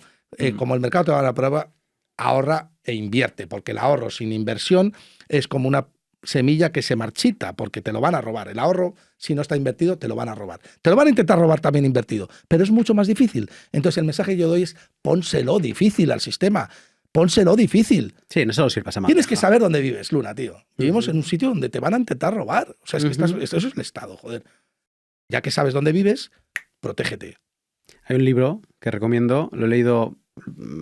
como el mercado te va a la prueba, ahorra e invierte, porque el ahorro sin inversión es como una semilla que se marchita, porque te lo van a robar. El ahorro, si no está invertido, te lo van a robar. Te lo van a intentar robar también invertido, pero es mucho más difícil. Entonces el mensaje que yo doy es pónselo difícil al sistema. Pónselo difícil. Sí, no solo sirve a Tienes que saber dónde vives, Luna, tío. Vivimos en un sitio donde te van a intentar robar. O sea, es que eso es el Estado, joder. Ya que sabes dónde vives, protégete. Hay un libro que recomiendo, lo he leído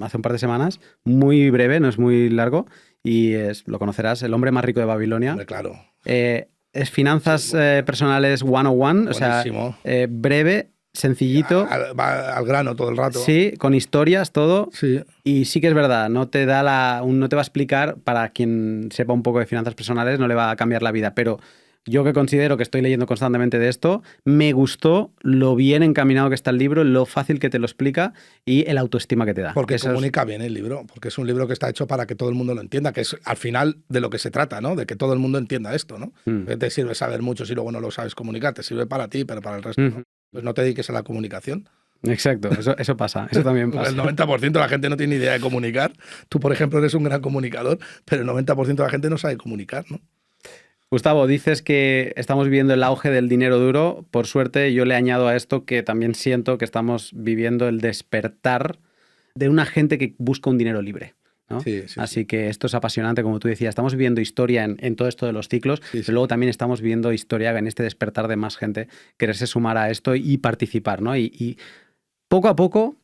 hace un par de semanas, muy breve, no es muy largo, y lo conocerás, El hombre más rico de Babilonia. Hombre, claro. Es Finanzas Personales 101, buenísimo. O sea, breve, sencillito. Va al grano todo el rato. Sí, con historias, todo. Sí. Y sí que es verdad, no te va a explicar, para quien sepa un poco de finanzas personales, no le va a cambiar la vida, pero... Yo que considero que estoy leyendo constantemente de esto, me gustó lo bien encaminado que está el libro, lo fácil que te lo explica y el autoestima que te da. Porque comunica bien el libro, porque es un libro que está hecho para que todo el mundo lo entienda, que es al final de lo que se trata, ¿no? De que todo el mundo entienda esto, ¿no? Que te sirve saber mucho si luego no lo sabes comunicar, te sirve para ti, pero para el resto no. Pues no te dediques a la comunicación. Exacto, eso pasa, eso también pasa. El 90% de la gente no tiene idea de comunicar. Tú, por ejemplo, eres un gran comunicador, pero el 90% de la gente no sabe comunicar, ¿no? Gustavo, dices que estamos viviendo el auge del dinero duro. Por suerte, yo le añado a esto que también siento que estamos viviendo el despertar de una gente que busca un dinero libre, ¿no? Sí, Así que esto es apasionante, como tú decías. Estamos viviendo historia en todo esto de los ciclos, pero luego también estamos viviendo historia en este despertar de más gente quererse sumar a esto y participar, ¿no? Y poco a poco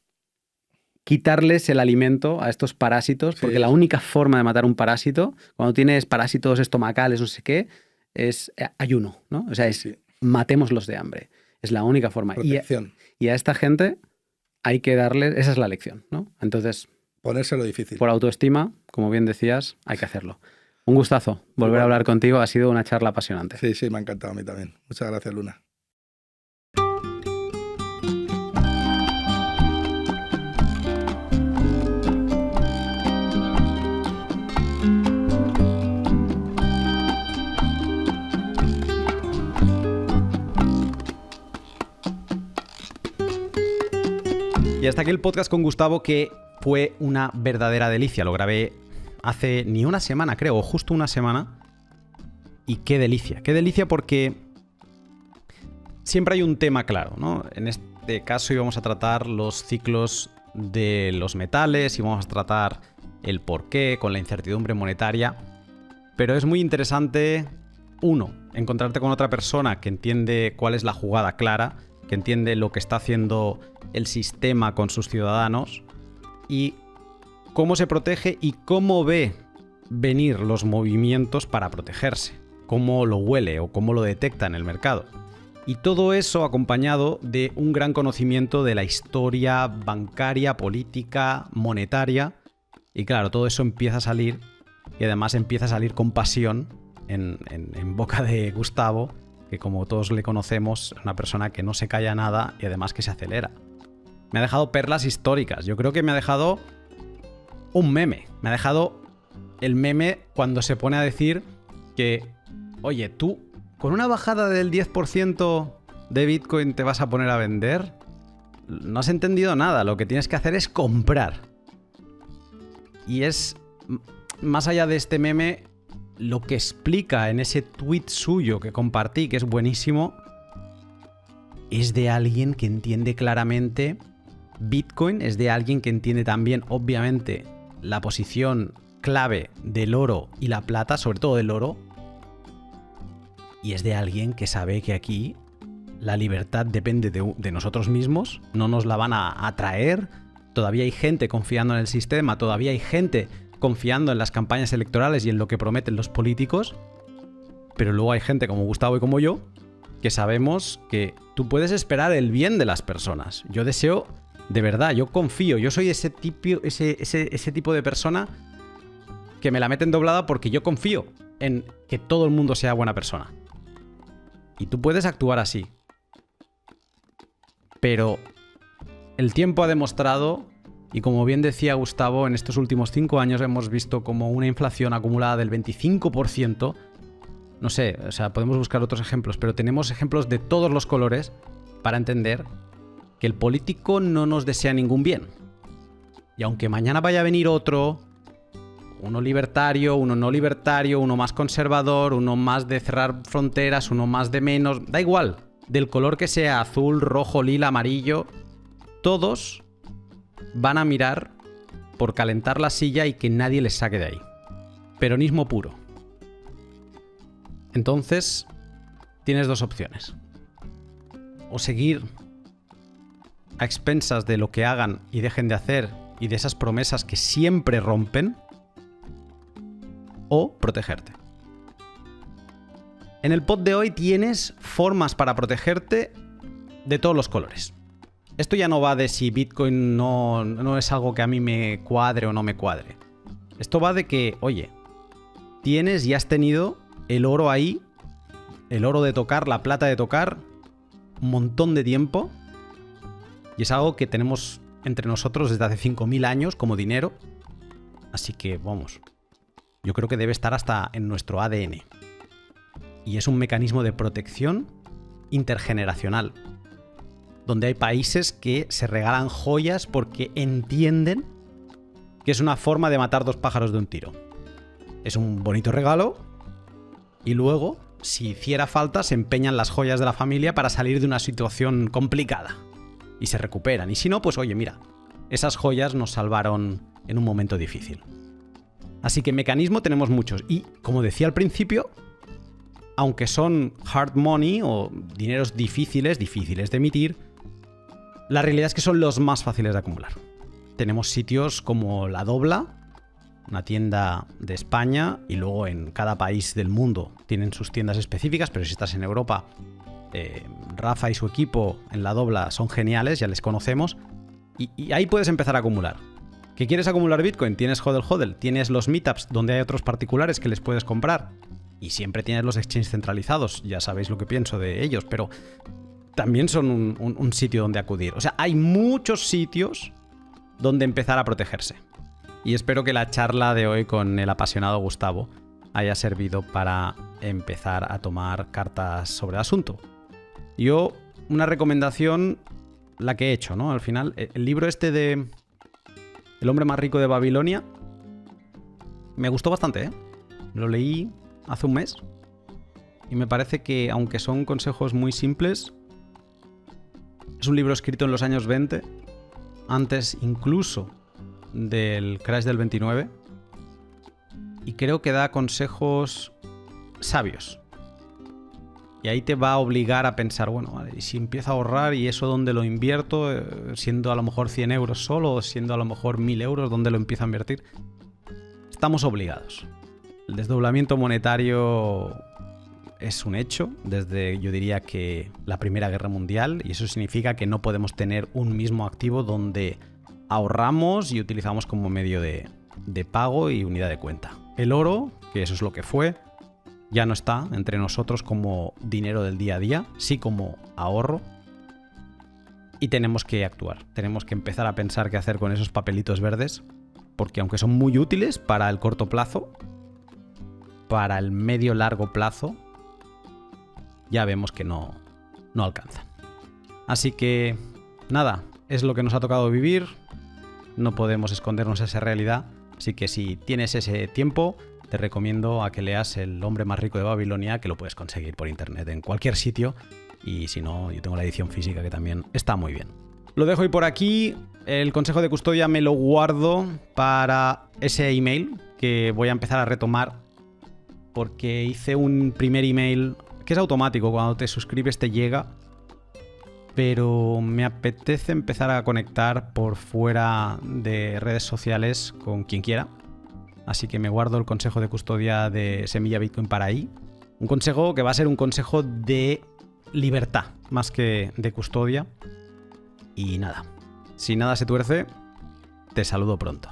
quitarles el alimento a estos parásitos, porque la única forma de matar un parásito, cuando tienes parásitos estomacales, no sé qué, es ayuno, ¿no? O sea, matémoslos de hambre. Es la única forma. Y a esta gente hay que darle, esa es la lección, ¿no? Entonces, Ponérselo difícil. Por autoestima, como bien decías, hay que hacerlo. Un gustazo volver a hablar contigo. Ha sido una charla apasionante. Sí, me ha encantado a mí también. Muchas gracias, Luna. Y hasta aquí el podcast con Gustavo, que fue una verdadera delicia. Lo grabé hace ni una semana, creo, o justo una semana. Y qué delicia porque siempre hay un tema claro, ¿no? En este caso íbamos a tratar los ciclos de los metales, íbamos a tratar el porqué con la incertidumbre monetaria. Pero es muy interesante, uno, encontrarte con otra persona que entiende cuál es la jugada clara, que entiende lo que está haciendo el sistema con sus ciudadanos y cómo se protege y cómo ve venir los movimientos para protegerse, cómo lo huele o cómo lo detecta en el mercado. Y todo eso acompañado de un gran conocimiento de la historia bancaria, política, monetaria. Y claro, todo eso empieza a salir y además empieza a salir con pasión en boca de Gustavo, que como todos le conocemos, es una persona que no se calla nada y además que se acelera. Me ha dejado perlas históricas. Yo creo que me ha dejado un meme. Me ha dejado el meme cuando se pone a decir que, oye, tú con una bajada del 10% de Bitcoin te vas a poner a vender. No has entendido nada. Lo que tienes que hacer es comprar. Y es, más allá de este meme, lo que explica en ese tweet suyo que compartí, que es buenísimo, es de alguien que entiende claramente Bitcoin, es de alguien que entiende también, obviamente, la posición clave del oro y la plata, sobre todo del oro, y es de alguien que sabe que aquí la libertad depende de nosotros mismos, no nos la van a traer, todavía hay gente confiando en el sistema, todavía hay gente confiando en las campañas electorales y en lo que prometen los políticos, pero luego hay gente como Gustavo y como yo que sabemos que tú puedes esperar el bien de las personas. Yo deseo, de verdad, yo confío, yo soy ese tipo de persona que me la meten doblada porque yo confío en que todo el mundo sea buena persona. Y tú puedes actuar así. Pero el tiempo ha demostrado, y como bien decía Gustavo, en estos últimos 5 años hemos visto como una inflación acumulada del 25%. No sé, o sea, podemos buscar otros ejemplos, pero tenemos ejemplos de todos los colores para entender que el político no nos desea ningún bien. Y aunque mañana vaya a venir otro, uno libertario, uno no libertario, uno más conservador, uno más de cerrar fronteras, uno más de menos, da igual, del color que sea, azul, rojo, lila, amarillo, todos van a mirar por calentar la silla y que nadie les saque de ahí. Peronismo puro. Entonces, tienes dos opciones. O seguir a expensas de lo que hagan y dejen de hacer y de esas promesas que siempre rompen, o protegerte. En el pod de hoy tienes formas para protegerte de todos los colores. Esto ya no va de si Bitcoin no es algo que a mí me cuadre o no me cuadre. Esto va de que, oye, tienes y has tenido el oro ahí, el oro de tocar, la plata de tocar, un montón de tiempo. Y es algo que tenemos entre nosotros desde hace 5.000 años como dinero. Así que, vamos, yo creo que debe estar hasta en nuestro ADN. Y es un mecanismo de protección intergeneracional, donde hay países que se regalan joyas porque entienden que es una forma de matar dos pájaros de un tiro. Es un bonito regalo y luego, si hiciera falta, se empeñan las joyas de la familia para salir de una situación complicada y se recuperan. Y si no, pues oye, mira, esas joyas nos salvaron en un momento difícil. Así que mecanismo tenemos muchos. Y como decía al principio, aunque son hard money o dineros difíciles de emitir, la realidad es que son los más fáciles de acumular. Tenemos sitios como La Dobla, una tienda de España, y luego en cada país del mundo tienen sus tiendas específicas, pero si estás en Europa, Rafa y su equipo en La Dobla son geniales, ya les conocemos, y ahí puedes empezar a acumular. ¿Que quieres acumular Bitcoin? Tienes HODL HODL, tienes los meetups donde hay otros particulares que les puedes comprar y siempre tienes los exchanges centralizados, ya sabéis lo que pienso de ellos, pero también son un sitio donde acudir. O sea, hay muchos sitios donde empezar a protegerse. Y espero que la charla de hoy con el apasionado Gustavo haya servido para empezar a tomar cartas sobre el asunto. Yo, una recomendación, la que he hecho, ¿no? Al final, el libro este de El hombre más rico de Babilonia me gustó bastante, ¿eh? Lo leí hace un mes y me parece que, aunque son consejos muy simples, es un libro escrito en los años 20, antes incluso del crash del 29, y creo que da consejos sabios. Y ahí te va a obligar a pensar, bueno, vale, ¿y si empiezo a ahorrar y eso dónde lo invierto? Siendo a lo mejor 100 euros solo o siendo a lo mejor 1000 euros, ¿dónde lo empiezo a invertir? Estamos obligados. El desdoblamiento monetario es un hecho desde, yo diría, que la Primera Guerra Mundial, y eso significa que no podemos tener un mismo activo donde ahorramos y utilizamos como medio de pago y unidad de cuenta. El oro, que eso es lo que fue, ya no está entre nosotros como dinero del día a día, sí como ahorro. Y tenemos que actuar, tenemos que empezar a pensar qué hacer con esos papelitos verdes, porque aunque son muy útiles para el corto plazo, para el medio largo plazo, ya vemos que no alcanzan. Así que, nada, es lo que nos ha tocado vivir, no podemos escondernos esa realidad, así que si tienes ese tiempo, te recomiendo a que leas El hombre más rico de Babilonia, que lo puedes conseguir por internet en cualquier sitio, y si no, yo tengo la edición física que también está muy bien. Lo dejo hoy por aquí. El consejo de custodia me lo guardo para ese email que voy a empezar a retomar, porque hice un primer email que es automático, cuando te suscribes te llega, pero me apetece empezar a conectar por fuera de redes sociales con quien quiera. Así que me guardo el consejo de custodia de Semilla Bitcoin para ahí. Un consejo que va a ser un consejo de libertad, más que de custodia. Y nada, si nada se tuerce, te saludo pronto.